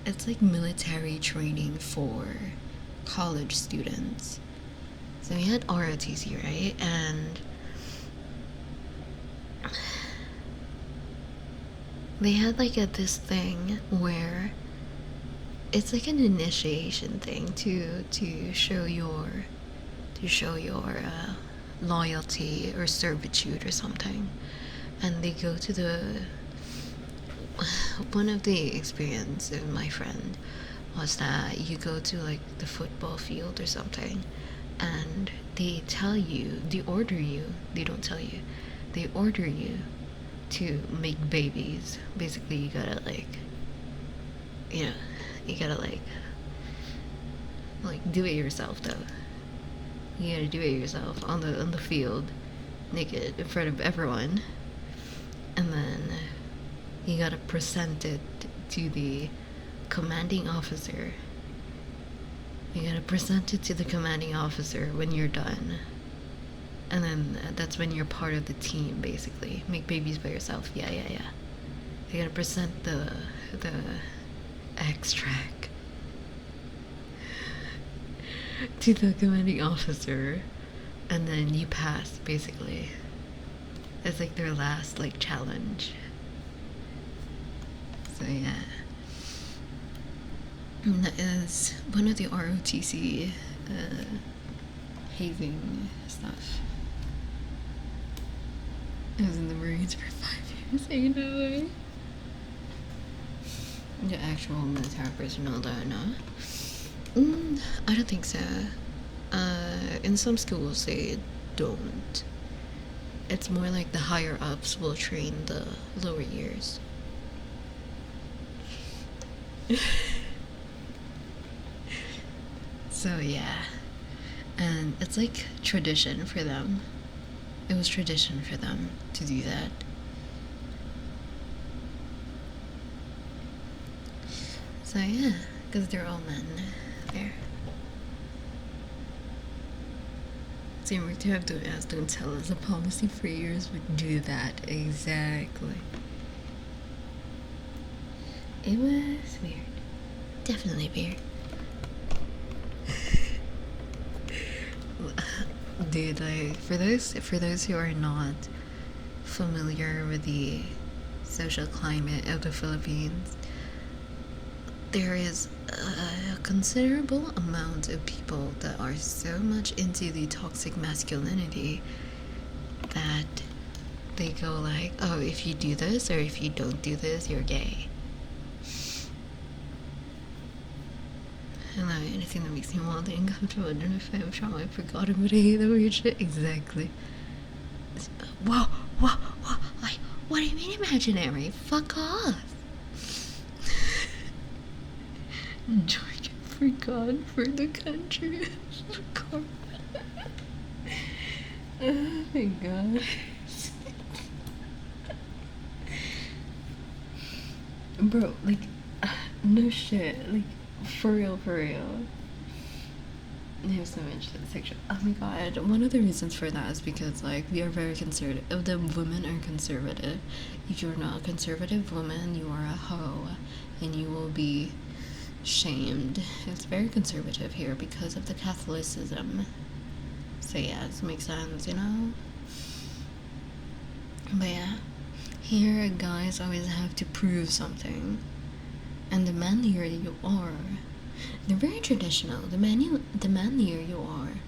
it's like military training for college students. So we had ROTC, right? And they had like this thing where it's like an initiation thing to show your loyalty or servitude or something. And they go to the one of the experience of my friend was that you go to like the football field or something, and they order you, they don't tell you, they order you to make babies. Basically, you gotta like, you gotta like do it yourself though. You gotta do it yourself on the field, naked in front of everyone, and then you gotta present it to the commanding officer. You gotta present it to the commanding officer when you're done. And then that's when you're part of the team, basically. Make babies by yourself. Yeah. You gotta present the extract to the commanding officer, and then you pass, basically. It's like their last like challenge. So yeah. And that is one of the ROTC hazing stuff. I was in the Marines for 5 years, you know. The actual military personnel don't know. I don't think so. In some schools they don't. It's more like the higher ups will train the lower years. So yeah. And it's like tradition for them. It was tradition for them to do that. So yeah, because they're all men there. Same to have to ask, don't tell us a policy for years would do that exactly. It was weird. Definitely weird. Dude, like for those who are not familiar with the social climate of the Philippines, there is a considerable amount of people that are so much into the toxic masculinity that they go like, oh, if you do this or if you don't do this, you're gay. And like, anything that makes me wildly uncomfortable, I don't know if I'm sure I forgot about it, the weird shit. Exactly. Whoa, like, what do you mean imaginary? Fuck off. Georgia for God, for the country. Oh my god. Bro, like, no shit. Like, for real, for real. There's no mention of sexual. Oh my god. One of the reasons for that is because, like, we are very conservative. The women are conservative. If you're not a conservative woman, you are a hoe. And you will be shamed. It's very conservative here because of the Catholicism. So yeah, it makes sense, you know? But yeah, here guys always have to prove something. And the manlier you are, they're very traditional. The manlier you are,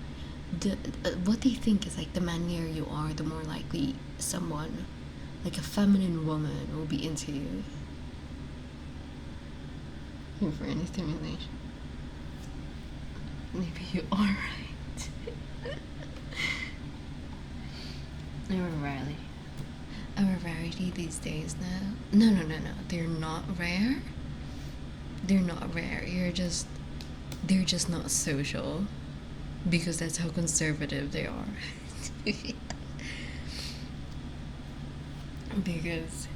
what they think is like the manlier you are, the more likely someone, like a feminine woman, will be into you. For any stimulation. Maybe you are right. Our rarity these days now. No. They're not rare. They're not rare. They're just not social. Because that's how conservative they are. Because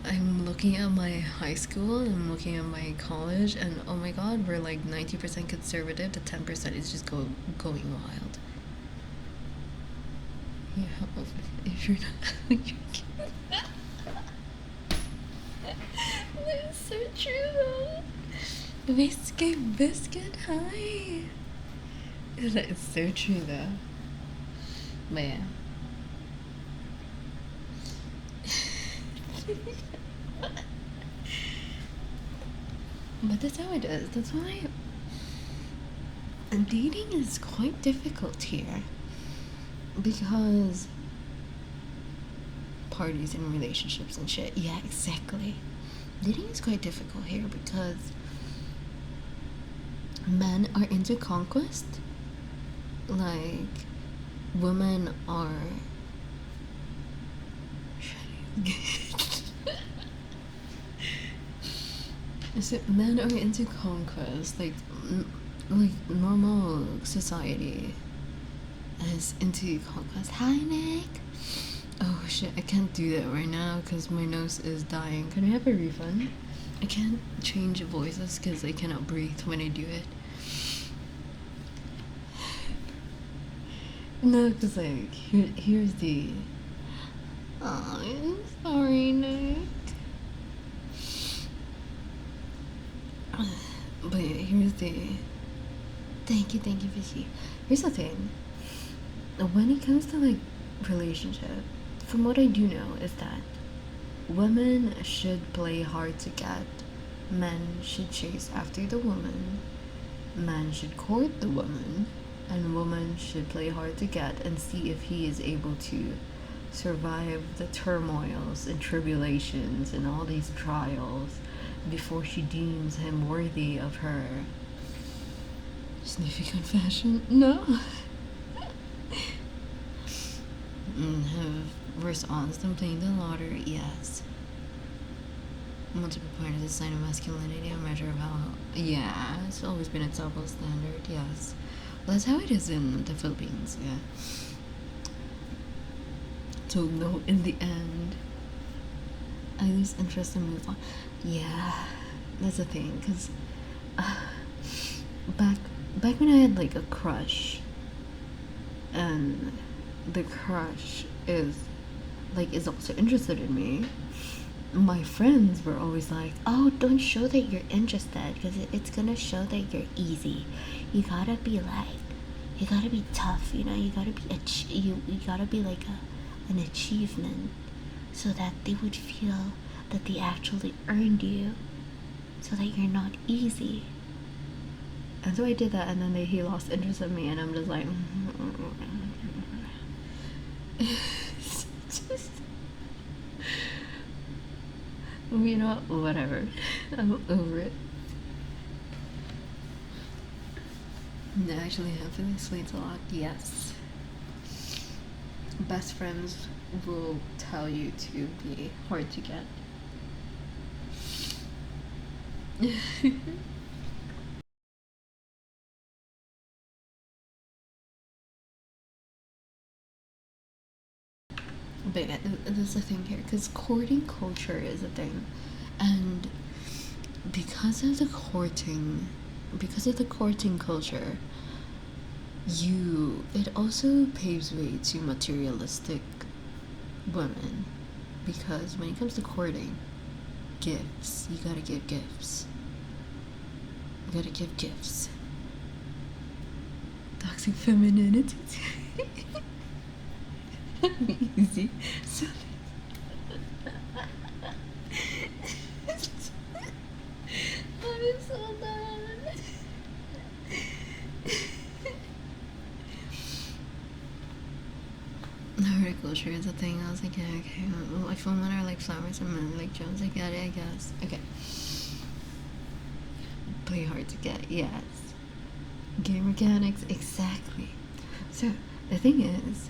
I'm looking at my high school, I'm looking at my college, and oh my god, we're like 90% conservative, the 10% is just going wild. Yeah, if you're not. That's so true though. Biscuit, hi. That's so true though. But yeah. But that's how it is. That's why dating is quite difficult here. Because parties and relationships and shit. Yeah, exactly. Dating is quite difficult here because men are into conquest. Like, women are. So men are into conquest, like normal society is into conquest. Hi Nick. Oh shit, I can't do that right now because my nose is dying. Can I have a refund? I can't change voices because I cannot breathe when I do it. No, because like here's the. Oh, I'm sorry, Nick. But here's the. Thank you, Fishy. Here's the thing. When it comes to like relationship, from what I do know is that women should play hard to get. Men should chase after the woman. Man should court the woman. And woman should play hard to get and see if he is able to survive the turmoils and tribulations and all these trials before she deems him worthy of her. Sniffy confession? No. Have worse odds than playing the lottery? Yes. Multiple part is a sign of masculinity, a measure of how. Yeah, it's always been a double standard, yes. That's how it is in the Philippines, yeah. So no, in the end, I lose interest and move on. Yeah, that's the thing, because uh, back back when I had like a crush, and the crush is also interested in me, my friends were always like, "Oh, don't show that you're interested, because it's gonna show that you're easy. You gotta be like, you gotta be tough. You know, you gotta be you gotta be like an achievement, so that they would feel that they actually earned you, so that you're not easy." And so I did that, and then he lost interest in me, and I'm just like, you know, whatever. I'm over it. No, actually, having explains a lot. Yes, best friends will tell you to be hard to get. But yeah, that's the thing here, because courting culture is a thing, and because of the courting, because of the courting culture, it also paves way to materialistic women, because when it comes to courting, gifts, you gotta give gifts. You gotta give gifts. Toxic femininity. Easy. So I'm so done. Horticulture is a thing. I was like, yeah, okay. If women are like flowers and men like Jones, I get it, I guess. Okay. Play hard to get, yes. Game mechanics, exactly. So, the thing is,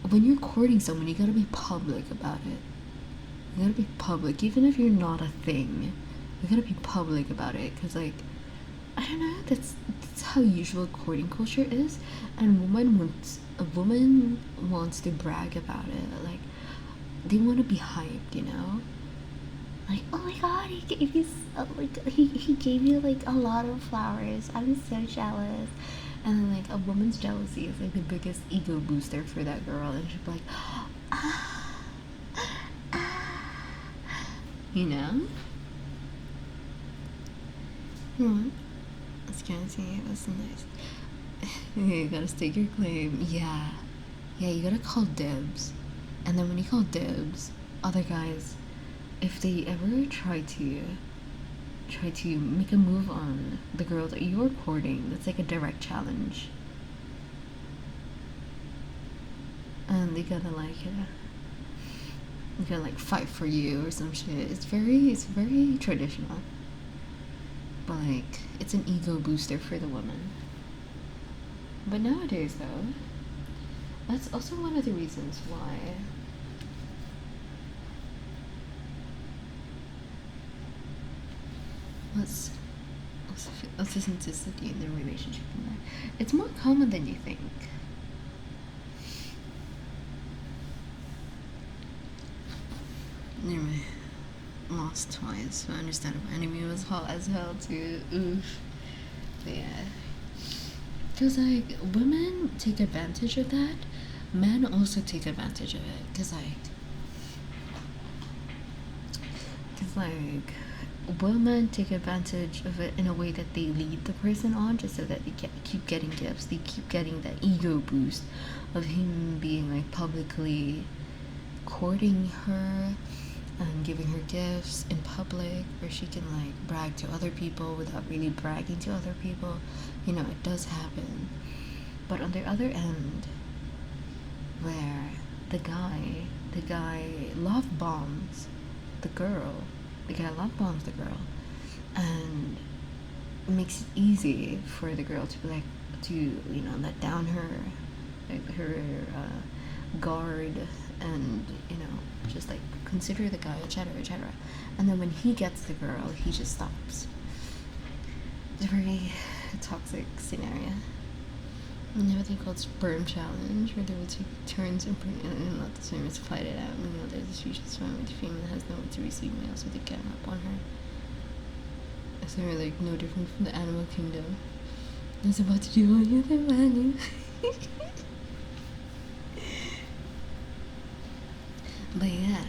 when you're courting someone, you gotta be public about it. You gotta be public, even if you're not a thing. You gotta be public about it, because, like, I don't know, that's how usual courting culture is, and a woman wants to brag about it. Like, they want to be hyped, you know? Like, oh my god, he gave you he gave you like a lot of flowers. I'm so jealous. And then like a woman's jealousy is like the biggest ego booster for that girl, and she'll be like, ah, ah, you know? Hmm. That's kind of see. That's nice. You gotta stake your claim. Yeah. Yeah, you gotta call dibs. And then when you call dibs, other guys, if they ever try to make a move on the girl that you're courting, that's like a direct challenge. And they gotta like you gotta like fight for you or some shit. It's very traditional. But like it's an ego booster for the woman. But nowadays though, that's also one of the reasons why let's authenticity in the relationship. It's more common than you think. Anyway, lost twice. So understandable. Enemy was hot as hell too. Oof. But yeah, because like women take advantage of that, men also take advantage of it. Cause like women take advantage of it in a way that they lead the person on, just so that keep getting gifts. They keep getting that ego boost of him being like publicly courting her and giving her gifts in public, where she can like brag to other people without really bragging to other people. You know, it does happen. But on the other end, where the guy love bombs the girl, the guy love bombs the girl, and makes it easy for the girl to be like, to let down her guard, and just like consider the guy, etc., and then when he gets the girl, he just stops. It's very toxic scenario. And everything called sperm challenge, where they will take turns and let the swimmers fight it out. Meanwhile, there's a species swim with the female that has no way to receive male, so they gang up on her. So they're like no different from the animal kingdom. It's about to do all you other value. But yeah,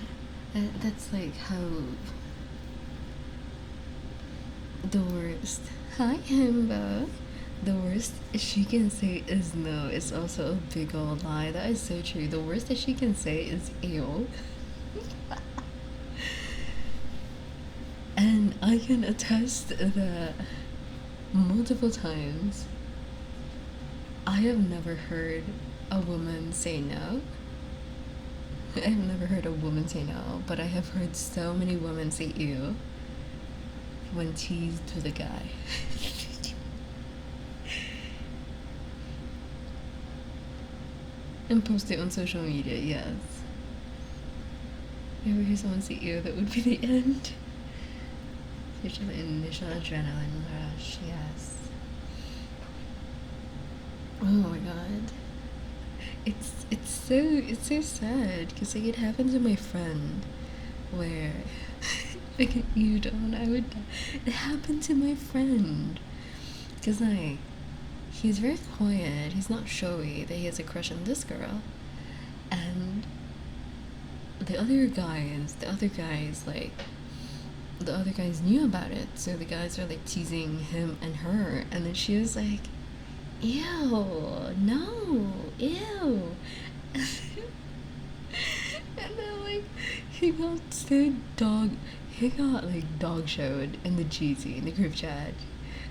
that's like how the worst. Hi, Himbo. The worst she can say is no. It's also a big old lie. That is so true. The worst that she can say is ew. And I can attest that multiple times I have never heard a woman say no. I have never heard a woman say no, but I have heard so many women say ew when teased with a guy. And post it on social media, yes. If you ever hear someone say ew, that would be the end. Such an initial adrenaline rush, yes. Oh my god. It's so sad because like it happened to my friend where like you don't I would it happened to my friend because like he's very quiet, he's not showy that he has a crush on this girl, and the other guys knew about it, so the guys are like teasing him and her, and then she was like, ew, no, ew. And then like he got like dog showed in the GC, in the group chat.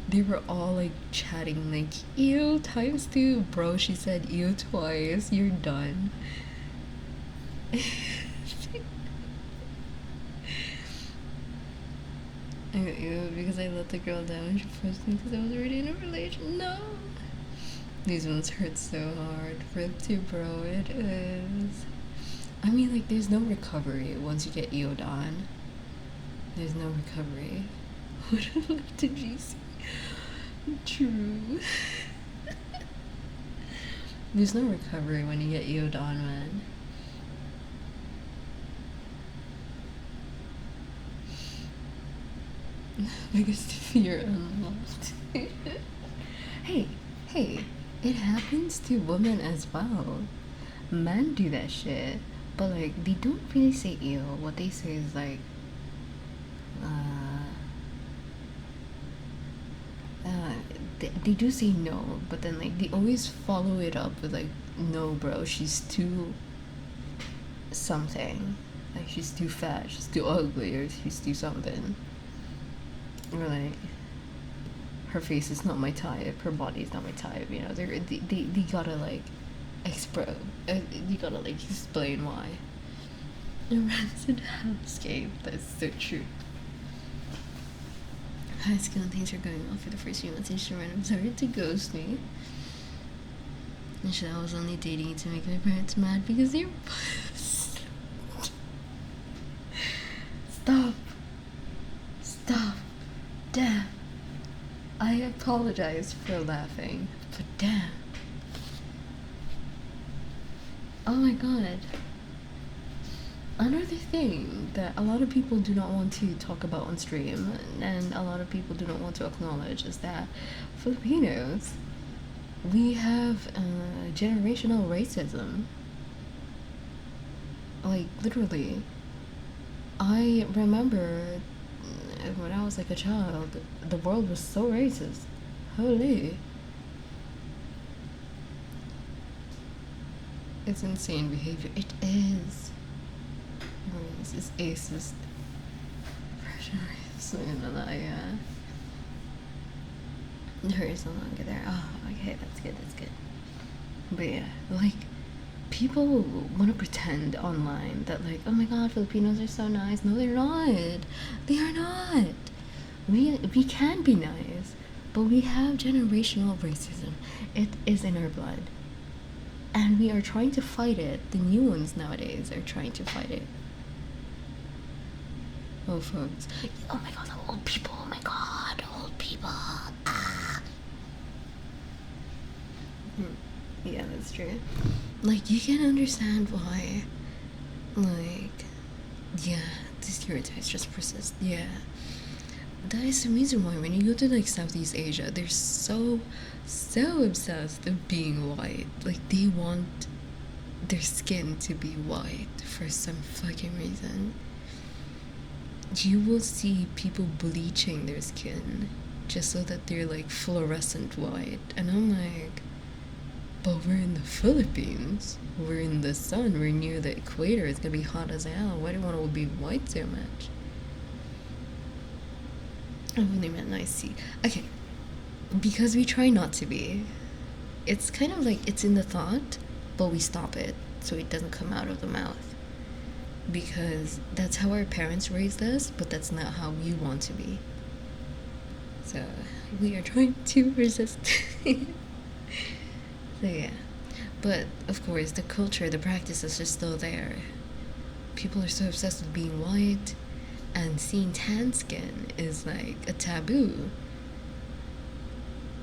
They were all like chatting like ew times 2, bro, she said ew twice, you're done. I got ew because I let the girl down. She forced me because I was already in a relation. No. These ones hurt so hard. Rip to bro, it is. I mean, like, there's no recovery once you get EO'd on. There's no recovery. Would have left to GC. True. There's no recovery when you get EO'd on, man. Biggest fear unlocked. Hey, it happens to women as well. Men do that shit, but like they don't really say ew. What they say is like, they do say no, but then like they always follow it up with like, no, bro, she's too something. Like she's too fat, she's too ugly, or she's too something. Or like, her face is not my type, her body is not my type. You know, they gotta like you gotta like explain why. A rancid housecape. That's so true. High school and things are going well for the first few months, and she ran sorry to ghost me. And she I was only dating to make my parents mad because they're Stop. Damn. I apologize for laughing, but damn. Oh my god. Another thing that a lot of people do not want to talk about on stream, and a lot of people do not want to acknowledge, is that Filipinos, we have generational racism. Like, literally. I remember when I was like a child, the world was so racist. Holy. It's insane behavior. It is. This is acist version of yeah. There is no longer there. Oh, okay, that's good. But yeah, like, people want to pretend online that like, oh my god, Filipinos are so nice. No, they're not. They are not. We can be nice, but we have generational racism. It is in our blood, and we are trying to fight it. The new ones nowadays are trying to fight it. Oh, folks. Oh my god, the old people. Oh my god, old people. Ah. Yeah, that's true. Like, you can understand why, like, yeah, the stereotypes just persist. Yeah. That is the reason why when you go to, like, Southeast Asia, they're so obsessed with being white. Like, they want their skin to be white for some fucking reason. You will see people bleaching their skin just so that they're, like, fluorescent white. And I'm like, but we're in the Philippines. We're in the sun. We're near the equator. It's gonna be hot as hell. Why do you want to be white so much? I only meant I see. Okay, because we try not to be. It's kind of like it's in the thought, but we stop it so it doesn't come out of the mouth. Because that's how our parents raised us, but that's not how we want to be. So we are trying to resist. So yeah. But of course, the culture, the practices are still there. People are so obsessed with being white, and seeing tan skin is like a taboo.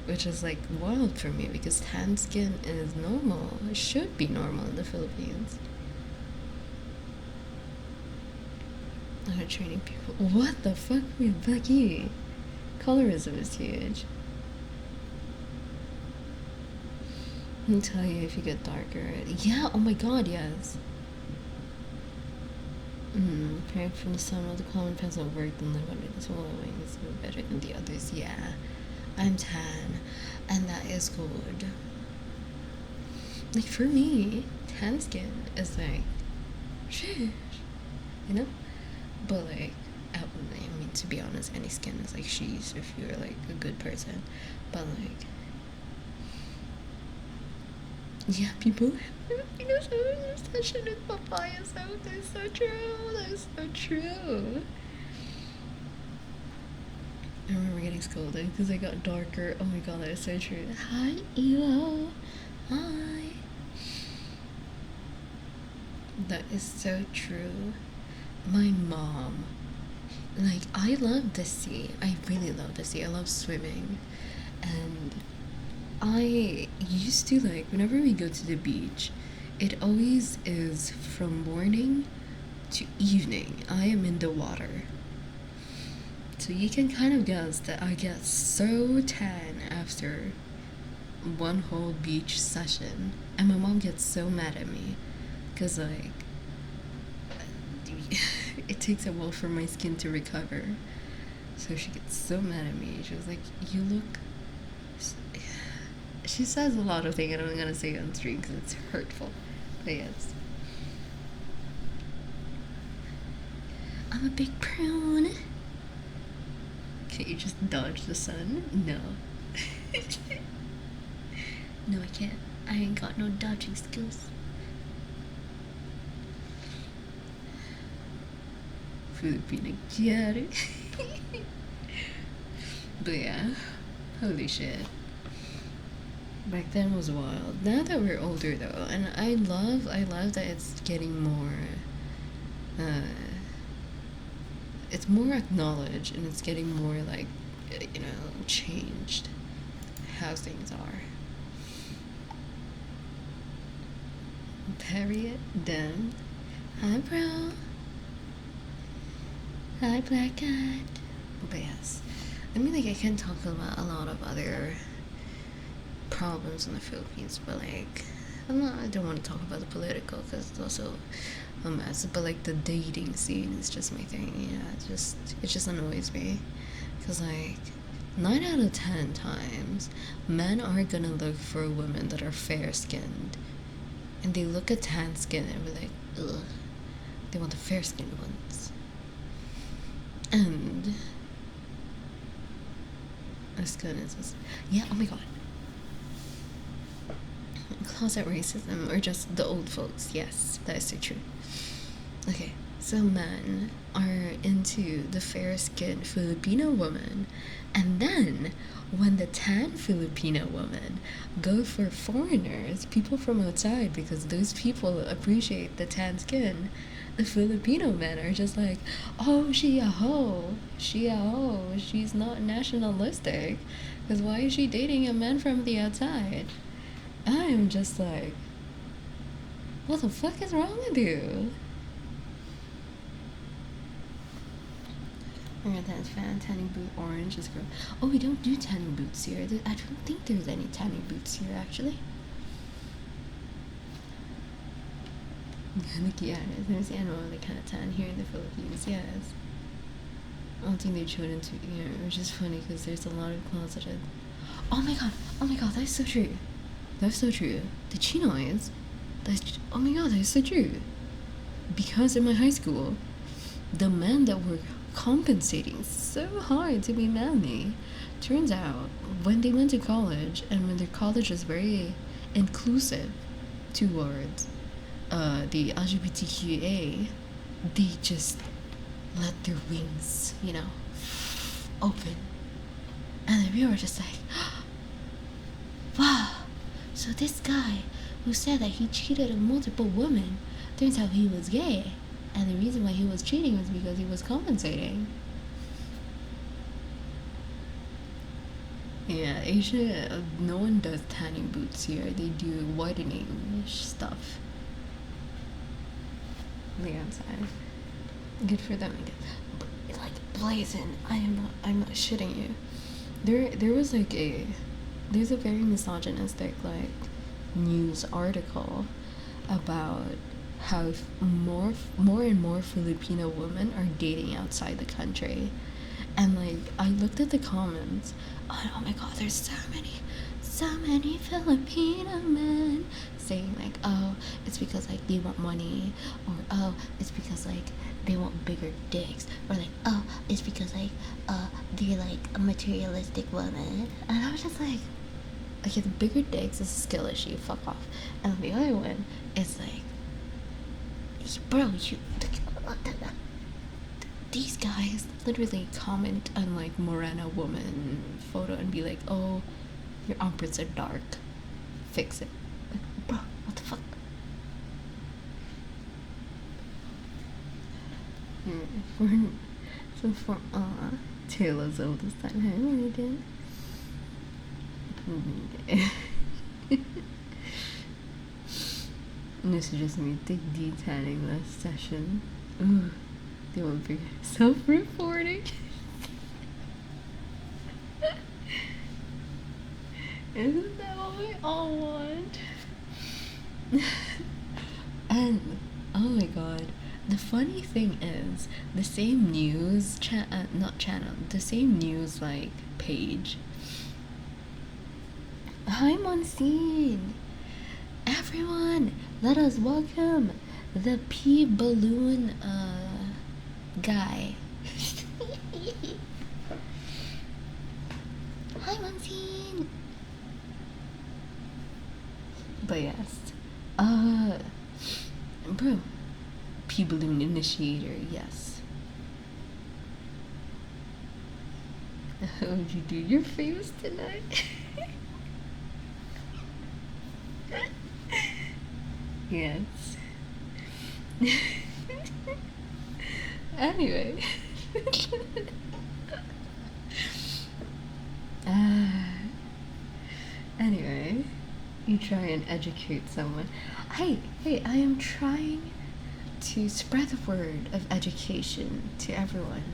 Which is like wild for me because tan skin is normal. It should be normal in the Philippines. I'm training people. What the fuck with Becky? Colorism is huge. I'll tell you if you get darker. Yeah, oh my god, yes. Preparing from the sun while the common pencil worked and live under the solar wings better than the others. Yeah, I'm tan, and that is good. Like, for me, tan skin is like, shit, you know? But like, I mean, to be honest, any skin is like she's if you're like a good person. But like, yeah, people Filipinos have an obsession with papaya, so that's so true. That's so true. I remember getting scolded because I got darker. Oh my god, that is so true. Hi, Elo. Hi. That is so true. My mom, like, I love the sea. I really love the sea. I love swimming. And I used to, like, whenever we go to the beach, it always is from morning to evening. I am in the water. So you can kind of guess that I get so tan after one whole beach session. And my mom gets so mad at me. Because, like, it takes a while for my skin to recover. So she gets so mad at me. She was like, you look... She says a lot of things and I'm going to say it on stream because it's hurtful. But yes. I'm a big prune. Can't you just dodge the sun? No. No, I can't. I ain't got no dodging skills. Filipino chiari. But yeah, holy shit. Back then was wild. Now that we're older though, and I love that it's getting more it's more acknowledged and it's getting more like, you know, changed how things are. Harriet Dunn. Hi, bro. Hi, Black Cat. But yes, I mean, like, I can talk about a lot of other problems in the Philippines, but like, I don't want to talk about the political because it's also a mess. But like, the dating scene is just my thing. Yeah, it just annoys me because like 9 out of 10 times men are gonna look for women that are fair skinned, and they look at tan skin and be like, ugh, they want the fair skinned ones. And this goodness is, yeah, oh my god. Closet racism, or just the old folks. Yes, that is so true. Okay, so men are into the fair-skinned Filipino woman, and then when the tan Filipino women go for foreigners, people from outside, because those people appreciate the tan skin, the Filipino men are just like, oh, she a hoe, she's not nationalistic, because why is she dating a man from the outside? I am just like, what the fuck is wrong with you? That's fan, tanning boot, orange is good. Oh, we don't do tanning boots here. I don't think there's any tanning boots here, actually. Yeah, there's animal that kind of tan here in the Philippines, yes. I don't think they showed into here, which is funny because there's a lot of clothes that oh my god, that's so true. That's so true. The chinois, oh my god, that's so true. Because in my high school, the men that were compensating so hard to be manly, turns out when they went to college and when their college was very inclusive towards the LGBTQA, they just let their wings, open. And then we were just like, wow. So this guy who said that he cheated on multiple women, turns out he was gay. And the reason why he was cheating was because he was compensating. Yeah, Asia, no one does tanning boots here. They do whitening stuff. The outside. Good for them. Like blazing. I'm not shitting you. There was like there's a very misogynistic like news article about how more and more Filipino women are dating outside the country. And like I looked at the comments, oh my god, there's so many Filipino men saying like, oh, it's because like they want money, or oh, it's because like they want bigger dicks, or like, oh, it's because like they're like a materialistic woman. And I was just like, okay, the bigger dicks is a skill issue, fuck off. And the other one is like, bro, these guys literally comment on like Morena woman photo and be like, oh, your armpits are dark, fix it. Like, bro, what the fuck? For Taylor's oldest time, hey again. This is just me detailing this session. Ooh, they won't be self-reporting. Isn't that what we all want? And oh my god, the funny thing is, the same news the same news like page. Hi Monsignor! Everyone, let us welcome the pea balloon guy. Hi Monsignor! But yes, bro, pea balloon initiator, yes. How would you do your famous tonight? Yes. Anyway. Anyway, you try and educate someone. Hey, I am trying to spread the word of education to everyone,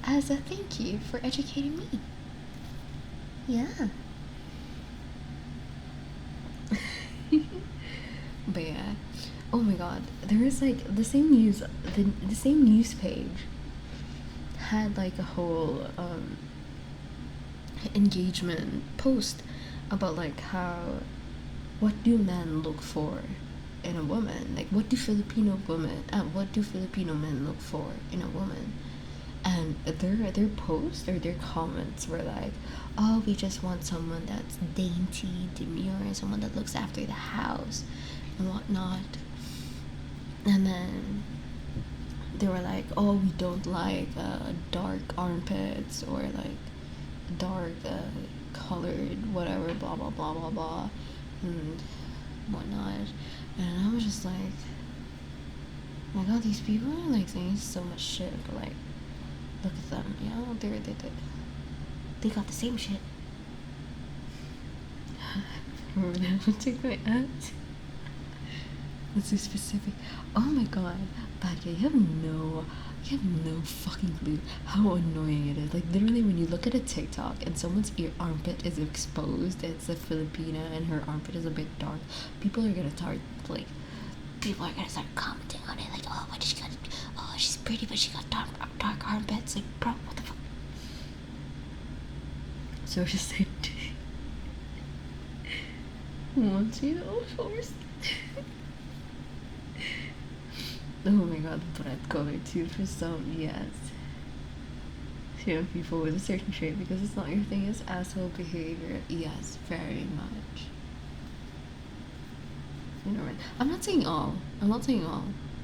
as a thank you for educating me. Yeah. But yeah, oh my god, there is like the same news page had like a whole engagement post about like what do men look for in a woman, like what do Filipino men look for in a woman. And their posts or their comments were like, oh, we just want someone that's dainty, demure, someone that looks after the house and whatnot. And then they were like, oh, we don't like dark armpits or like dark colored whatever, blah blah blah blah blah and whatnot. And I was just like, oh my god, these people are like saying so much shit, but like, look at them, they got the same shit. Check my ass. That's so specific. Oh my god, bad guy, you have no fucking clue how annoying it is. Like literally, when you look at a TikTok and someone's ear armpit is exposed, it's a Filipina and her armpit is a bit dark. People are gonna start like, people are gonna start commenting on it like, oh, why did she got? Oh, she's pretty, but she got dark armpits. Like, bro, what the fuck? So just say, once you know, force. Oh my god, bread color too for some, yes. People with a certain trait because it's not your thing is asshole behavior. Yes, very much. You know, right? I'm not saying all,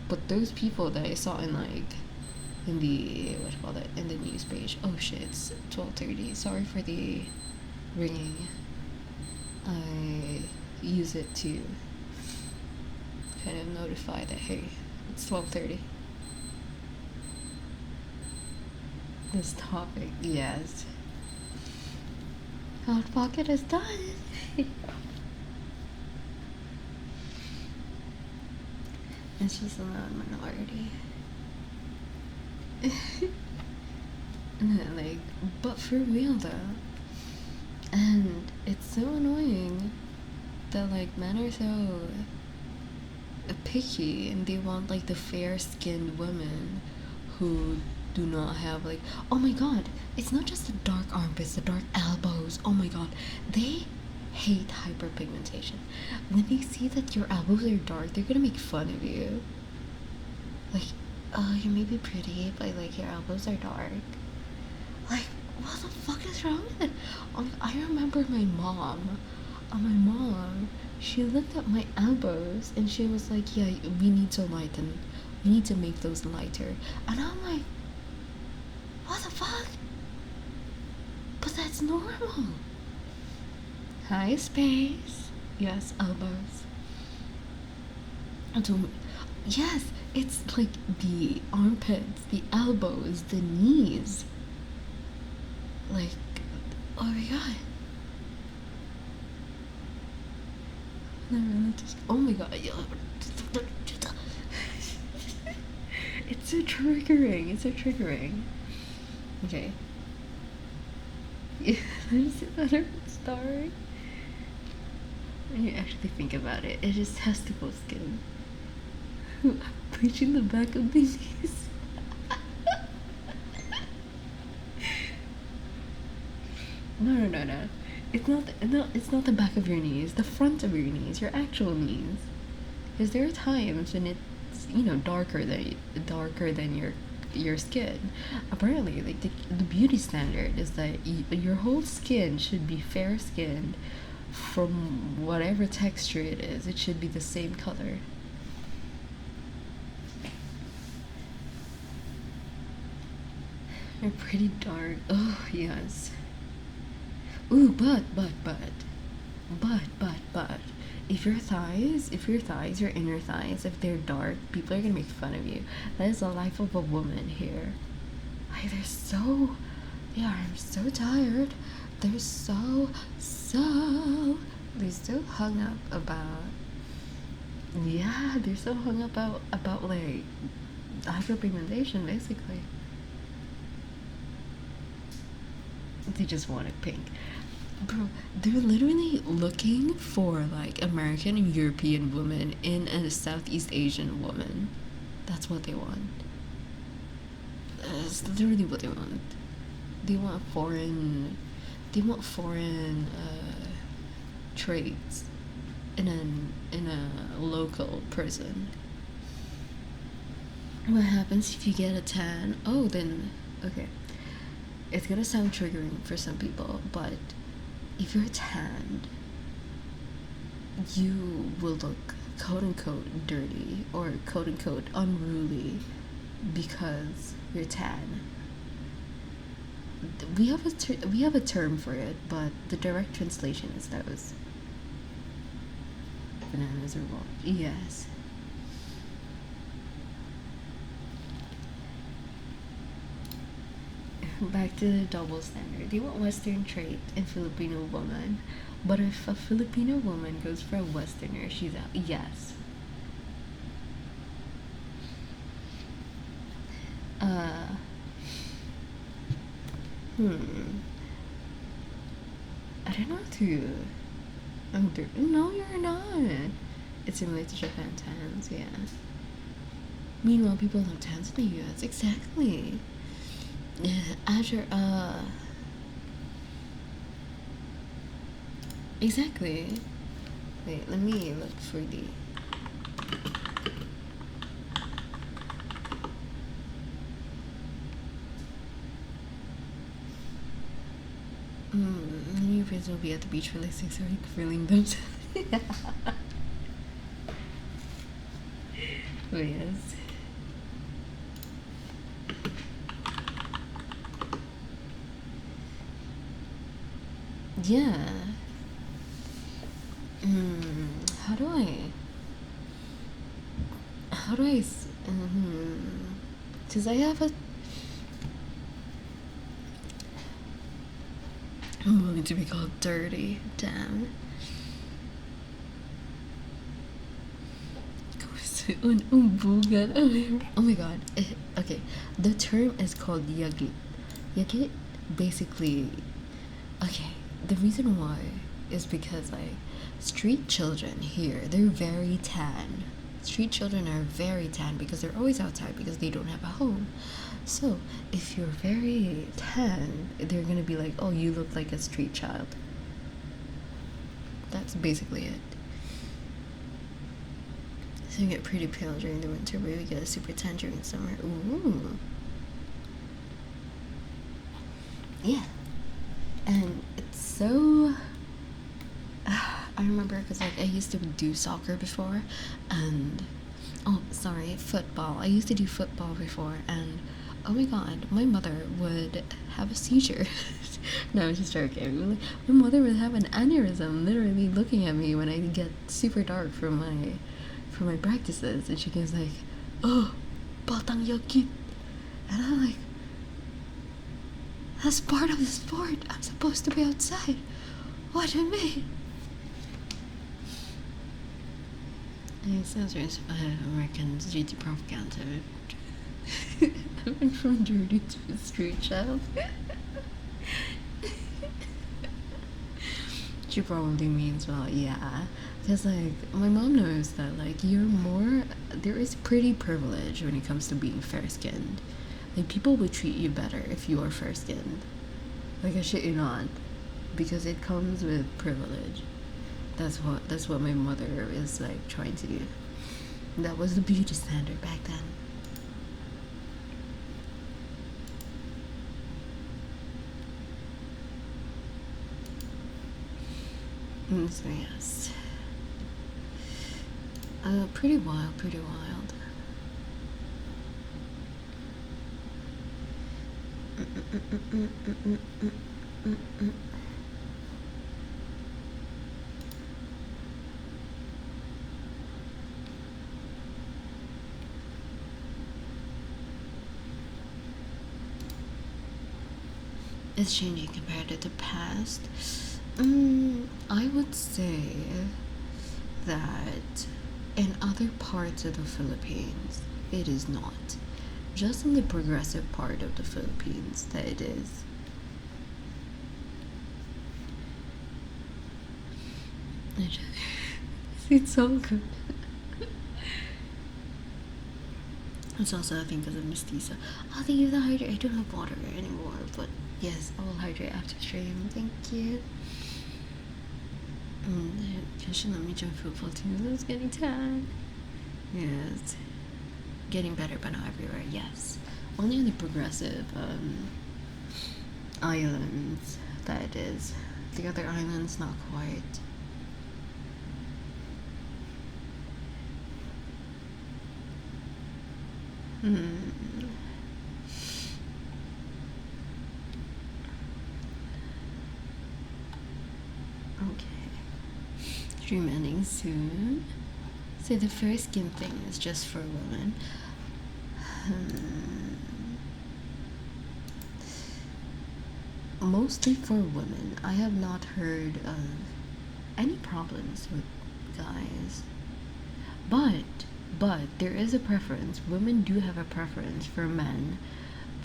but those people that I saw in like in the what do you call it, in the news page. Oh shit, it's 12:30. Sorry for the ringing. I use it to kind of notify that hey, it's 12:30. This topic, yes. Hot pocket is done. It's just a minority. And then, like, but for real though. And it's so annoying that like men are so picky and they want like the fair skinned women who do not have like, oh my god, it's not just the dark armpits, the dark elbows. Oh my god, they hate hyperpigmentation. When they see that your elbows are dark, they're gonna make fun of you. Like, oh, you may be pretty, but like your elbows are dark. Like, what the fuck is wrong with it? I remember my mom, she looked at my elbows and she was like, yeah, we need to lighten, we need to make those lighter. And I'm like, what the fuck? But that's normal. High space. Yes, elbows. Yes, it's like the armpits, the elbows, the knees. Like, oh my god. Oh my god. It's so triggering. It's so triggering. Okay. Yeah, there's another story. When you actually think about it, it is testicle skin. Pushing the back of the knees. No. It's not the back of your knees. The front of your knees. Your actual knees. Because there are times when it's darker than your skin. Apparently, like the beauty standard is that your whole skin should be fair skinned. From whatever texture it is, it should be the same color. They're pretty dark. Oh yes. Ooh, but if your thighs, your inner thighs, if they're dark, people are gonna make fun of you. That is the life of a woman here. Like they are so tired. They're so hung up about, yeah, they're so hung up about like hyperpigmentation basically. They just want it pink. Bro, they're literally looking for like American and European women in a Southeast Asian woman. That's what they want. That's literally what they want. They want foreign traits in a local person. What happens if you get a tan? Oh, then okay. It's gonna sound triggering for some people, but if you're tanned, you will look quote unquote dirty or quote unquote unruly because you're tan. We have a term for it, but the direct translation is those bananas are wrong. Yes. back to the double standard. They want Western trait in Filipino woman, but if a Filipino woman goes for a Westerner, she's out. Yes. Uh. I don't know to. No, you're not. It's similar to Japan tans, yeah. Meanwhile, people love tans in the US. Exactly. Azure, exactly. Wait, let me look for the. New friends will be at the beach for like 6 hours grilling themselves. Oh, yes. Yeah. How do I? How do I? Because I have a. I'm willing to be called dirty. Damn. Oh my god. Okay. The term is called yagit. Yagit basically. Okay. The reason why is because like street children here, they're very tan. Street children are very tan because they're always outside because they don't have a home. So if you're very tan, they're gonna be like, oh, you look like a street child. That's basically it. So you get pretty pale during the winter, but you get super tan during summer. Ooh. Yeah. And it's so. I remember because like I used to do soccer before, and football. I used to do football before, and oh my god, my mother would have a seizure. No, I'm just joking. My mother would have an aneurysm, literally looking at me when I get super dark from my practices, and she goes like, "Oh, batang yagit," and I'm like, "That's part of the sport. I'm supposed to be outside. What do you mean?" It sounds Americans due to propaganda. I went from dirty to a street child. She probably means well, yeah. Because like my mom knows that like there is pretty privilege when it comes to being fair skinned. Like people would treat you better if you are fair skinned. Like I shit you not. Because it comes with privilege. That's what my mother is like trying to do. That was the beauty standard back then. So yes. Pretty wild, pretty wild. It's changing compared to the past. I would say that in other parts of the Philippines, it is not. Just in the progressive part of the Philippines that it is. It's so good. It's also, I think, because of mestizo. Oh, thank you for the hydrate. I don't have water anymore, but yes, I will hydrate after stream. Thank you. Just let me jump football too. I was getting tan. Yes. Getting better, but not everywhere. Yes. Only in the progressive islands that it is. The other islands, not quite. Okay. Stream ending soon. So the fair skin thing is just for women. mostly for women. I have not heard of any problems with guys. But there is a preference. Women do have a preference for men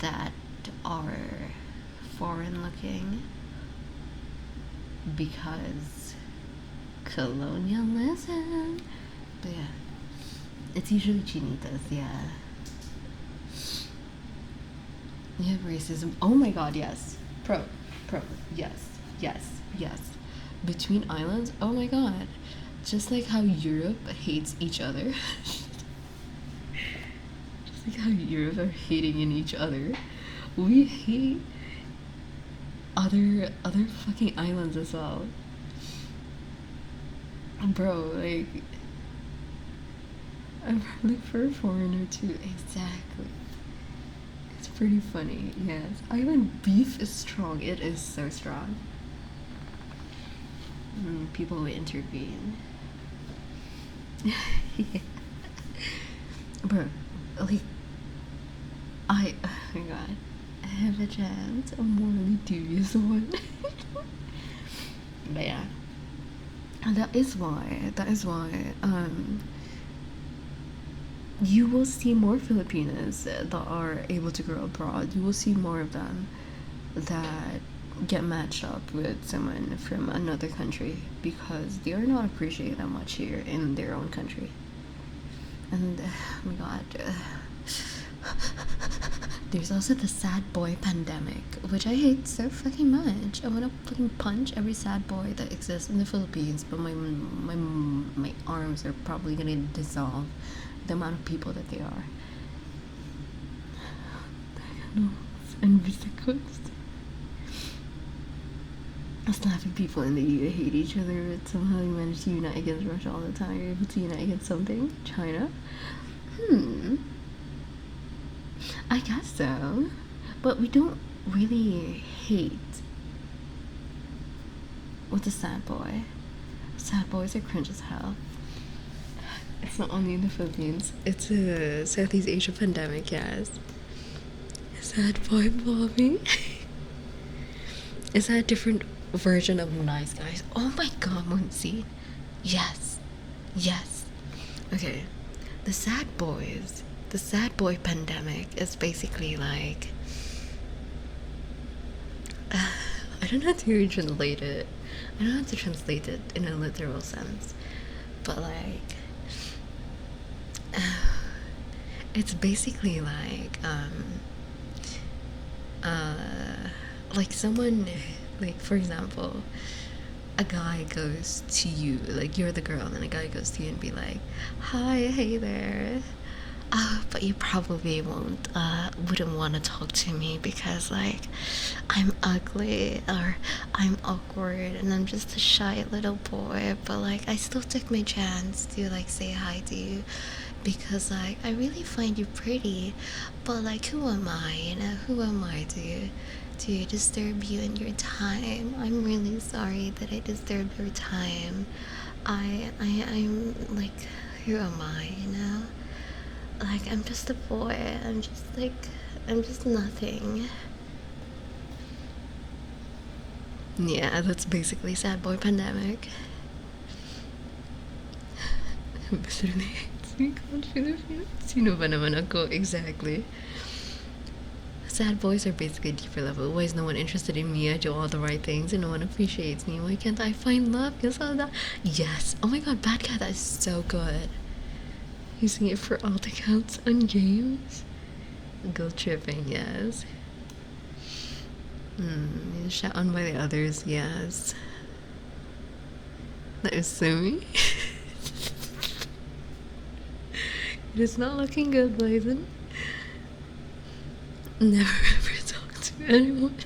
that are foreign looking because colonialism. But yeah, it's usually chinitas, yeah. You have racism. Oh my god, yes. Pro, yes, yes. Between islands, oh my god. Just like how Europe hates each other. Just like how Europe are hating in each other. We hate other fucking islands as well. Bro, like I'm probably for a foreigner too. Exactly. It's pretty funny, yes. Island beef is strong. It is so strong. People will intervene. Yeah. Bro, like, oh my god, I have a chance, a morally dubious one. But yeah, and that is why, you will see more Filipinas that are able to grow abroad. You will see more of them that get matched up with someone from another country because they are not appreciated that much here in their own country. And oh my god, there's also the sad boy pandemic, which I hate so fucking much. I want to fucking punch every sad boy that exists in the Philippines, but my arms are probably gonna dissolve the amount of people that they are. And slapping people in the EU hate each other, but somehow you manage to unite against Russia all the time. You're able to unite against something? China? I guess so. But we don't really hate with the sad boy. Sad boys are cringe as hell. It's not only in the Philippines. It's a Southeast Asia pandemic, yes. Sad boy Bobby. Is that a different version of nice guys? Oh my god, Muncie. Yes. Okay. The sad boy pandemic is basically like I don't know how to translate it. I don't know how to translate it in a literal sense. But like it's basically like someone, like for example, a guy goes to you, like you're the girl, and then a guy goes to you and be like, hi, hey there, but you probably wouldn't want to talk to me because like I'm ugly or I'm awkward and I'm just a shy little boy, but like I still took my chance to like say hi to you because like I really find you pretty, but like who am I, who am I to disturb you in your time? I'm really sorry that I disturbed your time. I'm like, who am I, like I'm just a boy. I'm just nothing. Yeah, that's basically sad boy pandemic. Sino ba naman ako? Exactly. Sad boys are basically deeper level. Why is no one interested in me? I do all the right things and no one appreciates me. Why can't I find love? Yes. Oh my god, Bad Cat, that is so good. Using it for alt accounts on games. Guilt tripping, yes. Shot on by the others, yes. That is so me. It is not looking good, Blazin. Never ever talk to anyone.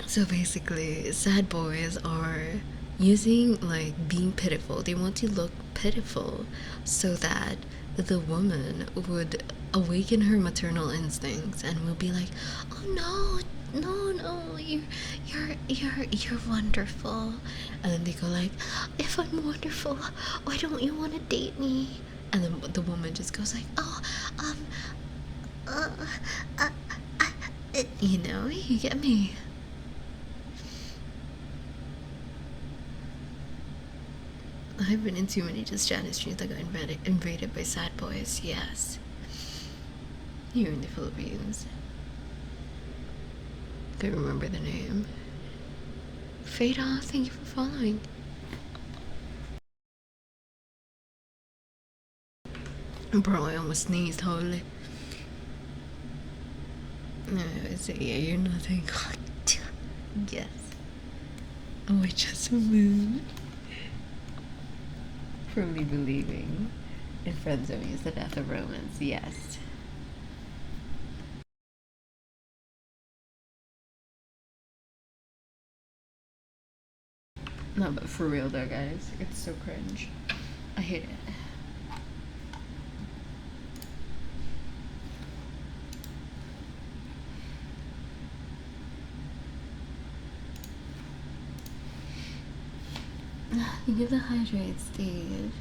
So basically, sad boys are using like being pitiful. They want to look pitiful so that the woman would awaken her maternal instincts and will be like, oh no, you're wonderful. And then they go like, if I'm wonderful, why don't you want to date me? And then the woman just goes like, oh, You know, you get me. I've been in too many just Janice streams that got invaded by sad boys, yes. Here in the Philippines. Can't remember the name. Fada, thank you for following. Bro, I almost sneezed, holy. No, is it? Yeah, you're nothing. Yes. Oh, I just moved. Firmly believing in friend zone is the death of romance, yes. No, but for real though, guys, it's so cringe. I hate it. You give the hydrate, Steve.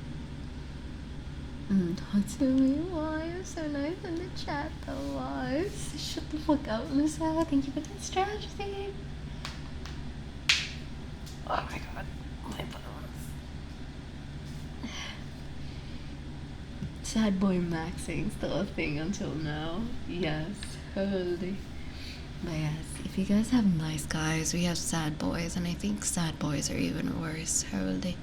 Talk to me. Why? You're so nice in the chat, though. Why? Shut the fuck up, Musa. Thank you for that strategy. Oh my god, my bones. Sad boy maxing still a thing until now. Yes, holy. But yes, if you guys have nice guys, we have sad boys, and I think sad boys are even worse. Holy.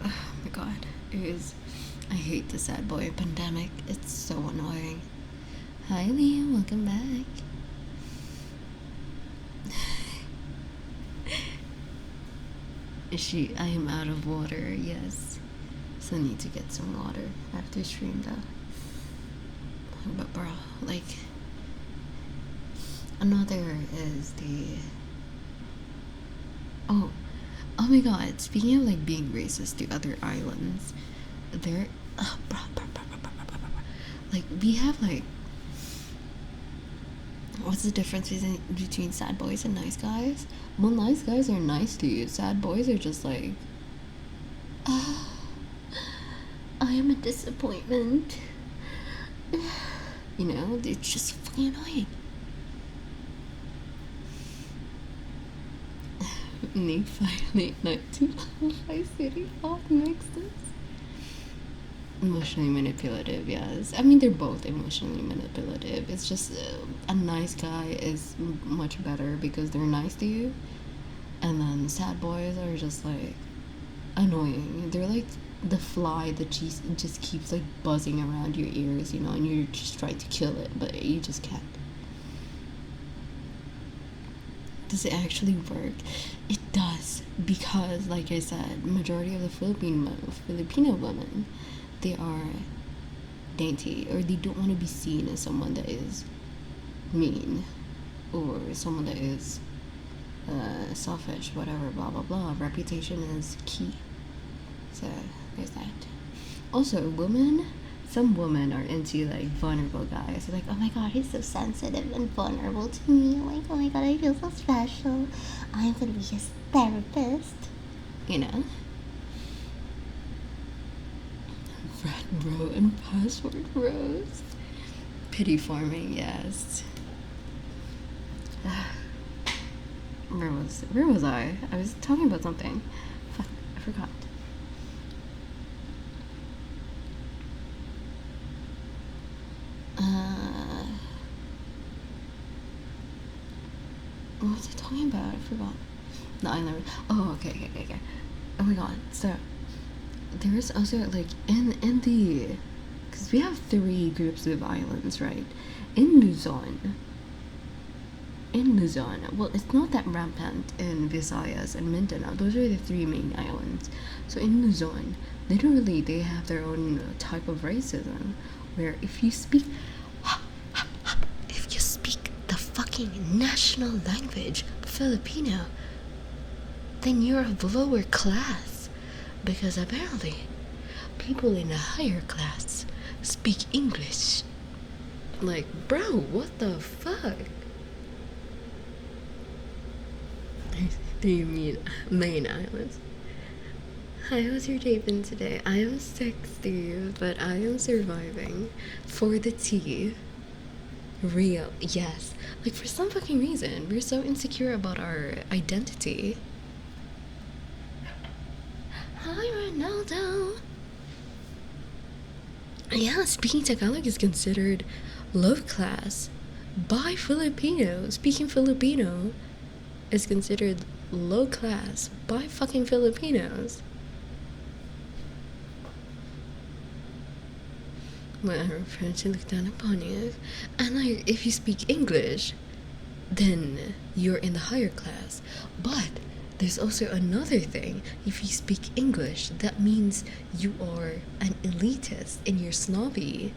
Oh my god, it is. I hate the sad boy pandemic. It's so annoying. Hi Liam, welcome back. I am out of water, yes. So I need to get some water after stream though. But bro, like, another is the oh my god, speaking of like being racist to other islands, there like we have like, what's the difference between sad boys and nice guys? Well, nice guys are nice to you. Sad boys are just like, I am a disappointment. You know, it's just fucking annoying. Need 5892 Vice City off mixes. Emotionally manipulative, yes. I mean, they're both emotionally manipulative. It's just a nice guy is much better because they're nice to you, and then sad boys are just like annoying. They're like the fly that just keeps like buzzing around your ears, you know, and you're just trying to kill it, but you just can't. Does it actually work? It does, because like I said, majority of the Filipino women, they are dainty, or they don't want to be seen as someone that is mean or someone that is selfish, whatever, blah blah blah. Reputation is key. So there's that. Also, some women are into like vulnerable guys. They're like, oh my god, he's so sensitive and vulnerable to me. Like, oh my god, I feel so special. I'm gonna be his therapist. You know? Frat bro and password bros. Pity farming, yes. Where was I? I was talking about something. Fuck, I forgot. What was I talking about? I forgot. The island. Oh, okay. Oh my god. So there is also like in the, because we have 3 groups of islands, right? In Luzon. Well, it's not that rampant in Visayas and Mindanao. Those are the 3 main islands. So in Luzon, literally they have their own type of racism, where if you speak the fucking national language, Filipino, then you're of lower class, because apparently people in a higher class speak English. Like, bro, what the fuck? Do you mean main islands? Hi, how's your day been today? I am 60, but I am surviving. For the tea. Real. Yes. Like, for some fucking reason, we're so insecure about our identity. Hi, Ronaldo. Yeah, speaking Tagalog is considered low class by Filipinos. Speaking Filipino is considered low class by fucking Filipinos. When our friends look down upon you, and like, if you speak English, then you're in the higher class. But there's also another thing. If you speak English, that means you are an elitist and you're snobby.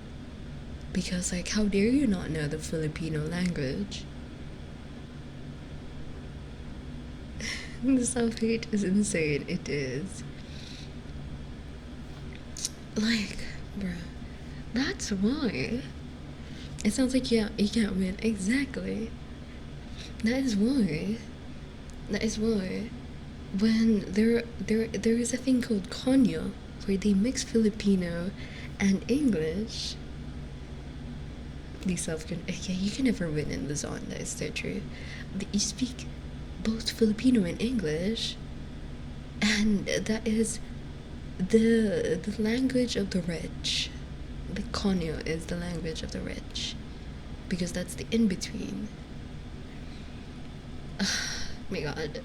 Because, like, how dare you not know the Filipino language? The self-hate is insane. It is. Like, bruh, that's why. It sounds like, yeah, you can't win. Exactly. That is why. That is why. When there is a thing called Konya, where they mix Filipino and English. These yeah, you can never win in the zone. That is so true. You speak both Filipino and English, and that is the language of the rich. The Konyo is the language of the rich, because that's the in between. My God,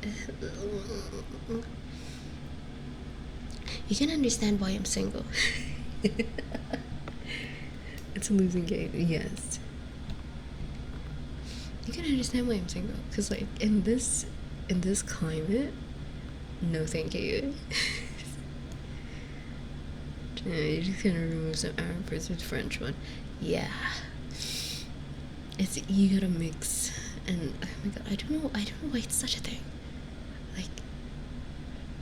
you can understand why I'm single. It's a losing game. Yes. You can understand why I'm single, because like in this climate, no thank you. You're just gonna remove some Arab words with French one. Yeah. It's, you gotta mix, and oh my God, I don't know why it's such a thing. Like,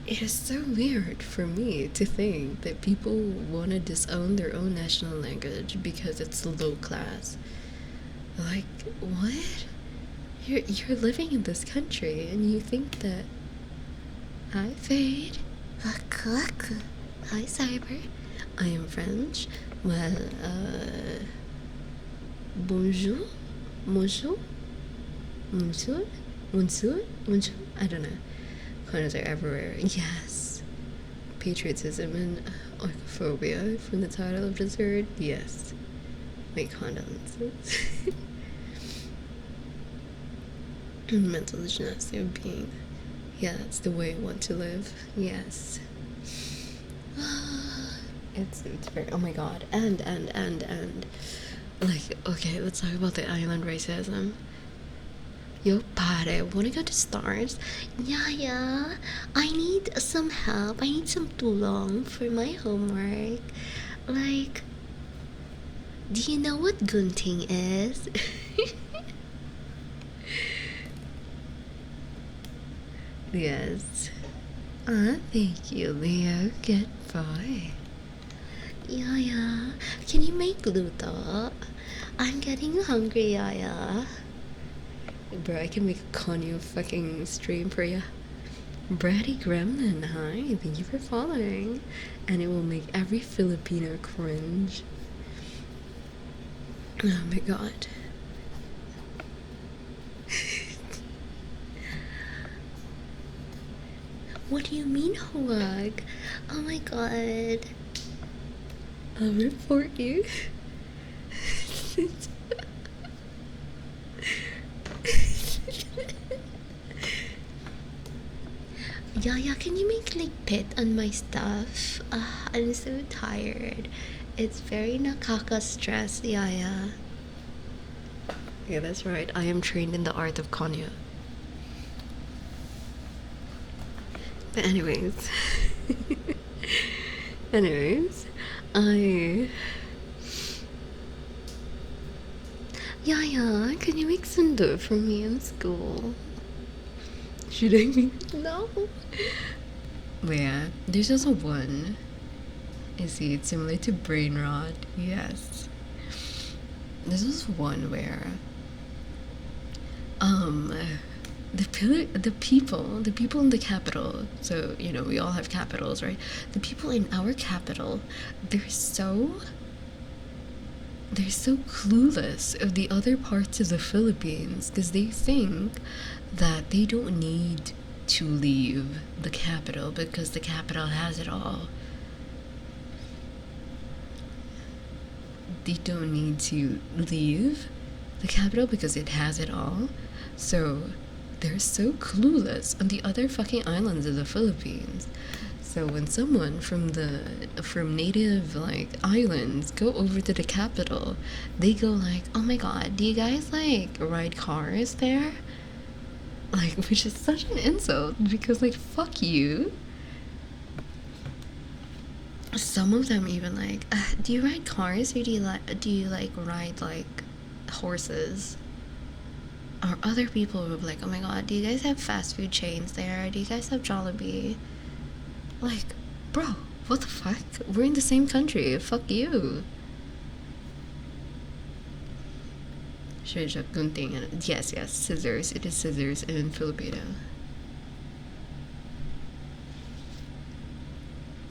it is so weird for me to think that people want to disown their own national language because it's low class. Like, what? You're living in this country and you think that. Hi, Fade. Hi, Cyber. I am French. Well, bonjour? Bonjour? Monsieur? Monsieur? Monsieur? I don't know. Condoms are everywhere. Yes. Patriotism and oikophobia from the title I've just heard. Yes. Make condolences. Mental gymnastics of being. Yeah, that's the way I want to live. Yes. It's very, oh my God. And like, okay, let's talk about the island racism. Yo, pare, wanna go to Stars? Yeah, I need some help. I need some tulong for my homework. Like, do you know what gunting is? Yes. Thank you, Leo. Goodbye. Yeah. Can you make luto? I'm getting hungry, yeah. Bro, I can make a Konyo fucking stream for ya. Brady Gremlin, hi. Thank you for following. And it will make every Filipino cringe. Oh my God. What do you mean, Huwag? Oh my God. I'll report you. Yaya, can you make like pit on my stuff? I'm so tired. It's very nakaka-stress, Yaya. Yeah, that's right. I am trained in the art of Konya. But anyways. Yaya, can you make sundo for me in school? Should I make? No. But yeah, there's also one. Is it similar to brain rot? Yes. There's also one where the people in the capital. So we all have capitals, right? The people in our capital, they're so clueless of the other parts of the Philippines because they think that they don't need to leave the capital because the capital has it all. They don't need to leave the capital because it has it all. So they're so clueless on the other fucking islands of the Philippines. So when someone from native like islands go over to the capital, they go like, "Oh my god, do you guys like ride cars there?" Like, which is such an insult because like, fuck you. Some of them even like, "Do you ride cars or do you like ride like horses?" Or other people will be like, "Oh my god, do you guys have fast food chains there? Do you guys have Jollibee?" Like, bro, what the fuck? We're in the same country. Fuck you. Yes, scissors. It is scissors in Filipino.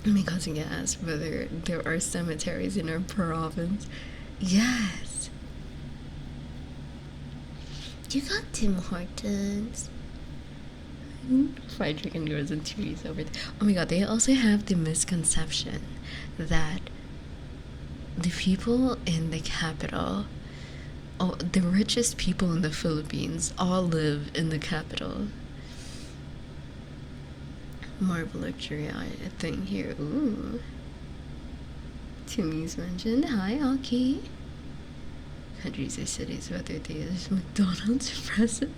My cousin asked whether there are cemeteries in our province. Yes. You got Tim Hortons. Fried chicken doors and trees over there. Oh my god, they also have the misconception that the people in the capital, the richest people in the Philippines, all live in the capital. Marble luxury thing here. Ooh. Timmy's mentioned. Hi, Aki. Countries or cities, whether they is McDonald's present.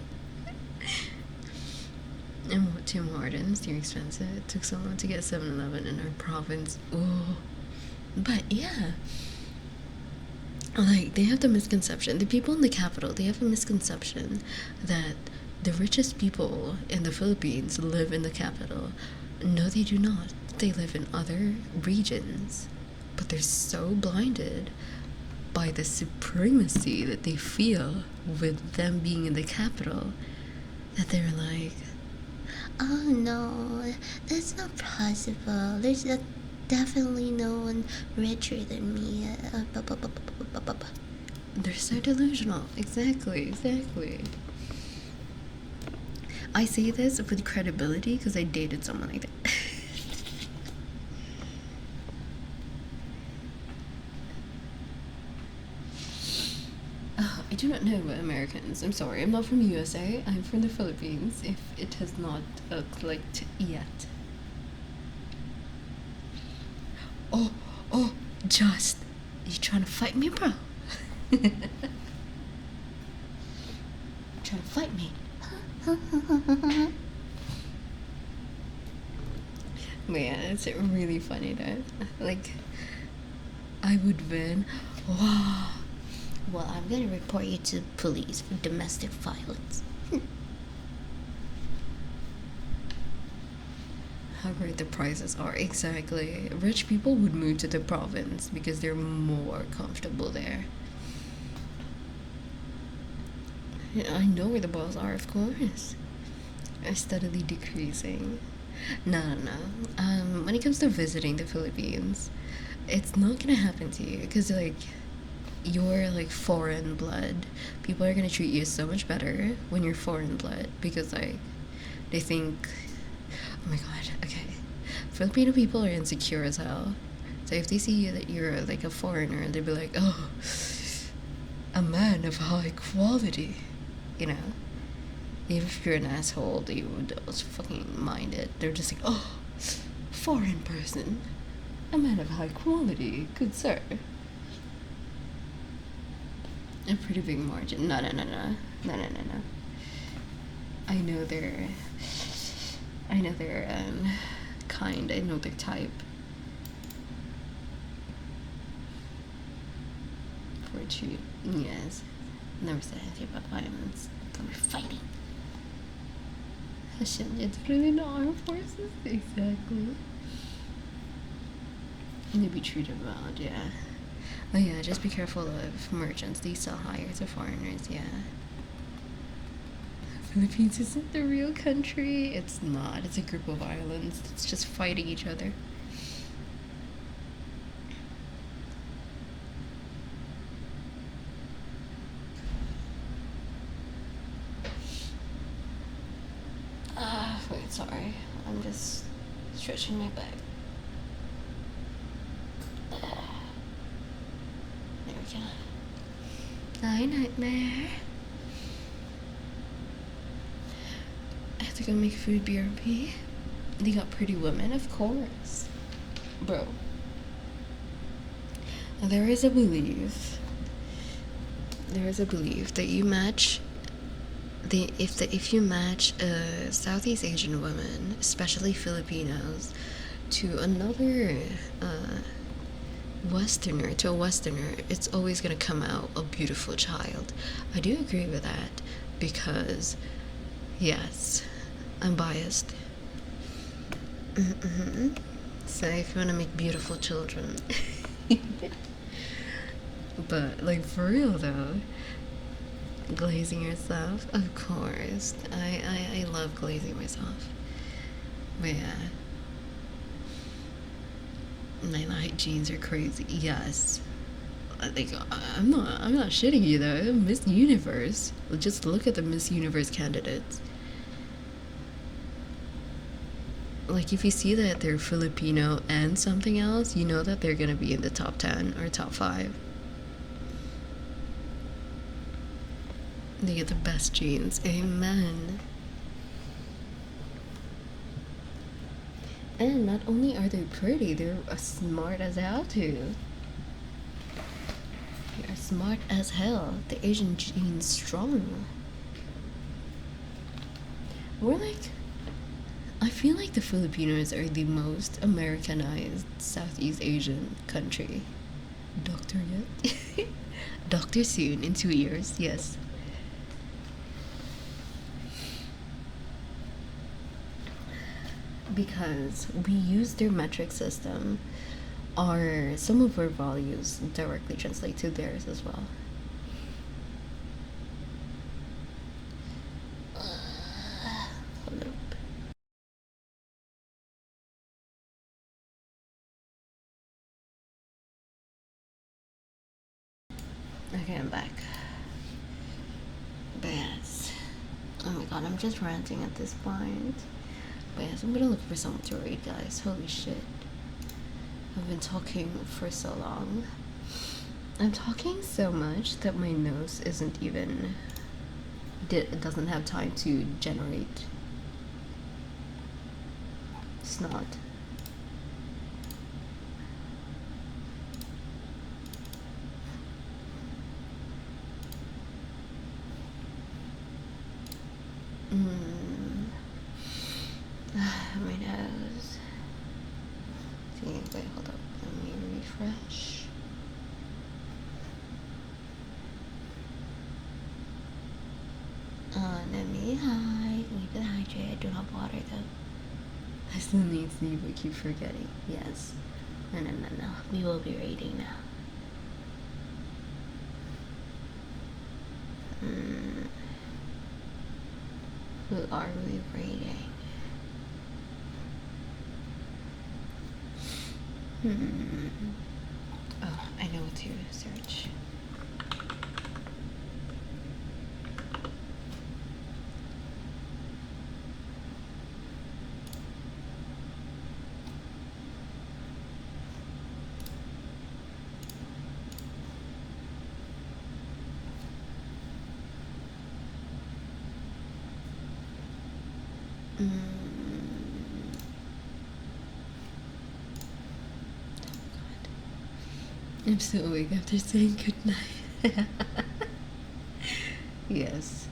And what Tim Hortons, too expensive. It took so long to get 7-Eleven in our province. Oh, but yeah, like they have the misconception. The people in the capital, they have a misconception that the richest people in the Philippines live in the capital. No, they do not. They live in other regions, but they're so blinded by the supremacy that they feel with them being in the capital that they're like, "Oh no, that's not possible. There's definitely no one richer than me." They're so delusional. Exactly. I say this with credibility because I dated someone like that. I do not know Americans. I'm sorry. I'm not from USA. I'm from the Philippines. If it has not clicked yet. Oh, just. You trying to fight me, bro? Trying to fight me? Man, it's really funny though. Like, I would win. Wow. Well, I'm gonna report you to police for domestic violence. How great the prices are. Exactly. Rich people would move to the province because they're more comfortable there. I know where the balls are, of course. Are steadily decreasing. No. When it comes to visiting the Philippines, it's not gonna happen to you because like you're like foreign blood. People are gonna treat you so much better when you're foreign blood because like they think, oh my god, okay, Filipino people are insecure as hell. So if they see you that you're like a foreigner, they'll be like, oh, a man of high quality, you know. Even if you're an asshole, they would fucking mind it. They're just like, oh, foreign person, a man of high quality, good sir. A pretty big margin. No. I know they're kind. I know their type. Fortune, yes. Never said anything about violence. We're fighting. It's really not armed forces. Exactly. And to be treated well, yeah. Oh yeah, just be careful of merchants. They sell higher to foreigners, yeah. Philippines isn't the real country. It's not. It's a group of islands that's just fighting each other. Wait, sorry. I'm just stretching my back. There we go. Hi, Nightmare. I have to go make food BRB. They got pretty women, of course. Bro. There is a belief that you match if you match a Southeast Asian woman, especially Filipinos, to another Westerner, it's always gonna come out a beautiful child. I do agree with that because, yes, I'm biased. So if you want to make beautiful children, but like for real though, glazing yourself, of course. I love glazing myself. But yeah. My light jeans are crazy. Yes. Like I'm not shitting you though. Miss Universe. Just look at the Miss Universe candidates. Like if you see that they're Filipino and something else, you know that they're gonna be in the top 10 or top 5. They get the best genes. Amen. And not only are they pretty, they're smart as hell too. They are smart as hell. The Asian gene's strong. We're like, I feel like the Filipinos are the most Americanized Southeast Asian country. Doctor yet? Doctor soon, in 2 years, yes. Because we use their metric system, some of our values directly translate to theirs as well. Hold up. Okay, I'm back. But yes. Oh my god, I'm just ranting at this point. But yes, I'm gonna look for someone to read, guys. Holy shit. I've been talking for so long. I'm talking so much that my nose isn't even... It doesn't have time to generate snot. My nose. See, wait, hold up. Let me refresh. Let me hide. Leave it hydrated. Do not water though. I still need sleep, but keep forgetting. Yes. No. We will be rating now. Who are we rating? Oh, I know what to search. I'm still awake after saying goodnight. Yes.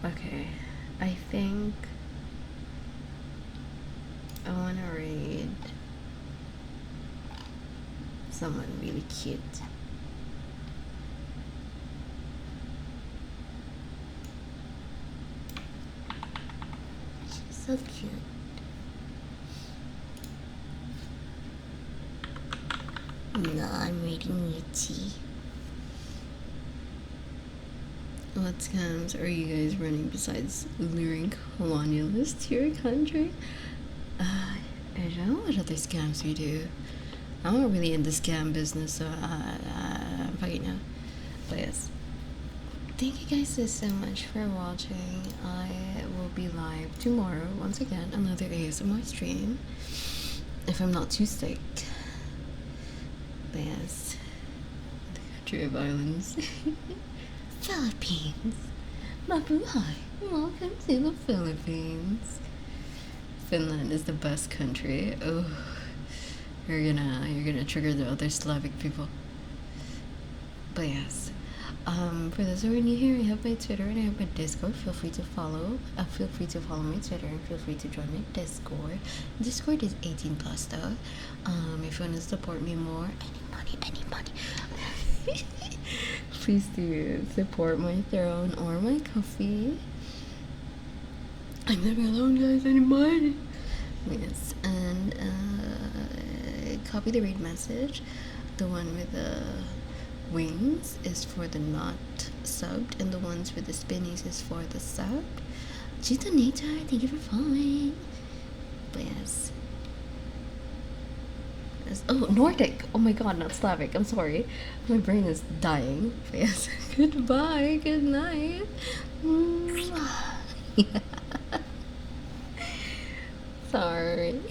Okay, I think I want to read someone really cute. So cute. No, I'm reading Yuchi. What scams are you guys running besides luring colonialists to your country? I don't know what other scams we do. I'm not really in the scam business, so I'm fucking out. But yes. Thank you guys so much for watching. I will be live tomorrow, once again, another ASMR stream. If I'm not too sick. But yes. The country of islands. Philippines. Mabuhay. Welcome to the Philippines. Finland is the best country. Oh, you're gonna trigger the other Slavic people. But yes, for those who are new here, I have my Twitter and I have my Discord. Feel free to follow. Feel free to follow my Twitter and feel free to join my Discord. Discord is 18 plus though. If you want to support me more, any money. Please do support my throne or my coffee. I'm never alone, guys, anymore. Yes, and copy the raid message. The one with the wings is for the not subbed, and the ones with the spinnies is for the subbed. Gita Nature, thank you for following. But yes. Oh, Nordic! Oh my god, not Slavic. I'm sorry. My brain is dying. But yes. Goodbye. Good night. Sorry.